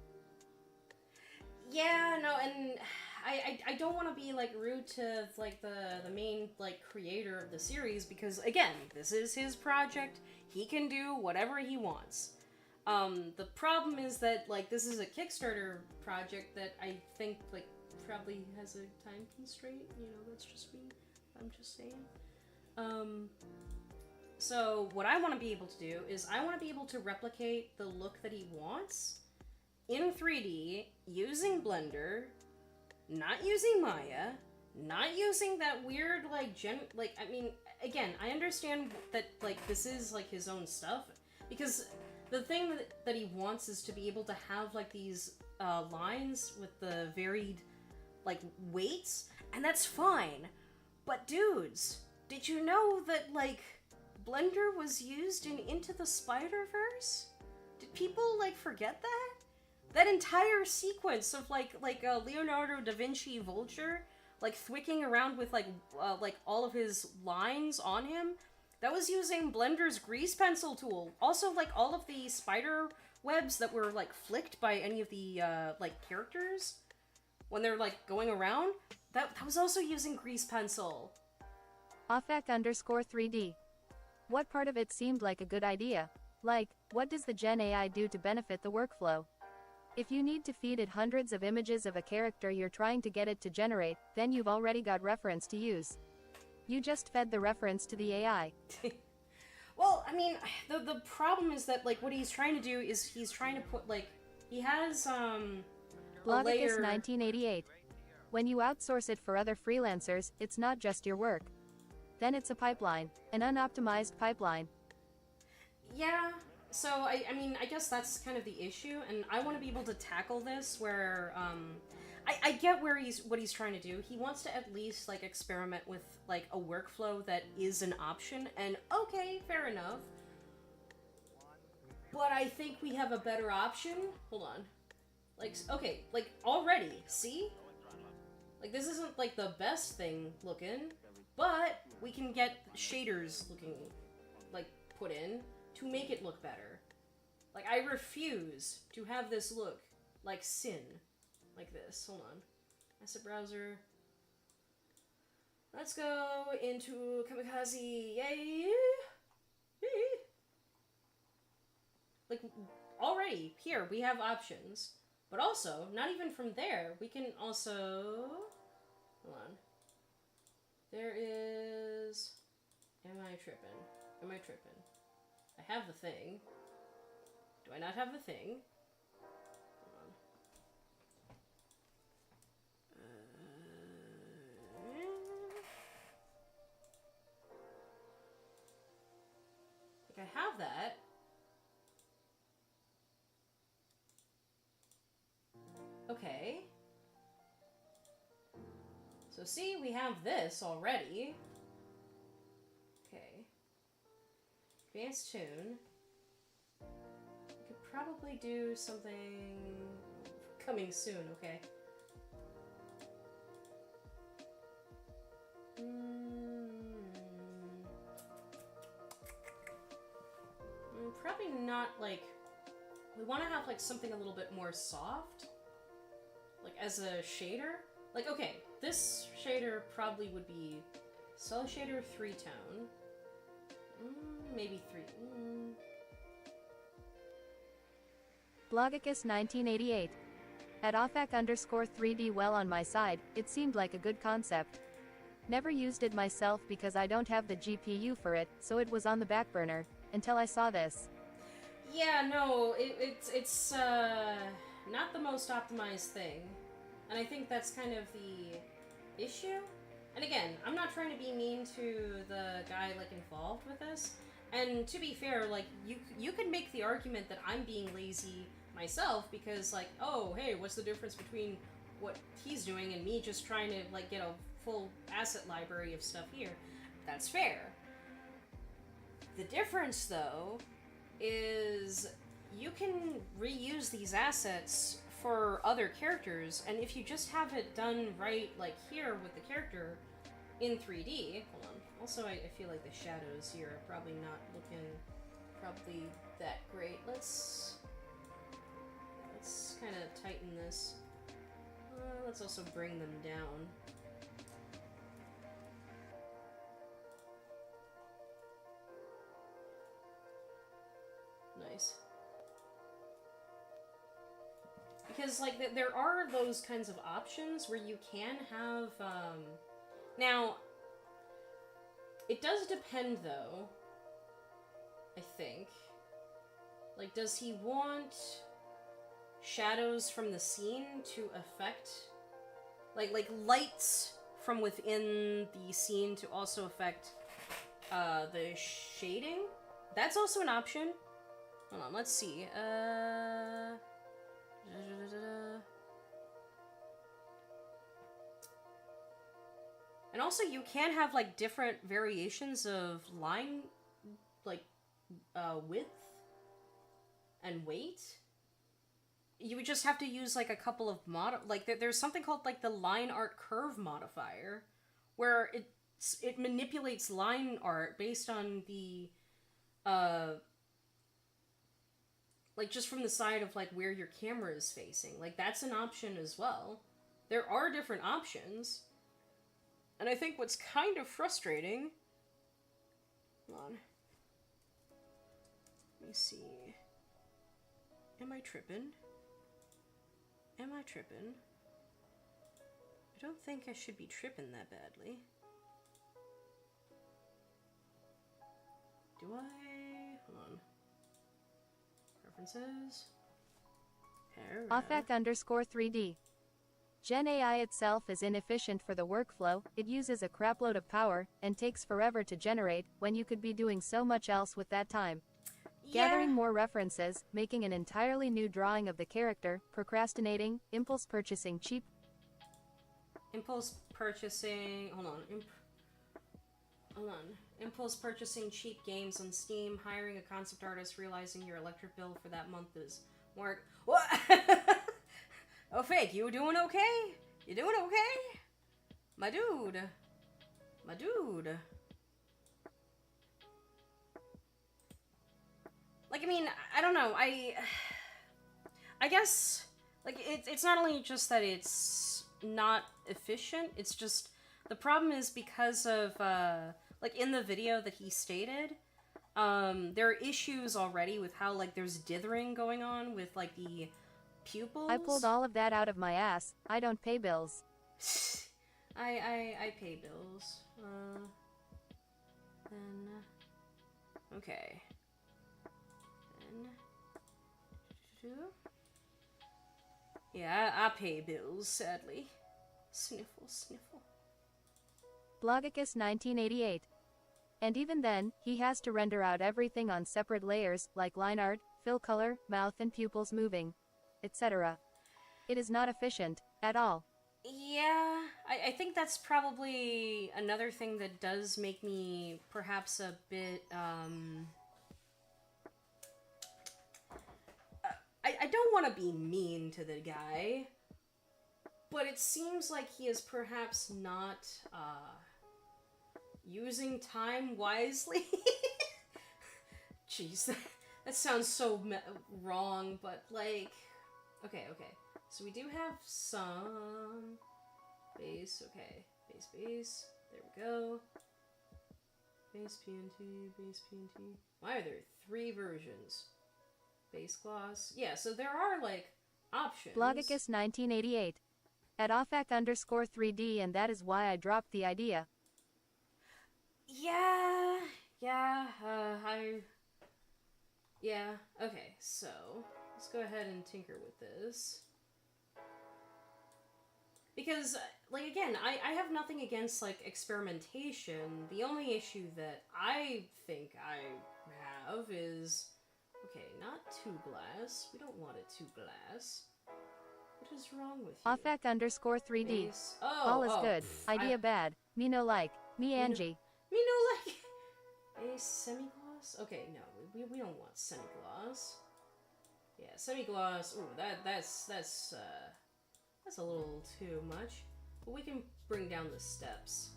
Yeah, no, and I don't want to be, like, rude to, like, the main, like, creator of the series, because, again, this is his project. He can do whatever he wants. The problem is that, like, this is a Kickstarter project that I think, like, probably has a time constraint, you know, that's just me. I'm just saying. So what I want to be able to do is I want to be able to replicate the look that he wants in 3D, using Blender, not using Maya, not using that weird, like, I mean, again, I understand that, like, this is, like, his own stuff, because the thing that he wants is to be able to have, like, these, lines with the varied, like, weights, and that's fine, but dudes, did you know that, like, Blender was used in Into the Spider-Verse? Did people, like, forget that? That entire sequence of, like Leonardo da Vinci Vulture, like, thwicking around with, like all of his lines on him, that was using Blender's grease pencil tool. Also, like, all of the spider webs that were, like, flicked by any of the, like, characters when they're, like, going around, that was also using grease pencil. Ofak_3D. What part of it seemed like a good idea? Like, what does the Gen AI do to benefit the workflow? If you need to feed it hundreds of images of a character you're trying to get it to generate, then you've already got reference to use. You just fed the reference to the AI. Well, I mean, the problem is that, like, what he's trying to do is he's trying to put, like, he has, a Blogicus layer... 1988. When you outsource it for other freelancers, it's not just your work. Then it's a pipeline, an unoptimized pipeline. Yeah, so, I mean, I guess that's kind of the issue, and I want to be able to tackle this where, I get what he's trying to do. He wants to at least, like, experiment with, like, a workflow that is an option, and okay, fair enough. But I think we have a better option. Hold on. Like, okay, like, already, see? Like, this isn't, like, the best thing looking, but we can get shaders looking, like, put in to make it look better. Like, I refuse to have this look like sin. Like this. Hold on. Asset browser. Let's go into Kamikaze. Yay! Like, already, here, we have options. But also, not even from there, we can also... Hold on. There is... Am I tripping? Am I tripping? I have the thing. Do I not have the thing? Hold on. Like, I have that. Okay. So see, we have this already. Okay. Advanced tune. We could probably do something coming soon, okay. Probably not, like, we want to have, like, something a little bit more soft. Like, as a shader. Like, okay, this shader probably would be Cell Shader 3-tone. Maybe 3. Blogicus 1988. At offac_3D well on my side, it seemed like a good concept. Never used it myself because I don't have the GPU for it, so it was on the back burner, until I saw this. Yeah, no, it's not the most optimized thing. And I think that's kind of the issue. And again, I'm not trying to be mean to the guy, like, involved with this. And to be fair, like, you could make the argument that I'm being lazy myself because, like, oh, hey, what's the difference between what he's doing and me just trying to, like, get a full asset library of stuff here? That's fair. The difference, though, is you can reuse these assets for other characters, and if you just have it done right, like here with the character in 3D, hold on. Also, I feel like the shadows here are probably not looking that great. Let's kind of tighten this. Let's also bring them down. Nice. Because, like, there are those kinds of options where you can have, now, it does depend, though, I think. Like, does he want shadows from the scene to affect, like lights from within the scene to also affect, the shading? That's also an option. Hold on, let's see. And also, you can have, like, different variations of line, like, width and weight. You would just have to use, like, a couple of there's something called, like, the line art curve modifier, where it manipulates line art based on the, like, just from the side of, like, where your camera is facing. Like, that's an option as well. There are different options. And I think what's kind of frustrating... Hold on. Let me see. Am I tripping? Am I tripping? I don't think I should be tripping that badly. Do I? Hold on. Preferences. offac_3D. Gen AI itself is inefficient for the workflow, it uses a crapload of power, and takes forever to generate, when you could be doing so much else with that time. Yeah. Gathering more references, making an entirely new drawing of the character, procrastinating, impulse purchasing cheap... Impulse purchasing... Hold on. Impulse purchasing cheap games on Steam, hiring a concept artist, realizing your electric bill for that month is more... What? Oh, Fake, you doing okay? You doing okay? My dude. My dude. Like, I mean, I don't know, I guess, like, it's not only just that it's not efficient, it's just, the problem is because of, like, in the video that he stated, there are issues already with how, like, there's dithering going on with, like, the pupils. I pulled all of that out of my ass, I don't pay bills. I pay bills. Okay. Yeah, I pay bills, sadly. Sniffle, sniffle. Blogicus 1988. And even then, he has to render out everything on separate layers, like line art, fill color, mouth and pupils moving, etc. It is not efficient, at all. Yeah, I think that's probably another thing that does make me perhaps a bit, I don't want to be mean to the guy, but it seems like he is perhaps not, using time wisely. Jeez, that sounds so wrong, but, like, okay. So we do have some base, okay, base, there we go. Base PNT. Why are there 3 versions? base gloss. Yeah, so there are, like, options. Blogicus 1988. At offac_3D, and that is why I dropped the idea. Yeah, okay, so let's go ahead and tinker with this. Because, like, again, I have nothing against, like, experimentation. The only issue that I think I have is, okay, not too glass. We don't want it too glass. What is wrong with you? Offac_3D. Base. All is good. Idea bad. Me no like. Me Angie. Me no like a semi-gloss? Okay, no, we don't want semi-gloss. Yeah, semi-gloss. Ooh, that's a little too much. But we can bring down the steps.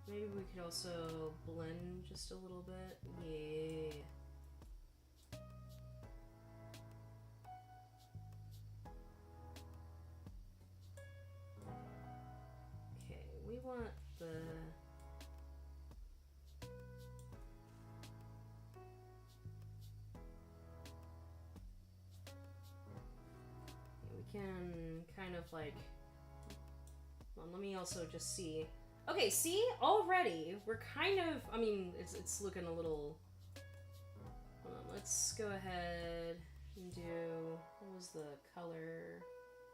Maybe we could also blend just a little bit. Yeah. We want the... We can kind of like... Well, let me also just see. Okay, see? Already, we're kind of... I mean, it's looking a little... Hold on, let's go ahead and do... What was the color?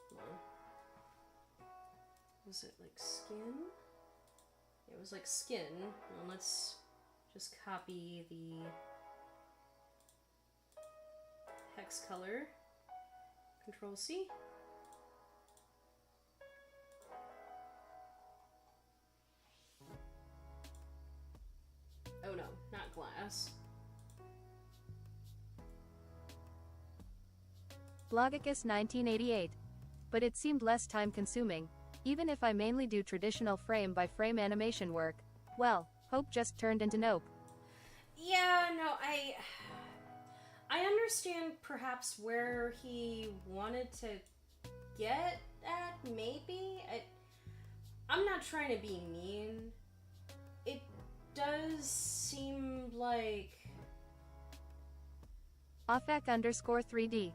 Hold on. Was it like skin? It was like skin. Well, let's just copy the hex color. Control C. Oh no, not glass. Blogicus 1988. But it seemed less time consuming. Even if I mainly do traditional frame-by-frame animation work. Well, Hope just turned into Nope. Yeah, no, I understand perhaps where he wanted to get at, maybe? I'm not trying to be mean. It does seem like... Offac_3D.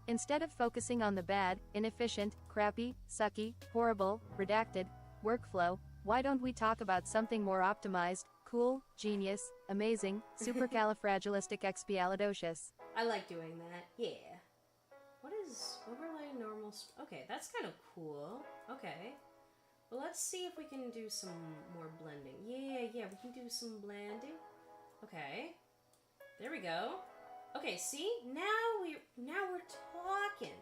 Instead of focusing on the bad, inefficient, crappy, sucky, horrible, redacted workflow, why don't we talk about something more optimized, cool, genius, amazing, supercalifragilisticexpialidocious? I like doing that, yeah. What is overlay normal? Okay, that's kind of cool. Okay. Well, let's see if we can do some more blending. Yeah, we can do some blending. Okay. There we go. Okay, see? Now we're talking.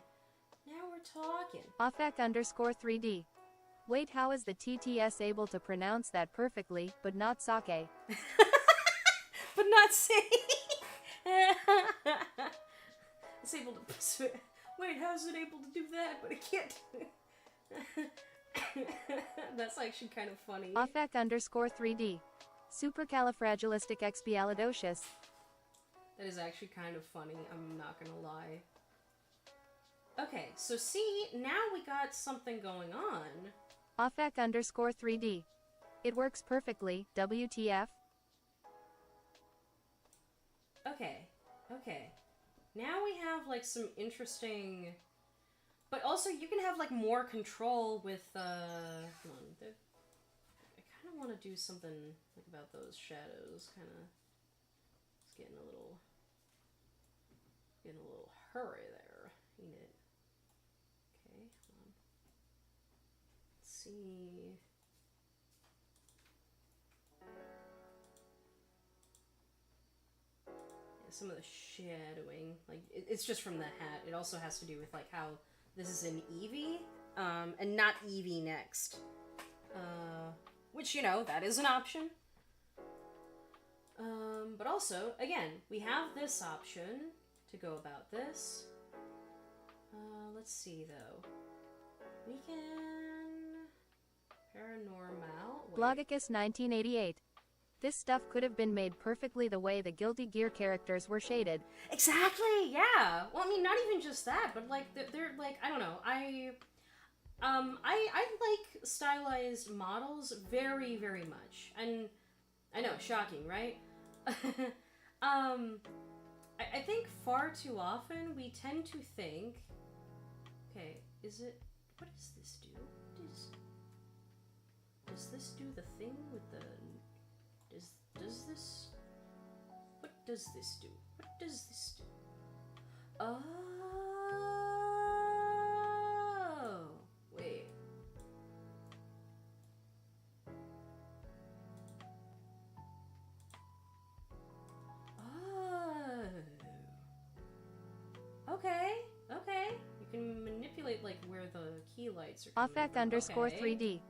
Now we're talking. Offac_3D. Wait, how is the TTS able to pronounce that perfectly, but not sake? But not say. It's able to. Wait, how's it able to do that? But it can't. That's actually kind of funny. Offac_3D. Supercalifragilisticexpialidocious. That is actually kind of funny, I'm not gonna lie. Okay, so see, now we got something going on. Offac_3D. It works perfectly, WTF? Okay. Now we have, like, some interesting... But also, you can have, like, more control with, hold on. I kind of want to do something, like, about those shadows, kind of... It's getting a little hurry there, ain't it? Okay, hold on. Let's see. Yeah, some of the shadowing, like, it's just from the hat. It also has to do with, like, how this is an Eevee, and not Eevee next. Which, you know, that is an option. But also, again, we have this option to go about this. Let's see, though. We can... Paranormal... Wait. Blogicus 1988. This stuff could have been made perfectly the way the Guilty Gear characters were shaded. Exactly, yeah! Well, I mean, not even just that, but, like, they're like, I don't know, I like stylized models very, very much. And I know, shocking, right? I think far too often we tend to think, okay, what does this do? Does this do the thing with the, what does this do? What does this do? Oh, wait. Okay. You can manipulate like where the key lights are coming from. Offec_3D.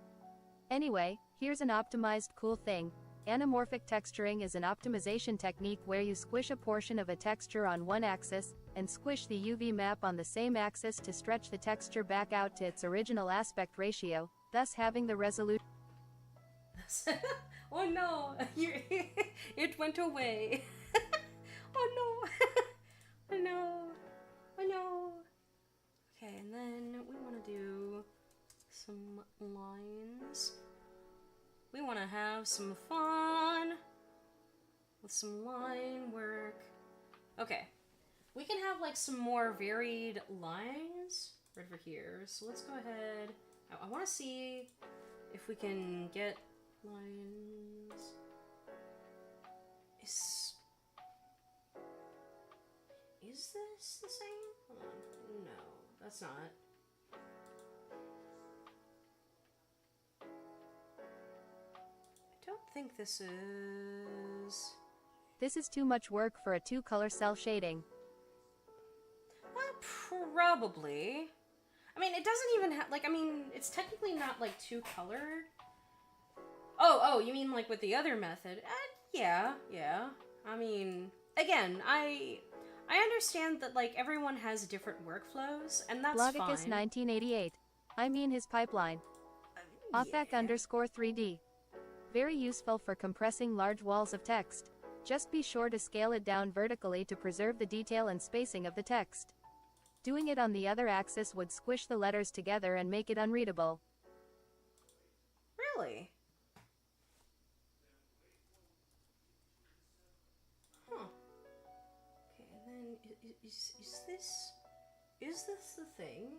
Anyway, here's an optimized cool thing. Anamorphic texturing is an optimization technique where you squish a portion of a texture on one axis, and squish the UV map on the same axis to stretch the texture back out to its original aspect ratio, thus having the resolution. Oh no, it went away. Oh no. Oh no. Oh no. Okay, and then we want to do some lines. We want to have some fun with some line work. Okay, we can have like some more varied lines right over here. So let's go ahead. I want to see if we can get lines. Is this the same? Hold on. No, that's not. I don't think this is... This is too much work for a 2-color cell shading. Probably. I mean, it doesn't even have, like, I mean, it's technically not, like, 2-colored. Oh, you mean, like, with the other method? Yeah. I mean, again, I understand that, like, everyone has different workflows, and that's fine. Logicus 1988. I mean his pipeline. Offec_3D. Very useful for compressing large walls of text. Just be sure to scale it down vertically to preserve the detail and spacing of the text. Doing it on the other axis would squish the letters together and make it unreadable. Really? Huh. Okay, and then is this the thing?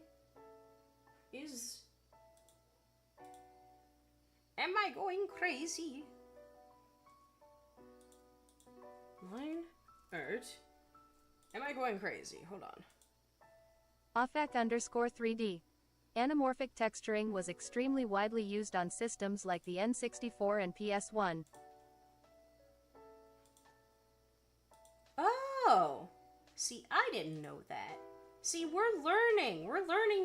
Am I going crazy? Line art. Am I going crazy? Hold on. Offec_3D. Anamorphic texturing was extremely widely used on systems like the N64 and PS1. Oh! See, I didn't know that. See, we're learning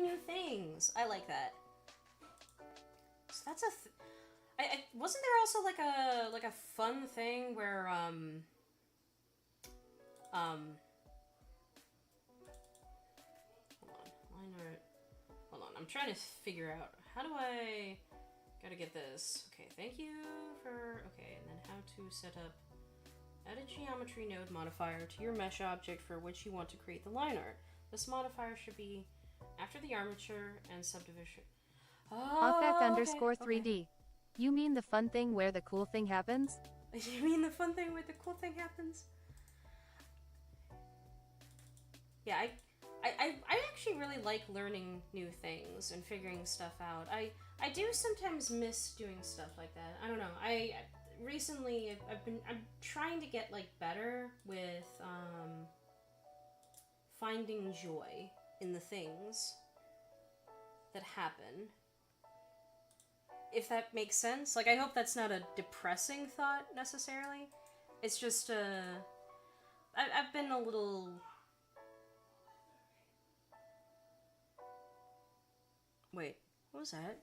new things. I like that. So that's wasn't there also like a fun thing where hold on, I'm trying to figure out how do I gotta get this. Okay, thank you for okay, and then how to set up add a geometry node modifier to your mesh object for which you want to create the line art. This modifier should be after the armature and subdivision. Offec_3D. Okay. You mean the fun thing where the cool thing happens? You mean the fun thing where the cool thing happens? Yeah, I actually really like learning new things and figuring stuff out. I do sometimes miss doing stuff like that. I don't know. Recently I'm trying to get like better with finding joy in the things that happen. If that makes sense. Like, I hope that's not a depressing thought necessarily. It's just I've been a little... Wait, what was that?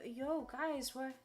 Yo, guys, what?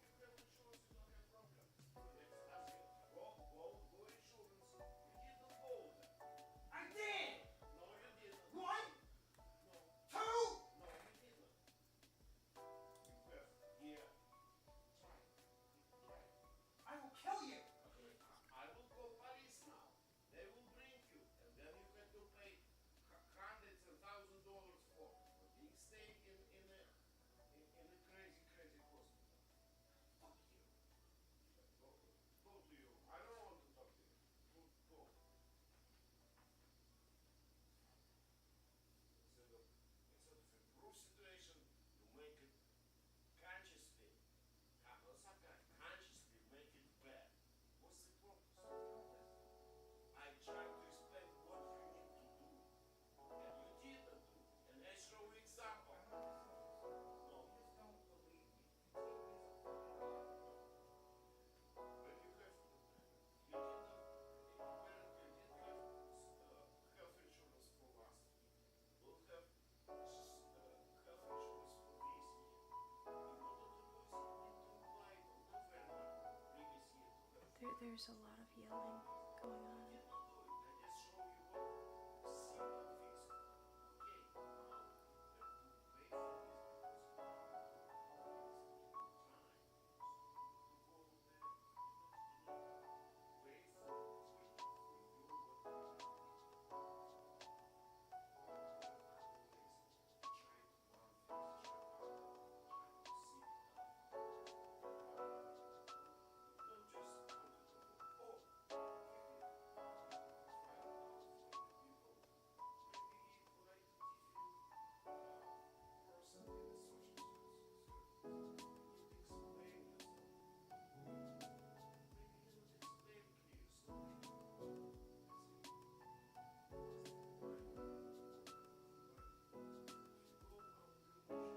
There's a lot of yelling going on.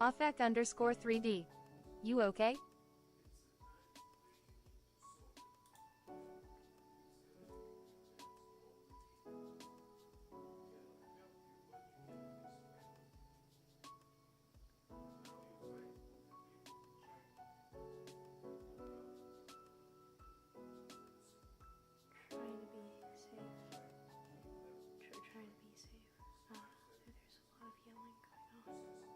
Offec_3D. You okay? Trying to be safe. Trying to be safe. There's a lot of yelling going on.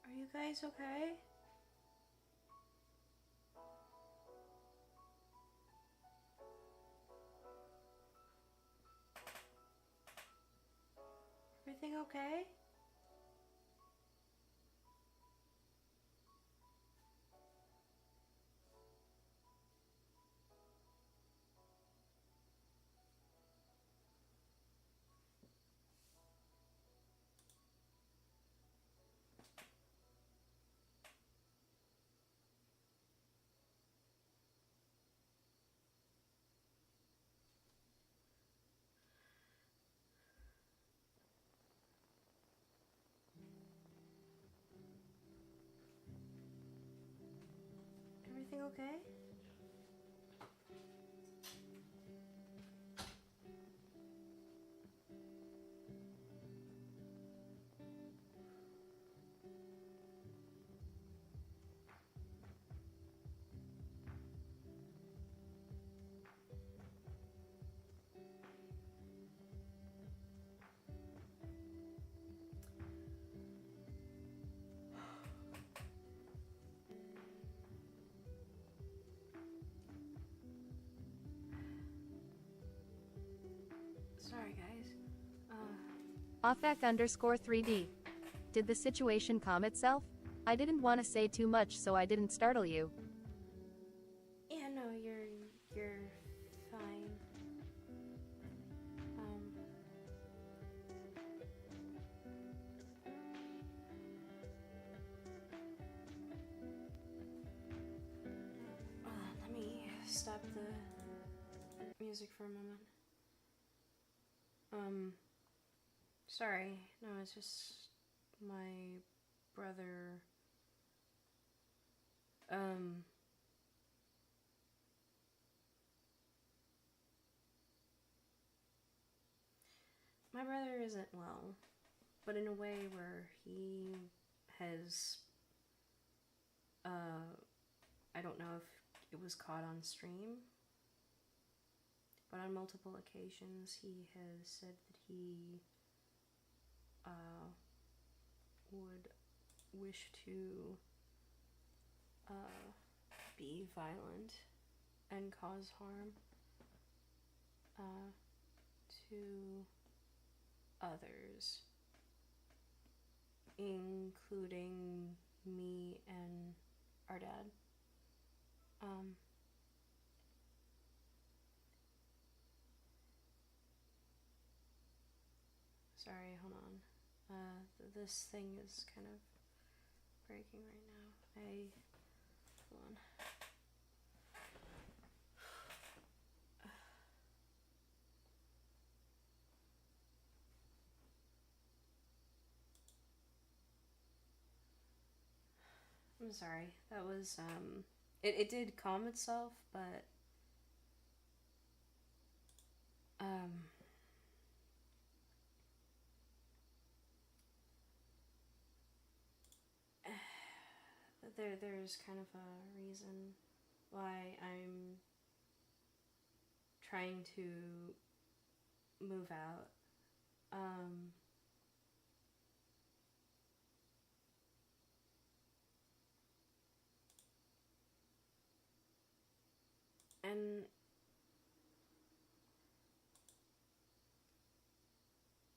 Are you guys okay? Everything okay? Everything okay? Sorry, guys. Offec_3D. Did the situation calm itself? I didn't want to say too much so I didn't startle you. Yeah, no, you're fine. Let me stop the music for a moment. Sorry. No, it's just my brother. My brother isn't well, but in a way where he has, I don't know if it was caught on stream. but on multiple occasions he has said that he would wish to be violent and cause harm to others, including me and our dad. Sorry, hold on. This thing is kind of breaking right now. Hold on. I'm sorry. That was, it did calm itself, but, there's kind of a reason why I'm trying to move out. And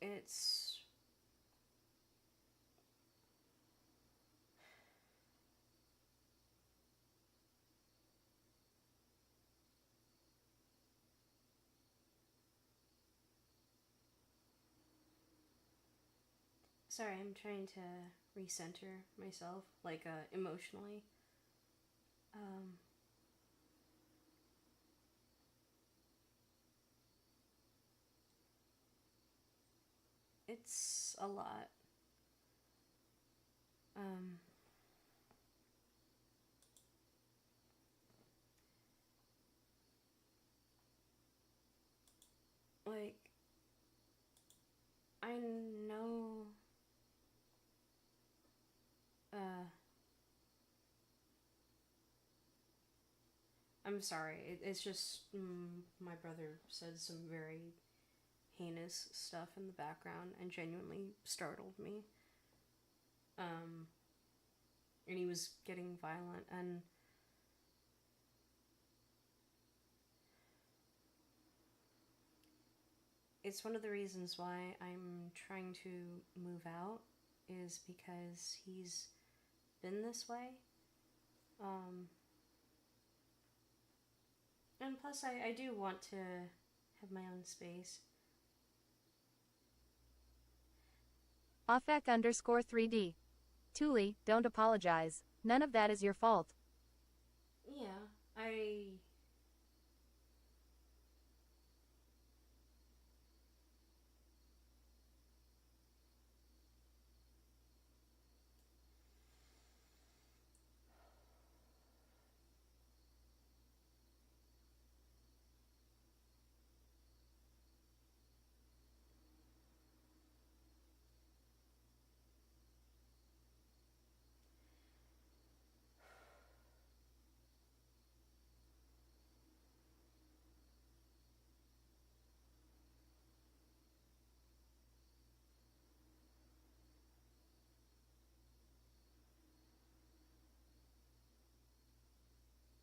it's sorry, I'm trying to recenter myself, like, emotionally. It's a lot. Like, I know, I'm sorry, it's just, my brother said some very heinous stuff in the background and genuinely startled me. And he was getting violent, and it's one of the reasons why I'm trying to move out, is because he's been this way. And plus I do want to have my own space. Offec_3D. Tulie, don't apologize. None of that is your fault. Yeah,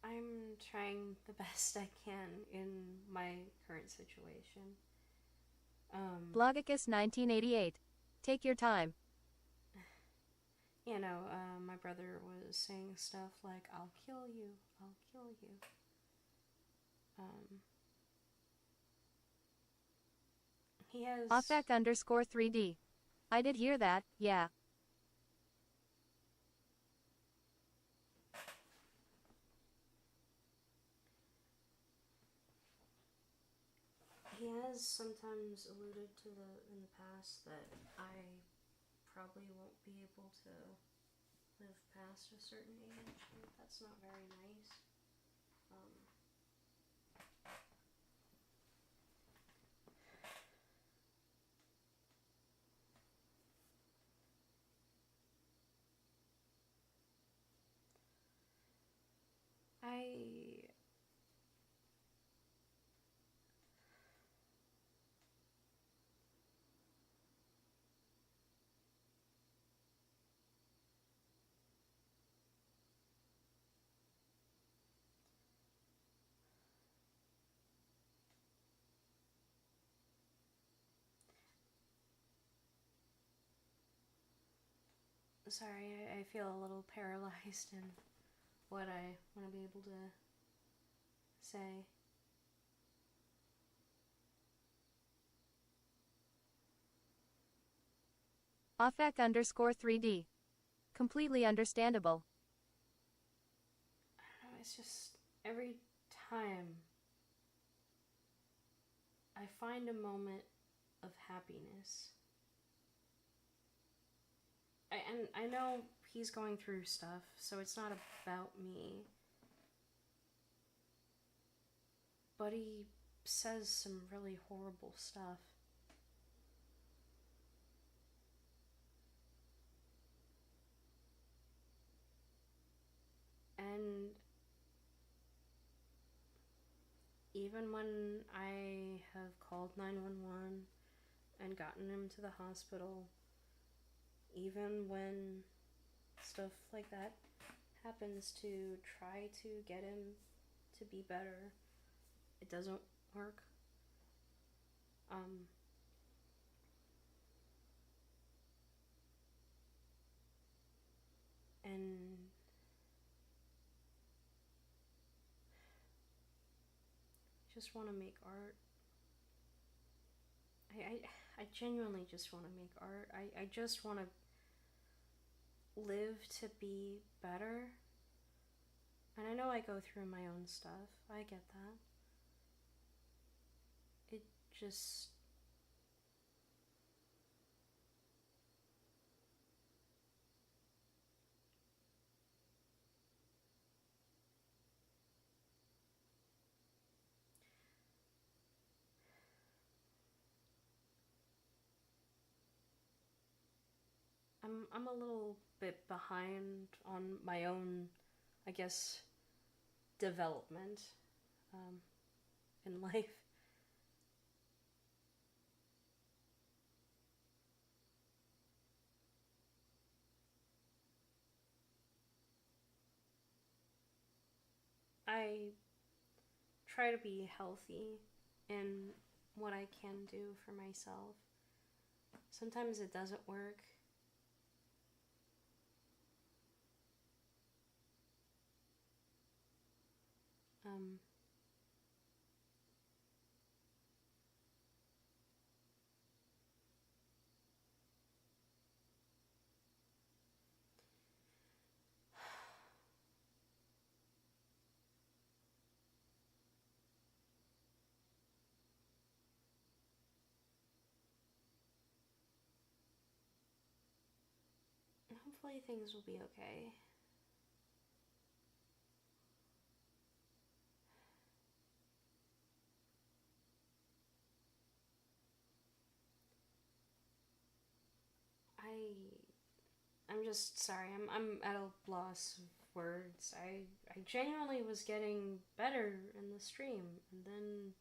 I'm trying the best I can in my current situation. Blogicus 1988. Take your time. You know, my brother was saying stuff like, I'll kill you, I'll kill you. He has... Offec_3D. I did hear that, yeah. He has sometimes alluded to in the past that I probably won't be able to live past a certain age. That's not very nice. Sorry, I feel a little paralyzed in what I want to be able to say. Offec_3D. Completely understandable. I don't know, it's just every time I find a moment of happiness. And I know he's going through stuff, so it's not about me. But he says some really horrible stuff. And even when I have called 911 and gotten him to the hospital, even when stuff like that happens to try to get him to be better, it doesn't work. And just want to make art. I genuinely just want to make art. I just want to live to be better. And I know I go through my own stuff. I get that. It just... I'm a little bit behind on my own, I guess, development in life. I try to be healthy in what I can do for myself. Sometimes it doesn't work. Hopefully things will be okay. I'm just sorry. I'm at a loss of words. I genuinely was getting better in the stream, and then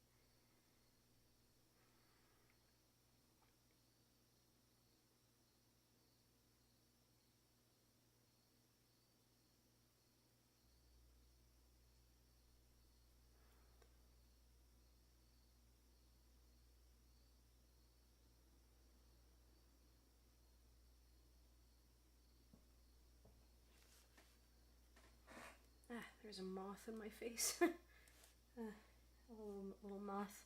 there's a moth in my face. A little moth.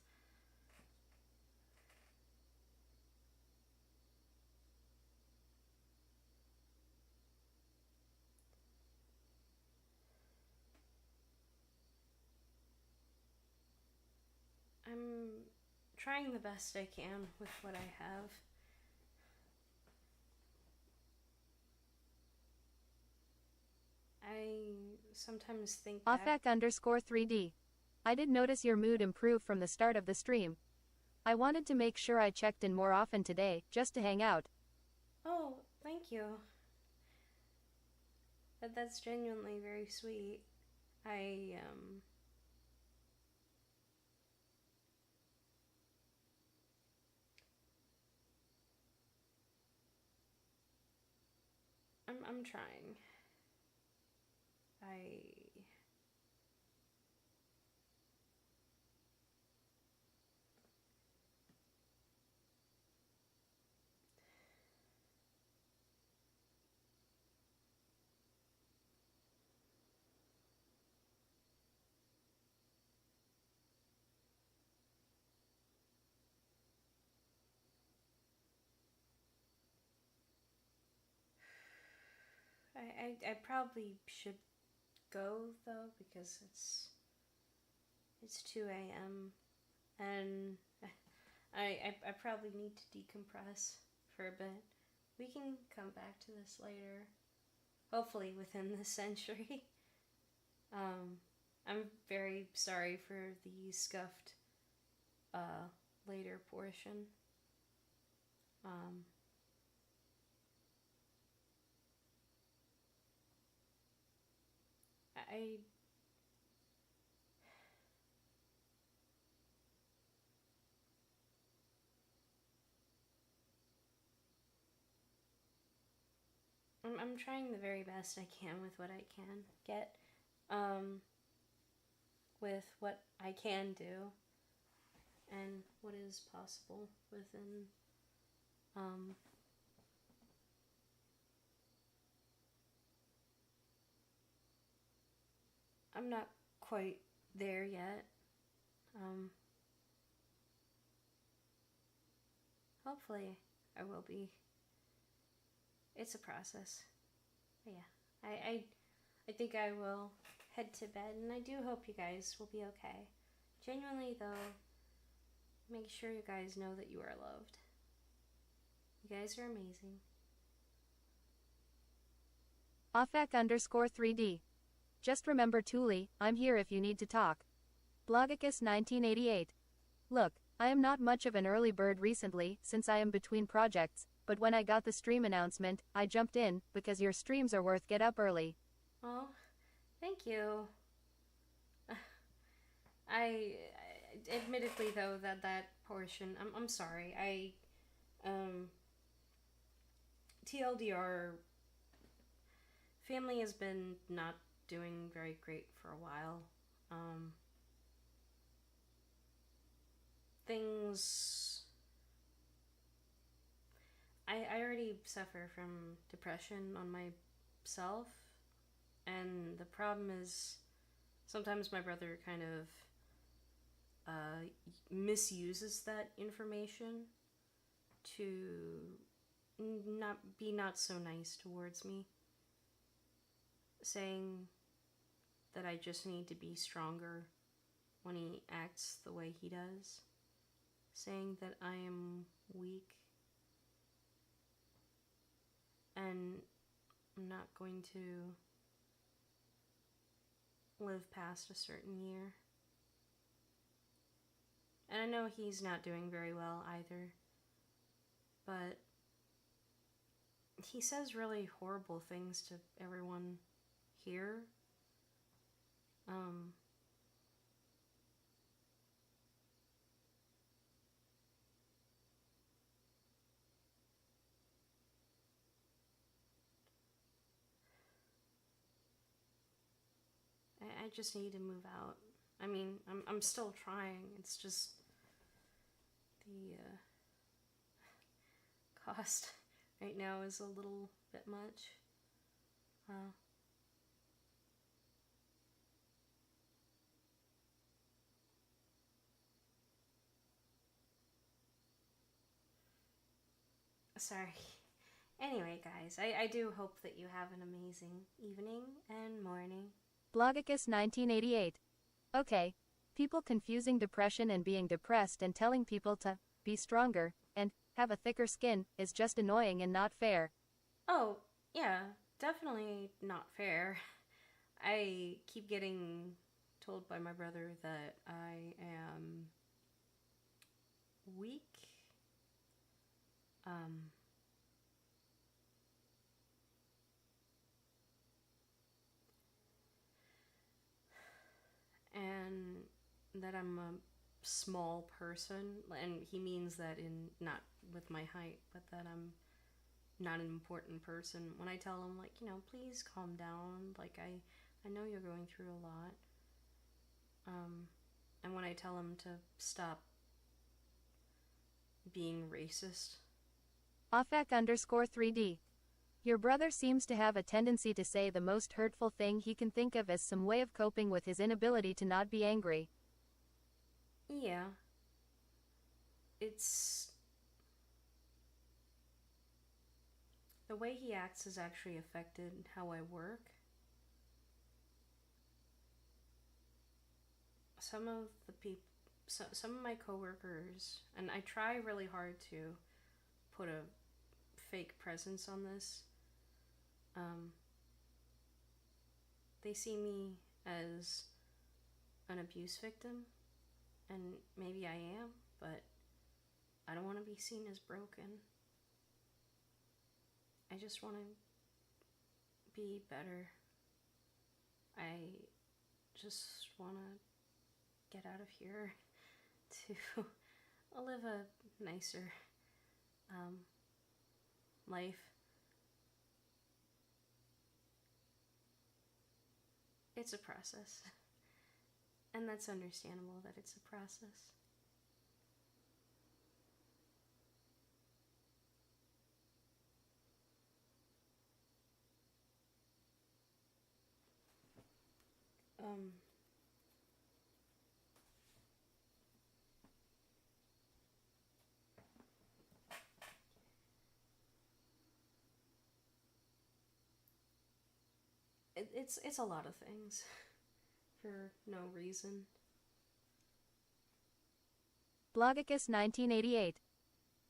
I'm trying the best I can with what I have. I sometimes think back... Offec_3D. I did notice your mood improve from the start of the stream. I wanted to make sure I checked in more often today, just to hang out. Oh, thank you. That's genuinely very sweet. I'm trying. I probably should go though because it's 2 a.m. and I probably need to decompress for a bit. We can come back to this later. Hopefully within this century. I'm very sorry for the scuffed later portion. I I'm trying the very best I can with what I can get, with what I can do, and what is possible within, I'm not quite there yet. Hopefully I will be. It's a process. But yeah, I think I will head to bed, and I do hope you guys will be okay. Genuinely though, make sure you guys know that you are loved. You guys are amazing. Offak_3D. Just remember Tulie, I'm here if you need to talk. Blogicus 1988. Look, I am not much of an early bird recently since I am between projects, but when I got the stream announcement, I jumped in, because your streams are worth get up early. Oh, thank you. I admittedly though that portion, I'm sorry. TLDR, family has been not doing very great for a while. Things, I already suffer from depression on myself, and the problem is sometimes my brother kind of misuses that information to not so nice towards me, saying that I just need to be stronger when he acts the way he does, saying that I am weak and I'm not going to live past a certain year. And I know he's not doing very well either, but he says really horrible things to everyone here. I just need to move out. I mean, I'm still trying. It's just the cost right now is a little bit much. Sorry. Anyway, guys, I do hope that you have an amazing evening and morning. Blogicus 1988. Okay. People confusing depression and being depressed and telling people to be stronger and have a thicker skin is just annoying and not fair. Oh, yeah, definitely not fair. I keep getting told by my brother that I am weak. And that I'm a small person, and he means that in not with my height, but that I'm not an important person. When I tell him, like, please calm down, like I know you're going through a lot. And when I tell him to stop being racist. Offak_3D. Your brother seems to have a tendency to say the most hurtful thing he can think of as some way of coping with his inability to not be angry. Yeah. It's the way he acts has actually affected how I work. Some of the people, some of my coworkers, and I try really hard to put a fake presence on this. They see me as an abuse victim, and maybe I am, but I don't want to be seen as broken. I just want to be better. I just want to get out of here to live a nicer life. It's a process, and that's understandable that it's a process. It's a lot of things for no reason. Blogicus 1988.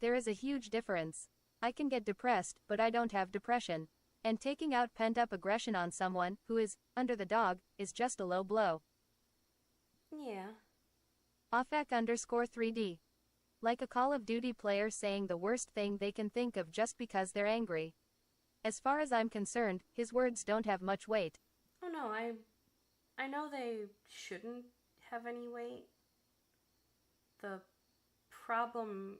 There is a huge difference. I can get depressed, but I don't have depression. And taking out pent-up aggression on someone who is under the dog is just a low blow. Yeah. Offak_3D. Like a Call of Duty player saying the worst thing they can think of just because they're angry. As far as I'm concerned, his words don't have much weight. Oh no, I know they shouldn't have any weight. The problem,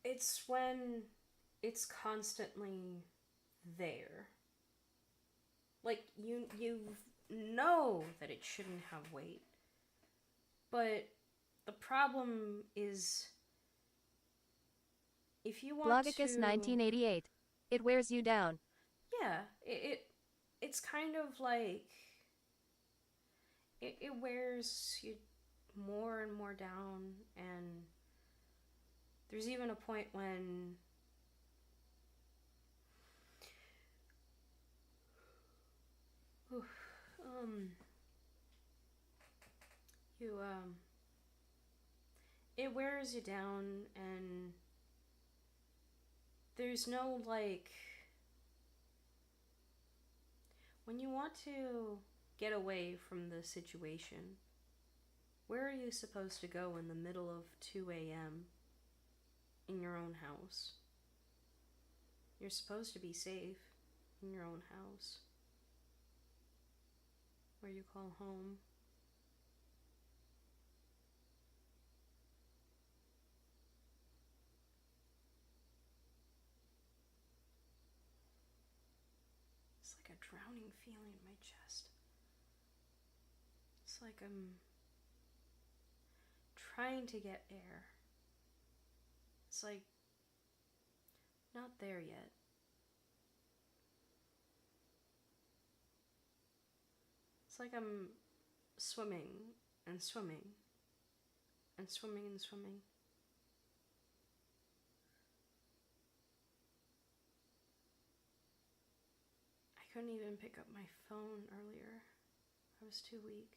it's when it's constantly there. Like, you know that it shouldn't have weight. But the problem is, if you want Blogicus to... 1988. It wears you down. Yeah, it's kind of like... It wears you more and more down, and there's even a point when it wears you down, and there's no, like, when you want to get away from the situation, where are you supposed to go in the middle of 2 a.m. in your own house? You're supposed to be safe in your own house, where you call home. It's like a drowning feeling in my chest. It's like I'm trying to get air. It's like not there yet. It's like I'm swimming and swimming and swimming and swimming. I couldn't even pick up my phone earlier. I was too weak.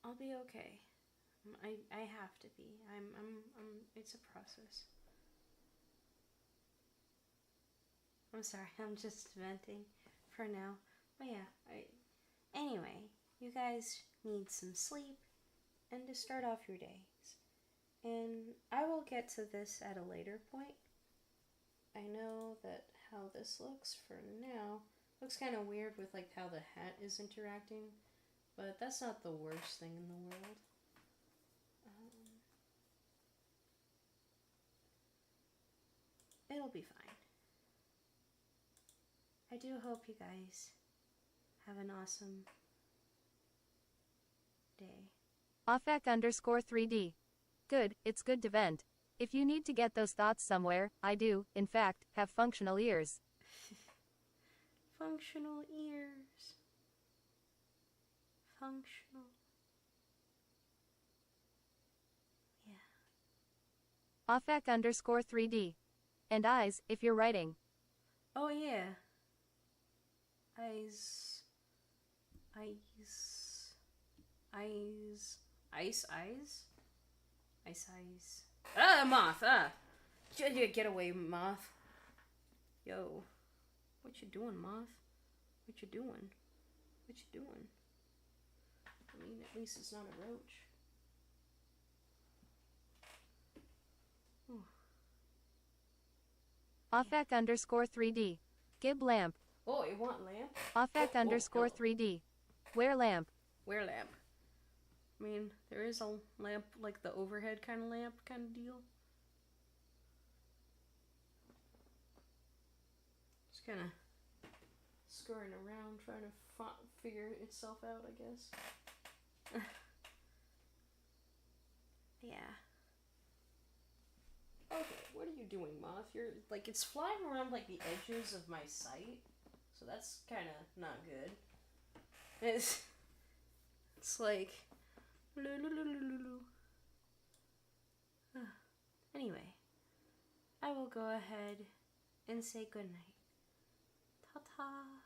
I'll be okay. I have to be. It's a process. I'm sorry, I'm just venting for now. But yeah, anyway, you guys need some sleep and to start off your days. And I will get to this at a later point. I know that how this looks for now looks kind of weird with like how the hat is interacting. But that's not the worst thing in the world. It'll be fine. I do hope you guys have an awesome day. Offak_3D. Good, it's good to vent. If you need to get those thoughts somewhere, I do, in fact, have functional ears. Functional ears. Functional. Yeah. Offak_3D. And eyes, if you're writing. Oh yeah. Eyes. Eyes. Eyes. Ice eyes? Ice eyes. Ah, moth! Ah! Get away, moth. Yo. What you doing, moth? What you doing? What you doing? I mean, at least it's not a roach. Offak_3D. Gib lamp. Oh, you want lamp? Offak_3D. Wear lamp. Where lamp? I mean, there is a lamp, like the overhead kind of lamp kind of deal. Just kind of scurrying around trying to figure itself out, I guess. Yeah. Okay, what are you doing, moth? You're like, it's flying around like the edges of my sight, so that's kind of not good. It's like, anyway, I will go ahead and say goodnight. Ta-ta.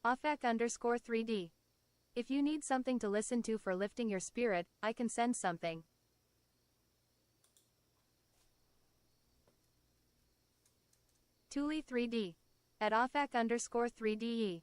Offak_3D. If you need something to listen to for lifting your spirit, I can send something. Tulie 3D. At Offak_3DE.